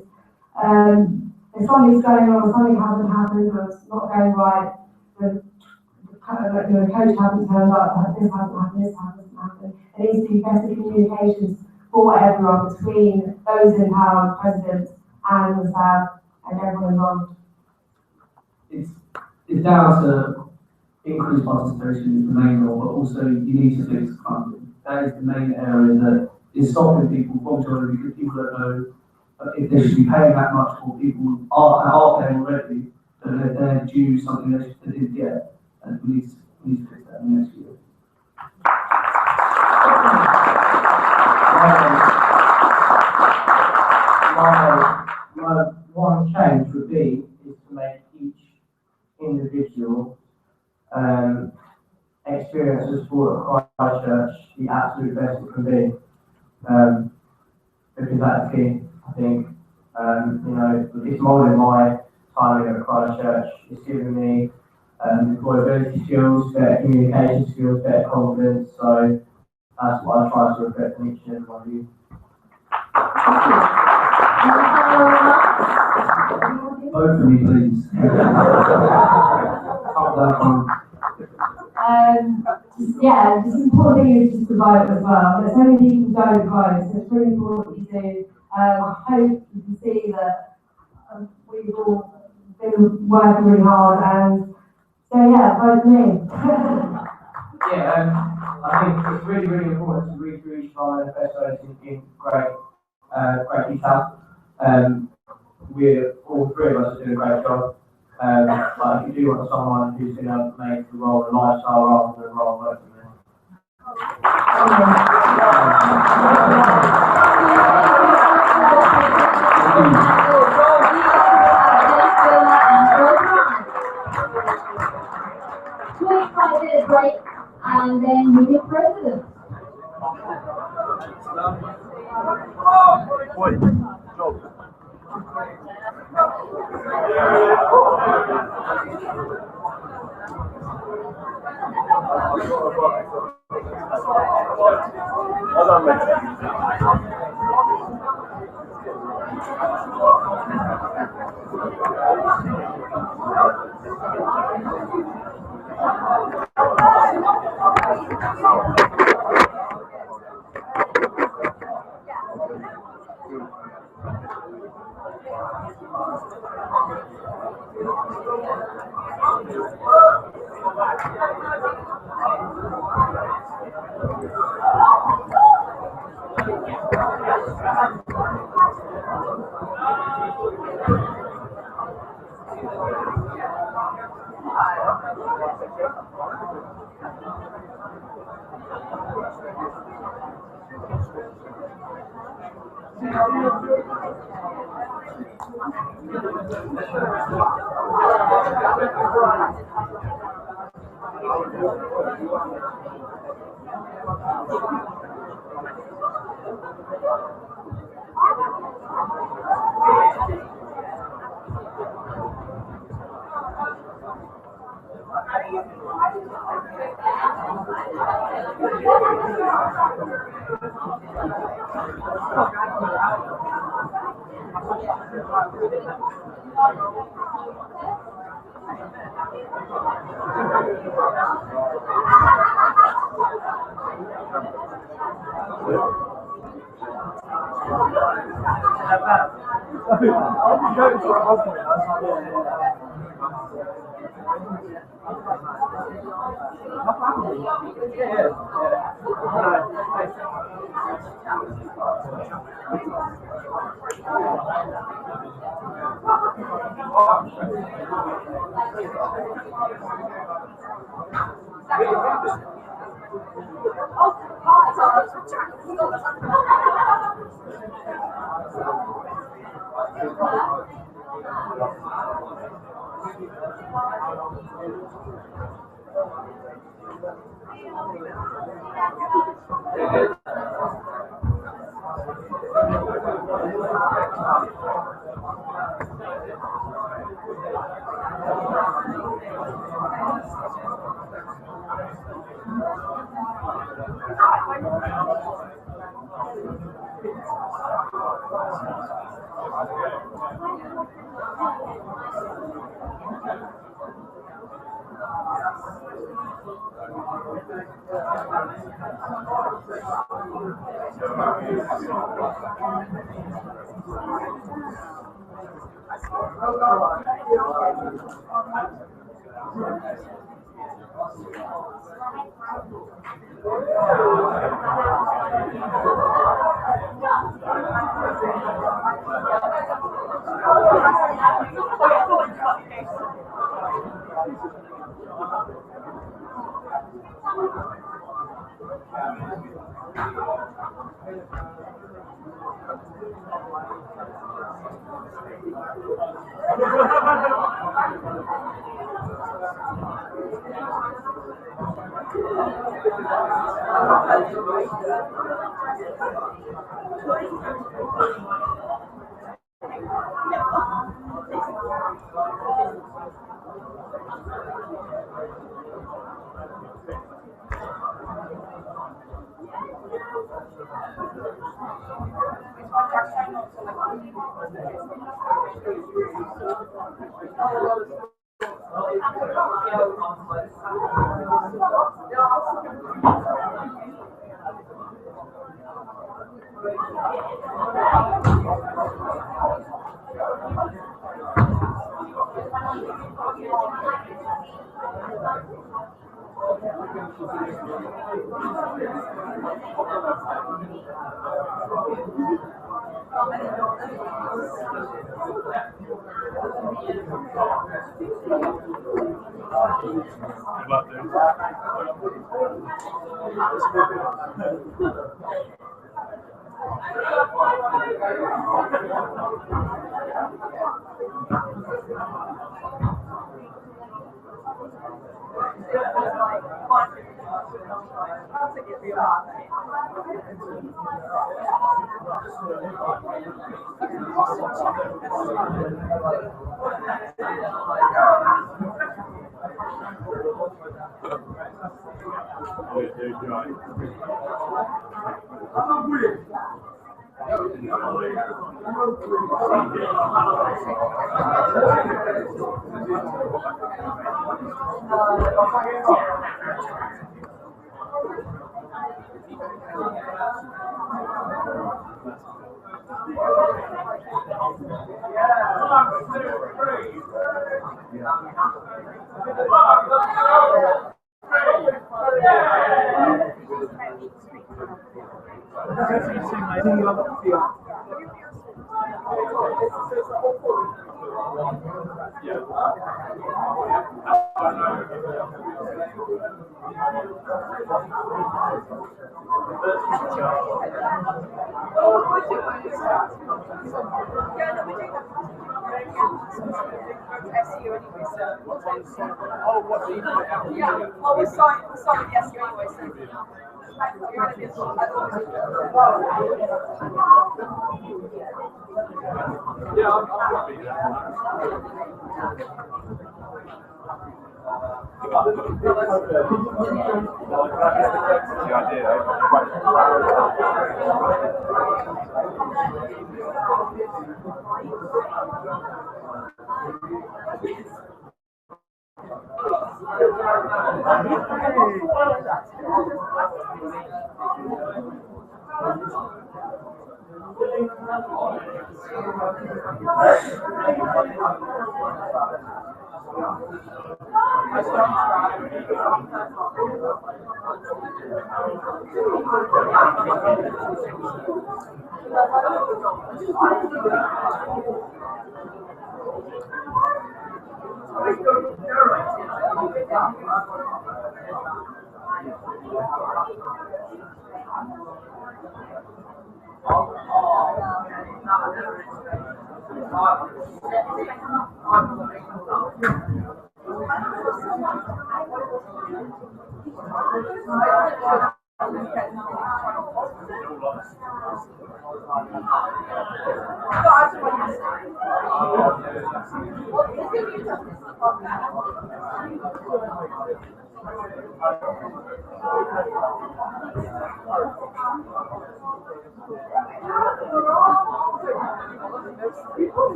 If something's going on, something hasn't happened, or it's not going right, the coach hasn't turned up, this hasn't happened, this hasn't happened. There needs to be better communications for everyone between those in power, presidents, and the staff, and everyone involved. It's down to increased participation is the main goal, but also you need to fix funding. That is the main area that is stopping people from joining because people don't know if they should be paying that much, or people are paying already, but they're due something they didn't get. And we need to fix that in the next year. My one change would be is to make each individual your experience of sport at Christchurch the absolute best it can be. Because that's key, I think. It's moulded my time here at Christchurch. It's given me employability skills, better communication skills, better confidence. So that's what I try to reflect in each and every one of you. Both of you, please. Just important thing is just to vote as well. There's so many people don't vote, so it's really important that you do. I hope you can see that we've all been working really hard, and so yeah, vote for me. I think it's really, really important to read through each of our manifestos in great detail. We're all three of us are doing a great job. But if you do want someone who's going to make the role a lifestyle rather than a role work for them. Break, and then we get president.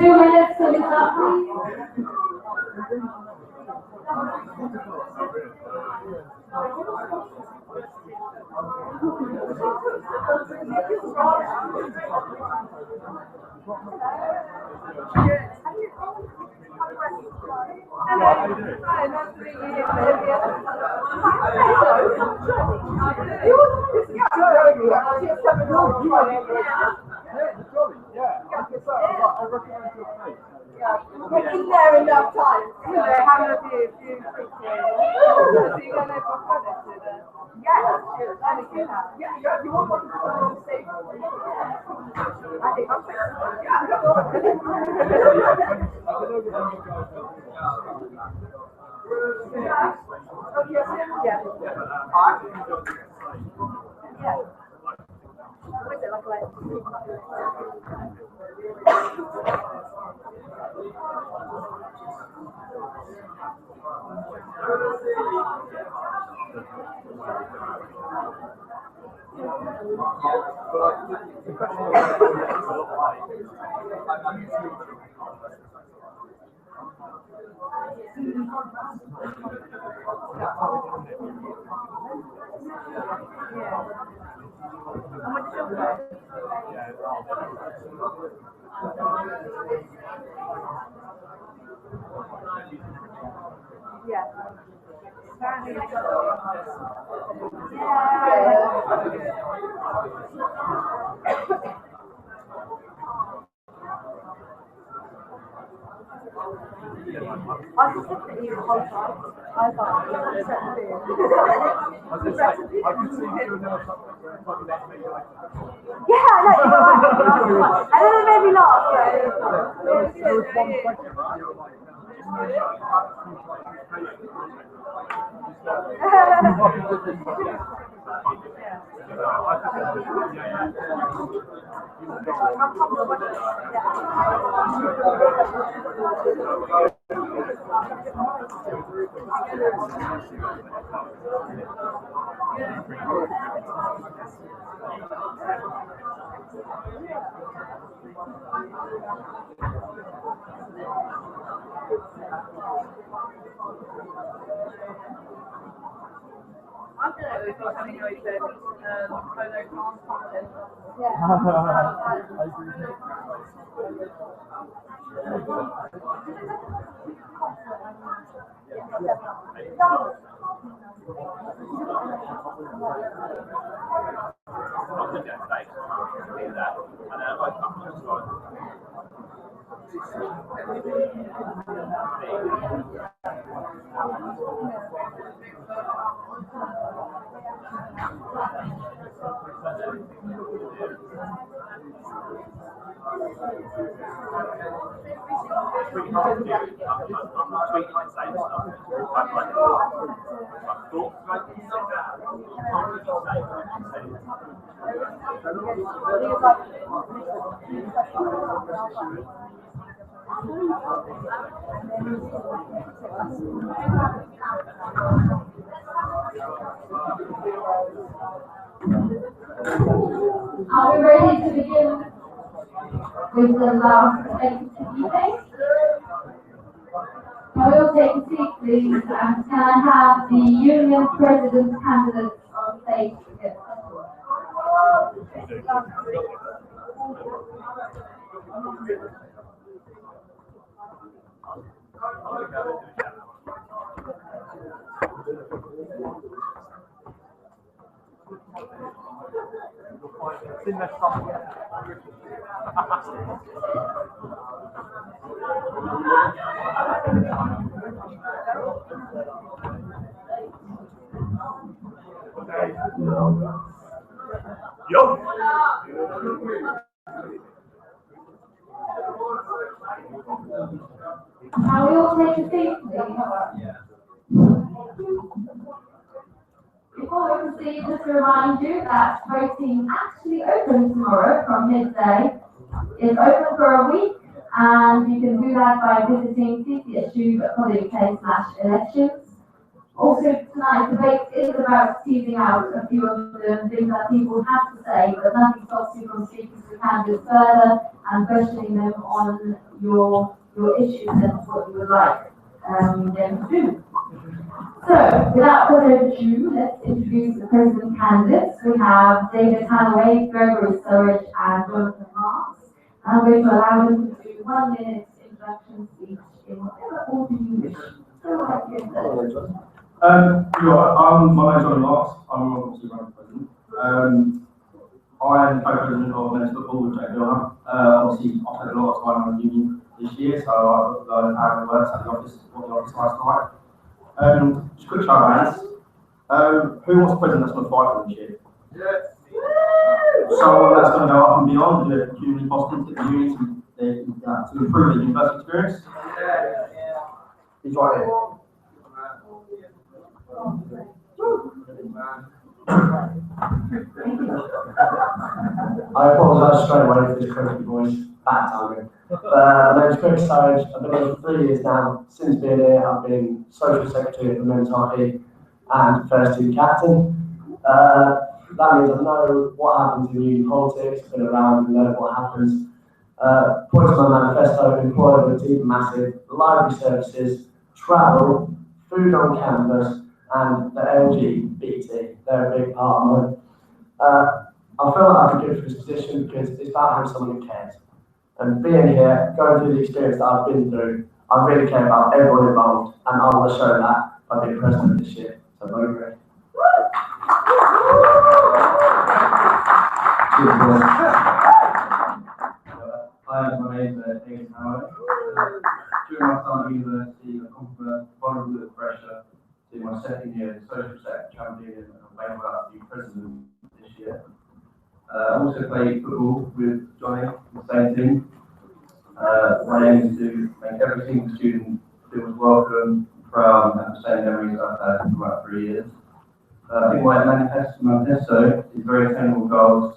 minutes to look up, please. In there enough time. Having a few pictures. So you don't know if I've got it. Yeah, you want one to say? I think I'm I just looked at you the whole time. I thought, I could see you now talking about me like yeah, I know, you're right. And then it made me laugh. there was one question, right? You were like, Are we ready to begin with the last activity? Can we all take a seat, please? And can I have the union president candidates on stage again? it's in the song. Can we all take a seat, please? Before we proceed, just to remind you that voting actually opens tomorrow from midday. It's open for a week, and you can do that by visiting ctsu.co.uk/elections. Also, tonight, the debate is about teasing out a few of the things that people have to say, but nothing stops you from speaking to the candidates further and questioning them on your issues and what you would like them to do. So, without further ado, let's introduce the president candidates. We have David Halloway, Gregory Surridge, and Jonathan Marks. I'm going to allow them to do 1 minute introduction speech in whatever order you wish. So, like you said. My name's Johnny Marks. I'm obviously running president. I am co-president of men's football with Jake Milner. Obviously, I've had a lot of time on the union this year, so I've learned how it works at the office, what the office last night. Just a quick show of hands. Who wants a president that's going to fight for this year? Yes. Someone that's going to go up and beyond the community fostering to the union to improve the university experience. Yeah. He's right here. I apologise straight away for this crazy voice, bad timing. My name's Chris Sturridge. I've been here for 3 years now. Since being here, I've been social secretary at the men's hockey and first team captain. That means I know what happens in union politics, I've been around and know what happens. Points to my manifesto: employability, massive, library services, travel, food on campus, and the LGBT. They're a big part of mine. I feel like I'm good for this position because it's about having someone who cares. And being here, going through the experience that I've been through, I really care about everyone involved, and I want to show that by being president this year. So vote for it. Hi, my name is David Howard. During my time at university, I come from a vulnerable with pressure to my second year as social sector champion and I'm about to be president this year. I also play football with Johnny, the same team. My aim is to make every single student feel welcome, proud, and have the same memories I've had for about 3 years. I think my manifesto is very attainable goals,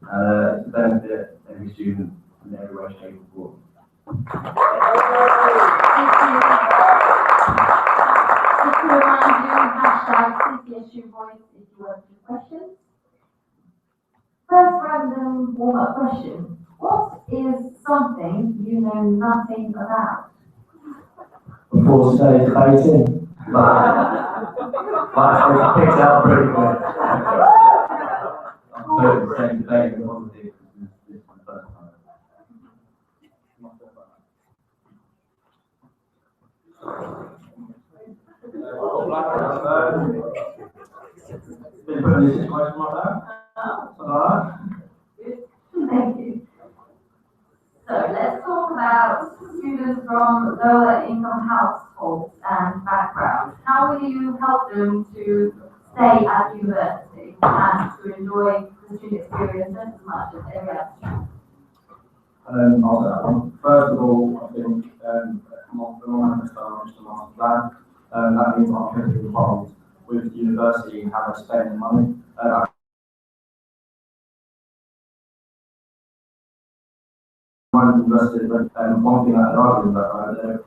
to benefit every student in every way, shape, or form. Just to remind you, hashtag CCSU voice if you have any questions. First random warm-up question. What is something you know nothing about? Before today's debating, I picked it up pretty quick. I've heard the same debate in politics. This is the first time. Been put in this situation like that? Something like that? Thank you. So let's talk about students from lower income households and backgrounds. How will you help them to stay at university and to enjoy the student experience as much as every other student? I'll say that one. First of all, I think the master plan. That means I'm heavily involved with the university and how they spend their money. University, but one thing that I argue about they're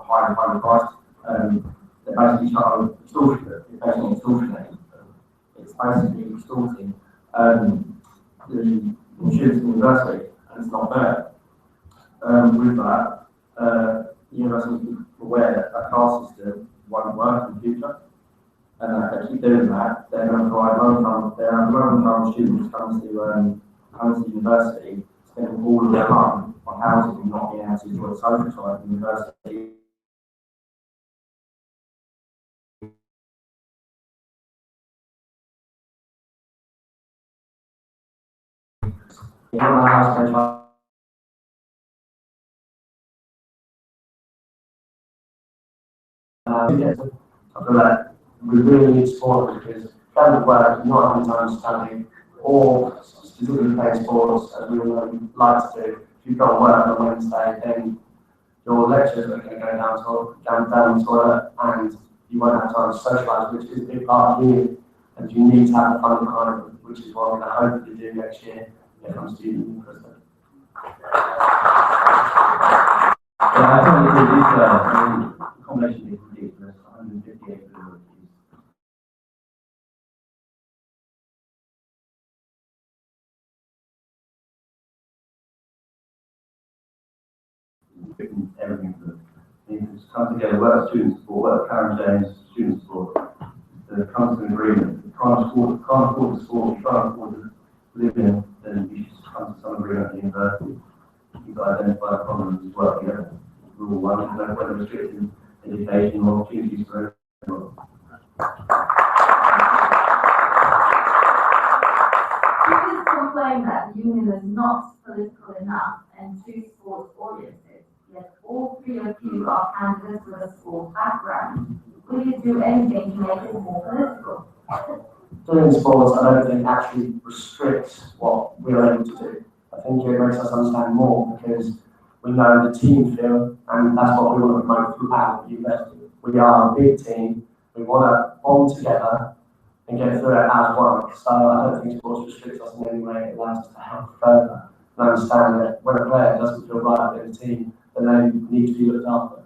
high price. They're basically trying to extort it. It's basically extortionate. It's basically extorting the students in the university, and it's not fair. With that, the university is aware that that class system won't work in the future. And if they keep doing that, they're going to provide low-income students come to university, spending all of their time on housing and not being able to enjoy the social side of the university. I feel like we really need sport because family work, not having time to study, or specifically playing sports, as we all like to do. If you've got work on Wednesday, then your lectures are going to go down the toilet, and you won't have time to socialise, which is a big part of you. And you need to have the fun behind it, which is what I'm going to hopefully do next year if I'm student in prison. Yeah, I totally agree with the combination is ridiculous. 158 facilities. Everything for them. It's come together, work student support, work Karen James, student support. The constant agreement. You can't afford the sport, you can't afford to live in, then you should come to some agreement at the university. You've got to identify the problems as well. Yeah. Rule one, no further restricting education or opportunities for everyone. Students complain that the union is not political enough and too sports oriented, yet all three of you are candidates with a sport background. Will you do anything to make it more political? Doing sports, I don't think actually restricts what we're able to do. I think it makes us understand more because we know the team feel, and that's what we want to promote throughout the university. We are a big team. We want to bond together and get through it as one. So I don't think sports restricts us in any way. It allows us to help further and understand that when a player doesn't feel right in the team, then they need to be looked after.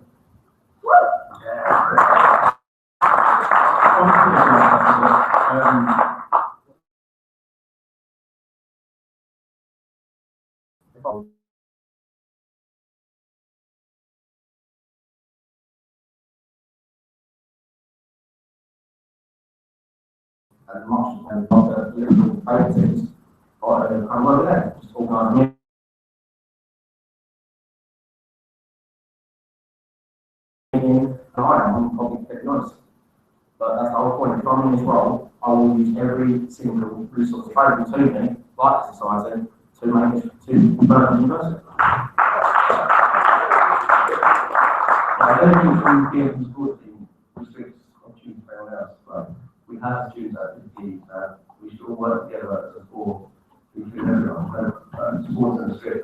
As much as the little paintings, I'm over there, just organising. I'm probably pretty honest. But that's the whole point. If I'm in this role, I will use every single resource available to me, like society, to make it to develop the university. I don't think being from the sports team restricts opportunities for everyone else, but we have students at the team, we should all work together as a sport. We should everyone, sports and restrict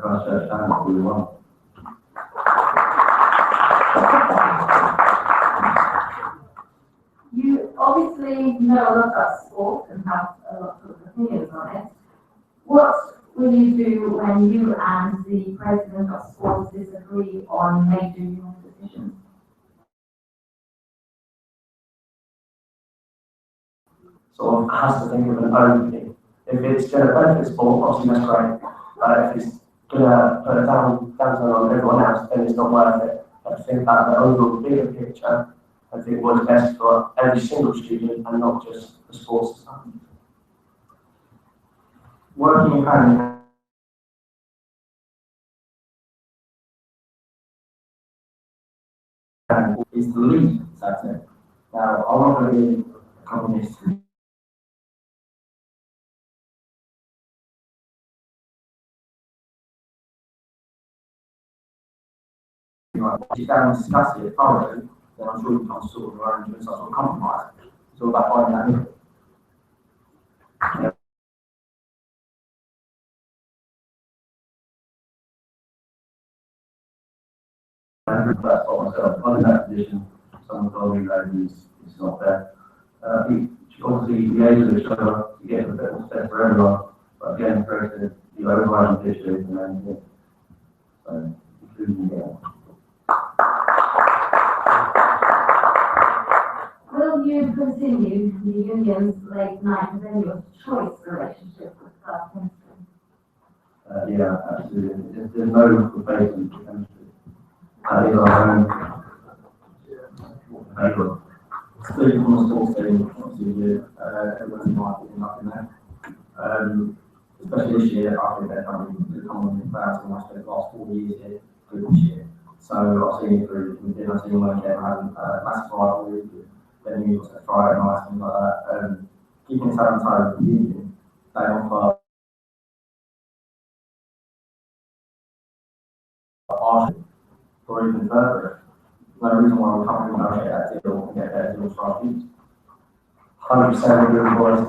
Christchurch and we want. You obviously know a lot about sport and have a lot of opinions on it. What will you do when you and the president of sports disagree on major union decisions? Sort of has to think of an overview. If it's going to benefit sport, obviously that's great. But if it's going to put a downturn on everyone else, then it's not worth it. I have to think about the overall bigger picture and think what's best for every single student and not just the sports society. Working in planning is the lead sector. Now, I'm not going to be a communist. If you down and discuss it thoroughly, then I'm sure you can sort of arrange some sort of compromise. It's all about finding that middle. That's what myself. I'm in that position. Someone told me that it's not fair. I think obviously the age of each other to get a bit more step for everyone, but again, first the overriding issue and then so including Will you continue the union's late night venue of choice relationship with class chemistry? Yeah, absolutely. There's no replacement for chemistry. That is our own paper. Speaking from a sports team, obviously, everyone's invited in there. Especially this year, I think they're coming to come on the crowds and I spent the last 4 years here through this year. So I've seen it through, and then I've seen when they're having massive rivalry, then you got to Friday nights, things like that. Keeping it on time with the union, they offer or even further. No reason why we can't negotiate that deal and get better deals for our students. 100% agree with boys.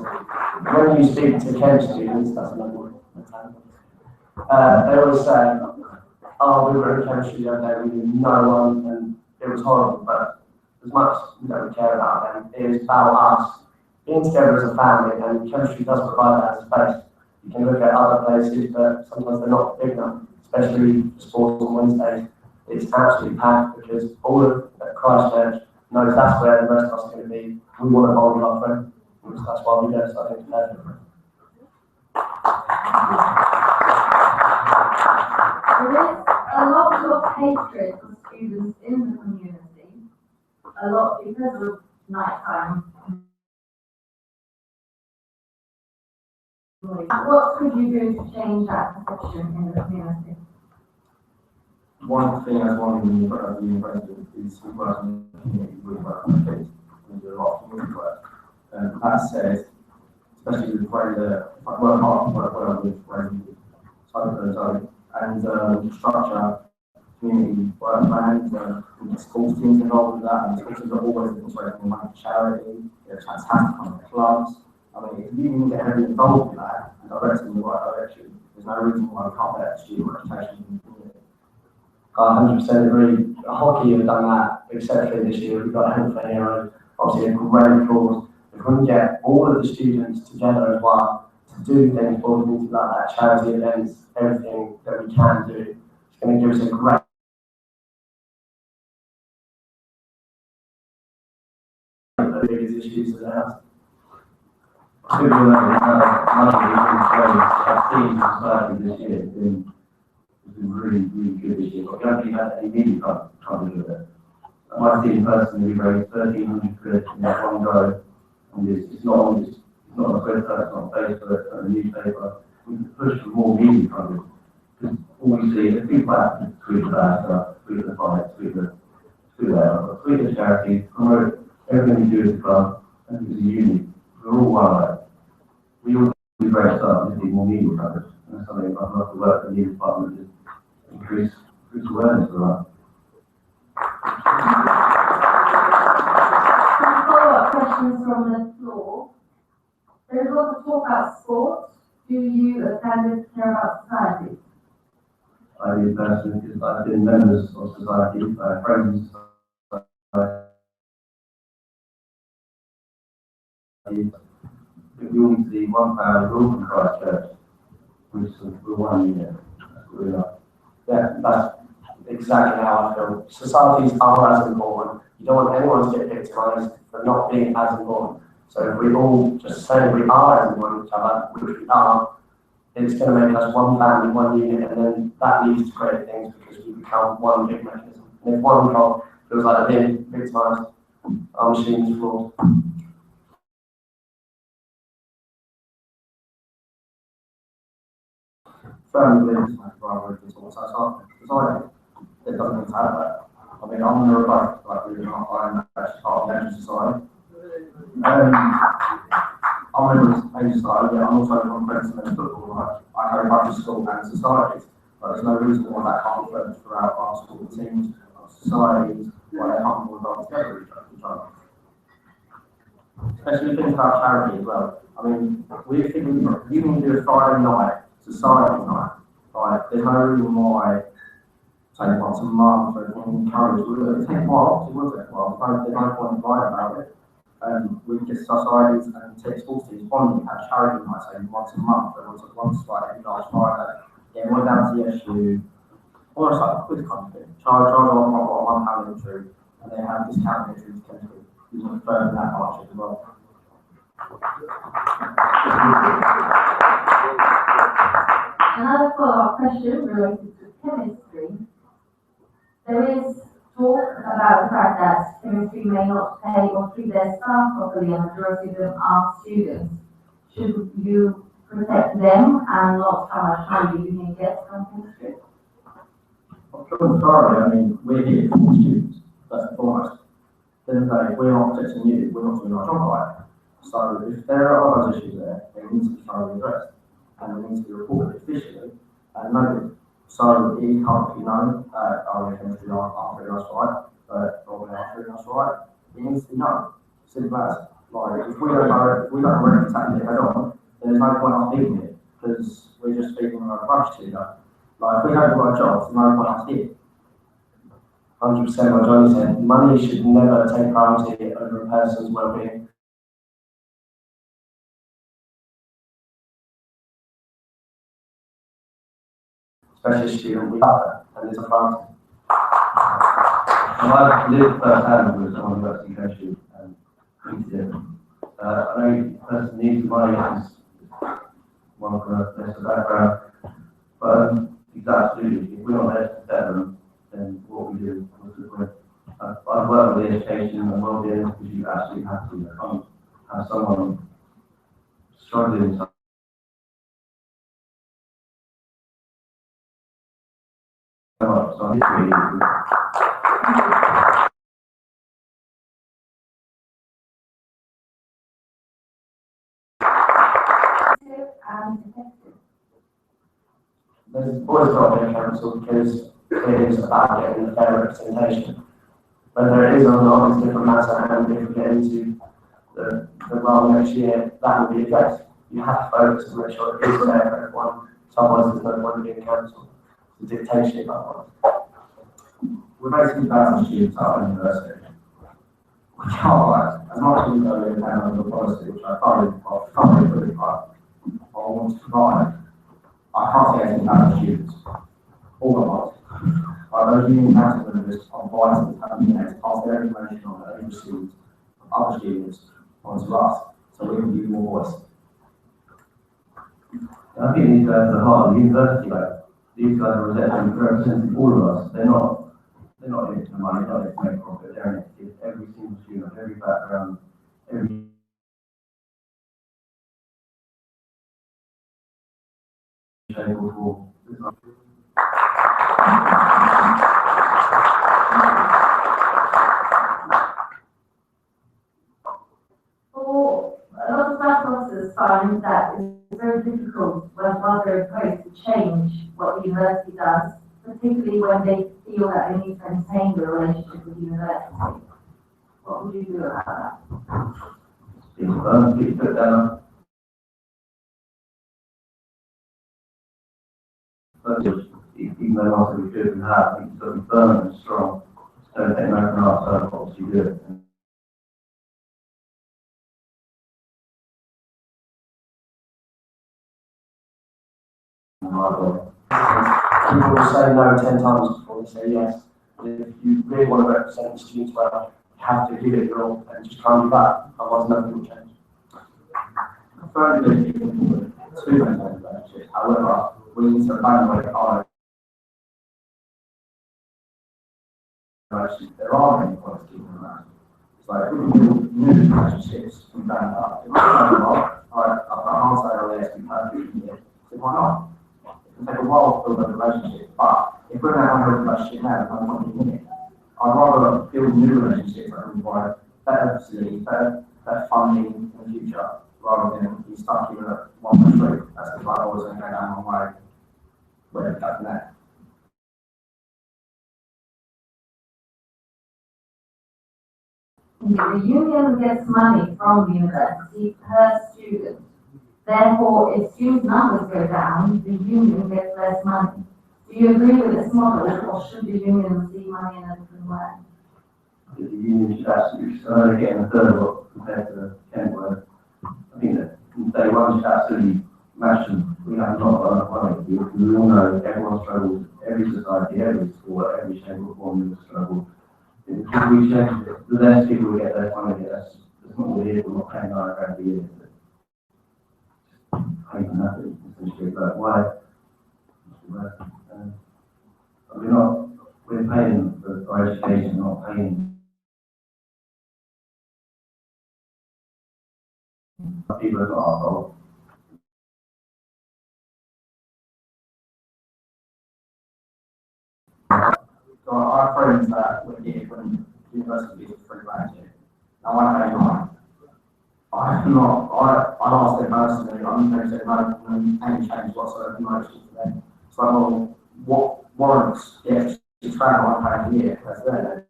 When you speak to chem students, that's another one. They always say, oh, we were in chemistry the other day, we knew no one, and it was horrible, but as much as we don't care about them, it is about us being together as a family, and chemistry does provide that space. You can look at other places, but sometimes they're not big enough, especially sports on Wednesdays. It's absolutely packed because all of Christchurch knows that's where the rest of us are going to be. We want to bond with our friends, that's why we go, so I think it's perfect. There is a lot of hatred for students in the community, a lot because of nighttime. What could you do to change that perception in the community? One thing as one of the university is working in the community with kids. We do a lot of community work. That said, especially with the work hard, work well with and structure community work plans, we get sports teams involved with that, and schools are always integrating money to charity, they're fantastic on the clubs. I mean, if you can get everyone involved in that and direct in the right direction, there's no reason why we can't let student reputation in the community. I 100% agree. Hockey have done that exceptionally this year. We've got a Health for Heroes, obviously a great cause. If we can get all of the students together as well to do things for them, like that charity events, everything that we can do, it's going to give us a great the biggest issues that have. I think I've seen this year has been really, really good this year, but we haven't had any media coverage of it. My team personally raised 1,300 quid in that one go, and it's not on Twitter, it's not on Facebook, it's not a newspaper. We can push for more media coverage, because all we see is people have to tweet the bad stuff, tweet the fight, tweet the charities, promote everything we do as a club, and as a unit. We're all one way. We all do great stuff, we just need more media coverage. And that's something I'd love to work with the media department to increase awareness of that. Some follow-up questions from the floor. There is a lot of talk about sport. Do you, as candidates, care about society? I do personally, because I've been members of society, friends in society. We all need to be one power rule from Christchurch, which is the one unit. That's what we are. Yeah, that's exactly how I feel. Societies are as important. You don't want anyone to get victimised for not being as important. So if we all just say we are as important each other, which we are, it's going to make us one family, one unit, and then that leads to great things because we become one big mechanism. And if one cop feels like they're being victimised, our machine's flawed. Firmly believes my brother is also society. It doesn't need to have that. I mean, I'm in a Republic, like we're not, I'm actually part of the Asian Society. I'm in the Asian Society, yeah, I'm also on president of football, like, I go back to school and societies, but there's no reason why that can't flourish throughout our school teams, our societies, why they can't all work together with each other. Especially things about charity as well. I mean, we think you can do a Friday night, society night, right? There's no reason why take once a month or encourage. It take a while, it will take a while. There's no point in writing about it. We can get societies and take sports teams on, have charity nights, say once a month, or once like every last Friday. Yeah, we're down to the issue, almost like a quiz kind of thing. Charge £1 entry, and they have discount entries potentially. You can further that partnership as well. Another follow-up question related to chemistry. There is talk about the fact that chemistry may not pay or treat their staff properly, and the majority of them are students. Should you protect them and not how much money the union gets from chemistry? Well, sorry, I mean, we're here for the students, first and foremost. Then if we're not protecting you, we're not doing our job right. So if there are other issues there, they need to be thoroughly addressed, and they need to be reported officially and noted. So it can't be known that our chemistry aren't treating us right, but probably aren't treating us right. It needs to be known. Simple as. Like, if we don't directly tackle it head on, then there's no point us being here, because we're just speaking on a bunch to you. Like, if we don't do our jobs, there's no point us here. 100% what Johnny said, money should never take priority over a person's well-being. Especially a student, we have that, and it's a priority. And I've lived firsthand with someone who actually goes to I know the person needs money is one from a lesser background, but absolutely, if we're not there to protect them, then what we do, I've worked with education and well-being because you actually have to. You can't have someone struggling. So it's really There's always got to be a council because it is about getting a fair representation. whether it is or not is a different matter, and if we get into the role next year, that will be addressed. You have to focus and make sure it is fair for everyone, so otherwise there's no point being cancelled. It's a dictatorship otherwise. We're basically balancing students at our university. We can't, like, as much as we go in down on the policy, which I thoroughly really hard, I want to provide, I can't say anything about the students. All I want. Those union council members are vital to having to pass their information on that they received from other students onto us, so we can give more voice. I think these guys are the heart of the university, like, these guys are representing all of us. They're not in it for money, they're not in it to make profit, they're in it to give every single student, every background, every shape or form. For a lot of staff officers find that it's very difficult when they're opposed to change what the university does, particularly when they feel that they need to maintain the relationship with the university. What would you do about that? Keep it down. Even though also we could and have, I think it's got to be firm and strong. Don't take no from ourselves, obviously do it. People will say no 10 times before they say yes. If you really want to represent the students well, you have to give it your all and just try and do that, otherwise nothing will change. Thirdly, to maintain relationships, however, we need to evaluate our relationships. There are many points to keep in mind. It's like, if we build new relationships from ground up, if we don't know, I can't say, oh, yes, we perfectly here, so why not? It can take a while to build a relationship, but if we're going to have a relationship now, there's no point in it. I'd rather build new relationships that provide better facilities, better funding in the future, rather than be stuck here at one street. That's because I always going to go down one way, where it's from there. The union gets money from the university per student. Therefore, if student numbers go down, the union gets less money. Do you agree with this model, or should the union receive money in a different way? I think the union should absolutely start getting a third of what compared to the Kentworth. I think that from day one should absolutely match them. We have not got enough money. We all know everyone struggles, every society, every school, every shape or form will struggle. If we change it, the less people will get their money, that's not what we're here for, not paying £9 a year. Paying nothing, essentially, but why? We're paying for our education, not paying people are not our fault. So I have friends that were here when university was free last year. Now I pay mine. I asked them personally, I'm going to say no, any change whatsoever, no issue for them. So, well, what warrants the extra travel I pay a year, that's there.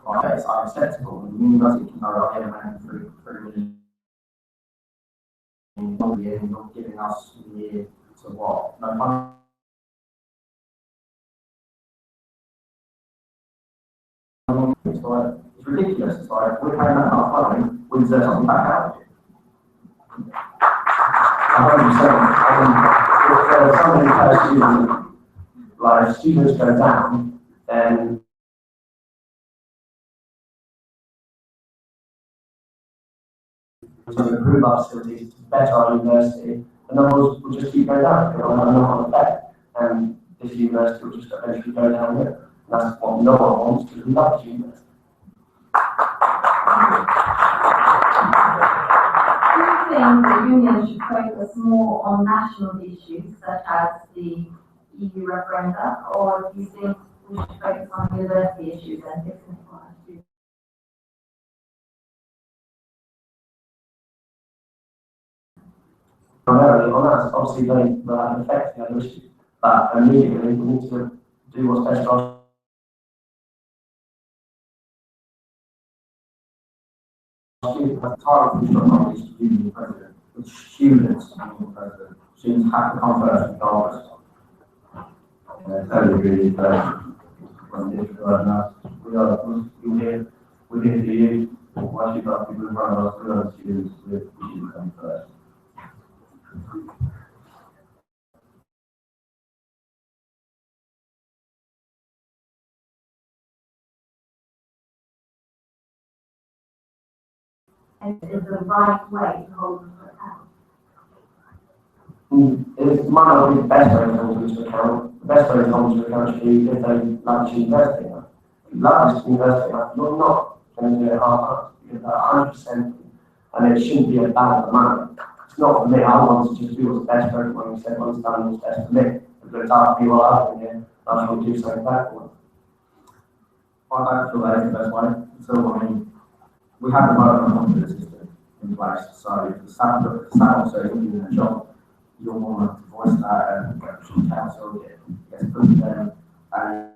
Okay, it's unacceptable. The university can go ahead and pay $3 million a year, and you're giving us a year to what? No money. It's ridiculous. It's like, we're paying that much money, we deserve something back out of it. 100%. If somebody per student, like if students go down, then to improve our facilities, to better our university, the numbers will just keep going down. It will have a knock-on effect, and this university will just eventually go down here. That's what no one wants, because we love this university. Do you think the union should focus more on national issues, such as the EU referenda, or do you think we should focus on university issues and different issues? Primarily on that, obviously they have an effect on the other issues. But immediately we need to do what's best for our students. The target for the job is to be the president. It's students being the president. Students have to come first regardless. I totally agree with that. We're here for you. Once you've got people in front of us, we're going to students, we should come first. And is the right way to hold them to account? It might not be the best way to hold them to account. The best way to hold them to account should be if they love this university. If you love this university, you're not going to do it half-assed. You're 100%, and it shouldn't be about the money. It's not for me. I want to just do what's best for everyone. You said what's done what's best for me. If there's other people out here, I should do something back for them. I don't feel that is the best way. So, I mean, we have the vote on confidence system in place. So, if the staff says you're doing a job, you're more to voice that and the council gets put to them. And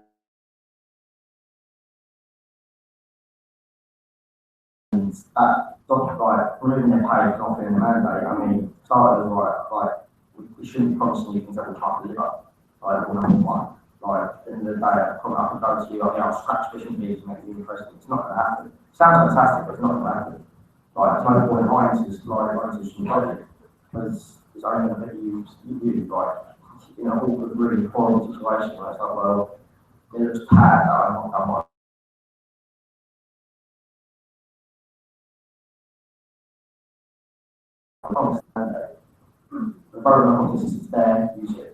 that doc, like, removing their pay is not being a mandate. I mean, starters, like, we shouldn't be promising you things that we can't deliver. Like, we're number one. Like, at the end of the day, I come up and go to you, like, I'll scratch fishing bees and make you president. It's not going to happen. Sounds fantastic, but it's not going to happen. Like, there's no point in lying to this, project, because it's only going to make you, like, you know, all the really horrible situation. Like, it's like, well, there's bad that I'm not. The program of is there, use it.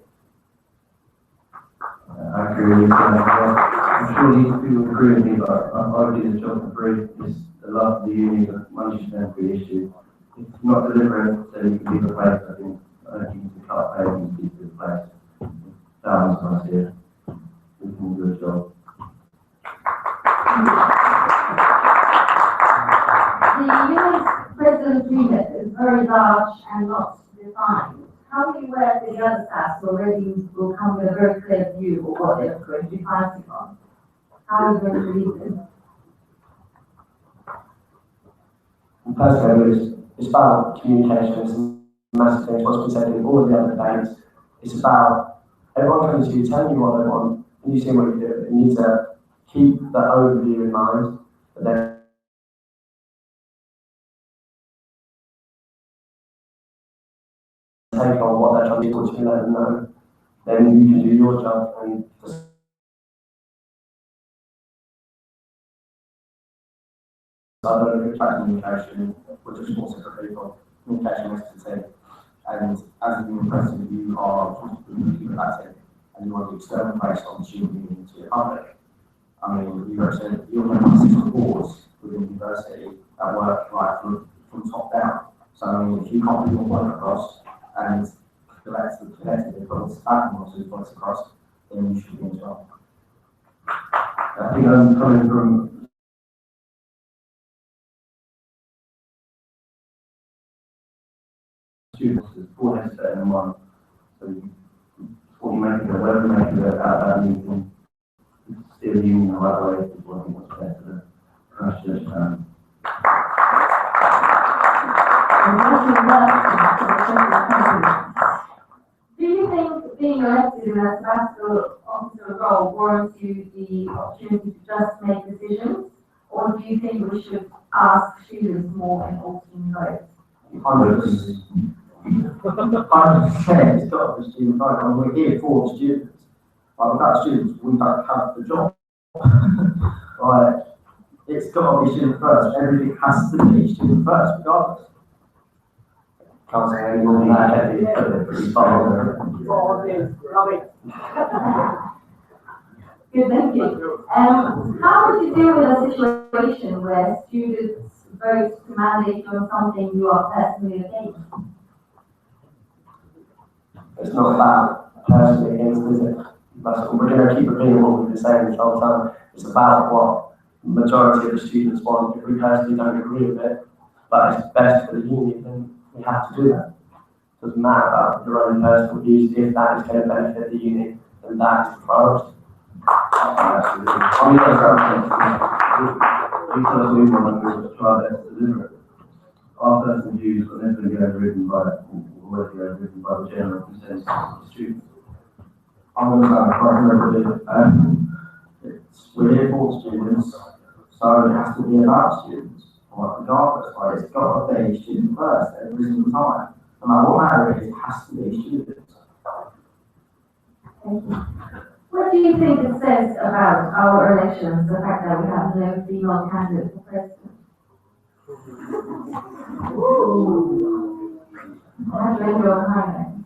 I agree with you. I'm sure these people agree with me, but I do the job for free. It's the love of the union, the money spent for the issue. If it's not delivering, then you can be replaced. I think you need to cut pay and keep it replaced. That was my idea. We can do a job. The union's president's remit is very large and not defined. How do you work with the other staff already will come with a very clear view of what they're going to be fighting on? How are you going to lead them? Personally, it's about communication. It's a massive thing. What's been said in all of the other debates. It's about everyone comes to you, telling you what they want, and you see what you do. You need to keep the overview in mind, but then take on what they're trying to do, which you let them know. Then you can do your job and just communication, which is also for people. Communication is the team. And as a union president, you are responsible to keep that team. And you want to external based on the student union to the public. I mean, you represent, you're going to have 6 boards within the university that work right from top down. So, I mean, if you can't put your work across and collectively put the staff and voice across, then you should be in charge. I think I'm coming from students, there's 4 heads better than 1. So what you make of it, whatever you make of it, out you can steer the union the right way is what I think what's best for the Christchurch town. Do you think being elected in a sabbatical officer role warrants you the opportunity to just make decisions? Or do you think we should ask students more in altering votes? 100%. It's got to be student vote. I mean, we're here for the students. But without students, we don't have the job. Like, it's got to be student first. Everything has to be student first, regardless. Can't say any more than that. It's Good, thank you. How would you deal with a situation where students vote to mandate on something you are personally against? It's not about personally against, is it? We're going to keep repeating what we've been saying this whole time. It's about what the majority of the students want. If we personally don't agree with it, but it's best for the union, then we have to do that. Doesn't matter about your own personal views, if that is going to benefit the uni, then that is the priority. Our personal views are never going to be overridden by the general consensus of the students. I'm going to sound quite negative. We're here for students, so it has to be about students. Regardless, right? It's got to be student first every single time. No matter what matter it is, it has to be students. Thank you. What do you think it says about our elections, the fact that we have no female candidate for president? I have to end your time.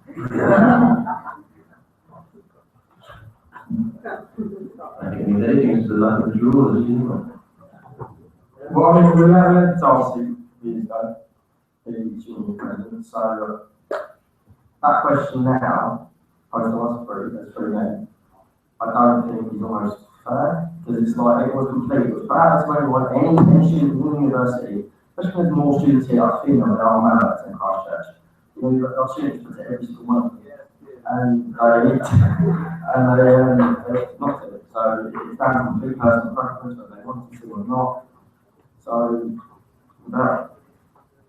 I think anything is the luck of the draw, as you know. Well, I mean, we never Darcy years ago, the junior president, so that question now, posed to us there's three men. I don't think is almost fair, because it's like it was complete. It was bad to everyone, any student in the university, especially when there's more students here are female than are male in Christchurch. You know, you've got students for every single one of them. And they not it. So it's down to complete personal preference, whether they want to or not. So, no.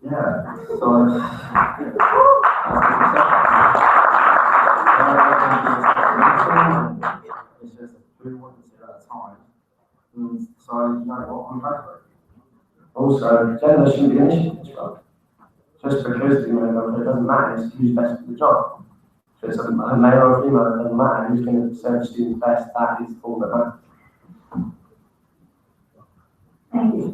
Yeah. So, it's just who wanted to at the time. And so, you know what, I'm glad for it. Also, gender shouldn't be an issue in this job. Just because, you know, it doesn't matter, it's who's best for the job. If it's a male or a female, it doesn't matter, who's going to serve students best, that is all that matters. Thank you.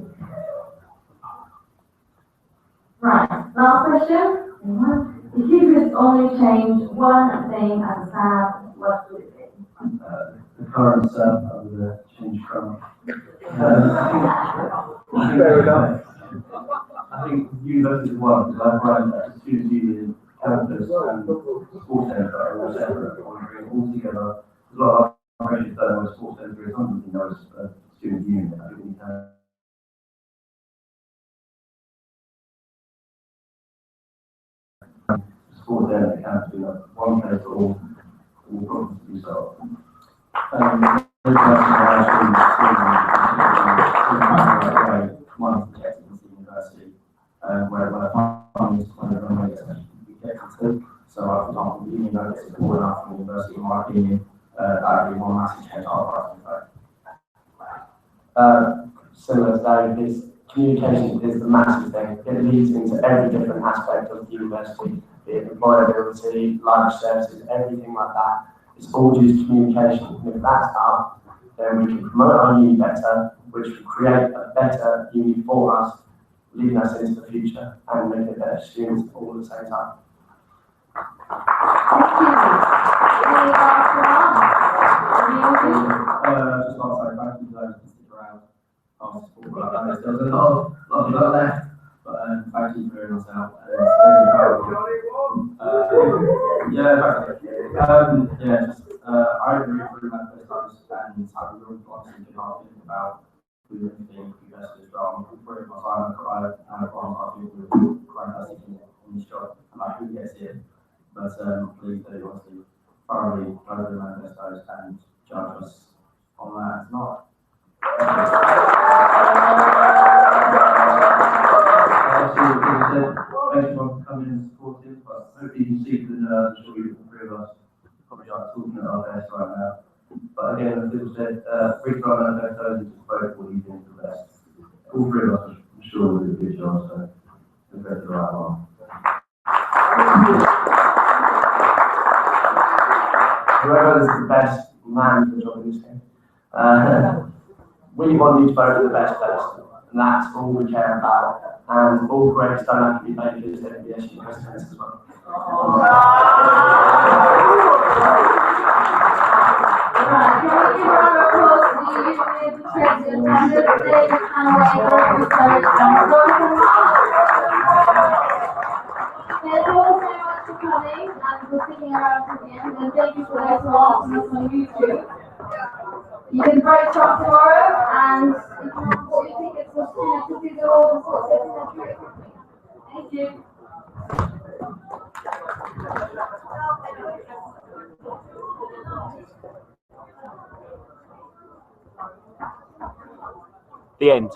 Right, last question. Anyone? If you could only change one thing as a staff, what would it be? The current setup of the change from. Fair enough. I think universities work, because I find that student union, campus, and school centre are all separate. I want to bring it all together. There's a lot of pressure done on the school centre, it's not really knows student union. I think we can. School centre can be one place for all problems to be solved. One project in the university, where funding is kind of running to. So, for example, the union don't get support enough from the university, in my opinion, that would be one massive change our pricing. Similar to that, is communication is the massive thing. It leads into every different aspect of the university, be it employability, life services, everything like that. It's all due to communication. And if that's up, then we can promote our uni better, which will create a better uni for us, leading us into the future and make it better students all at the same time. Just like I say, thank you to those who stick around. There's a lot of people left, but thank you very much out. I agree with my first times and I really want to get off thinking about who anything you guys do strong. For my time, I think we're quite fantastic in this job, and I could get it. But please do obviously thoroughly go through manifestos and judge us on that. It's not. Thank you for coming and supporting, but hopefully you can see the story of the three of us probably aren't talking at our best right now. But again, as people said, read through our manifestos and just vote for what you think is the best. All three of us, I'm sure, will do a good job, so we'll go to the right one. Whoever is the best man for the job in this game, we want you to vote for the best person, and that's all we care about. And all grades don't have to be bakers, they can be SU presidents as well. Right, can we give a round of applause to the union president and the David Hanway, research and Jonathan Marsh. Thank you all so much for coming and for sticking around to the end, and thank you for those who are watching us on YouTube. You can vote from tomorrow, and if you want to bought your tickets for students to see the Royal Sports Centre. Thank you. The end.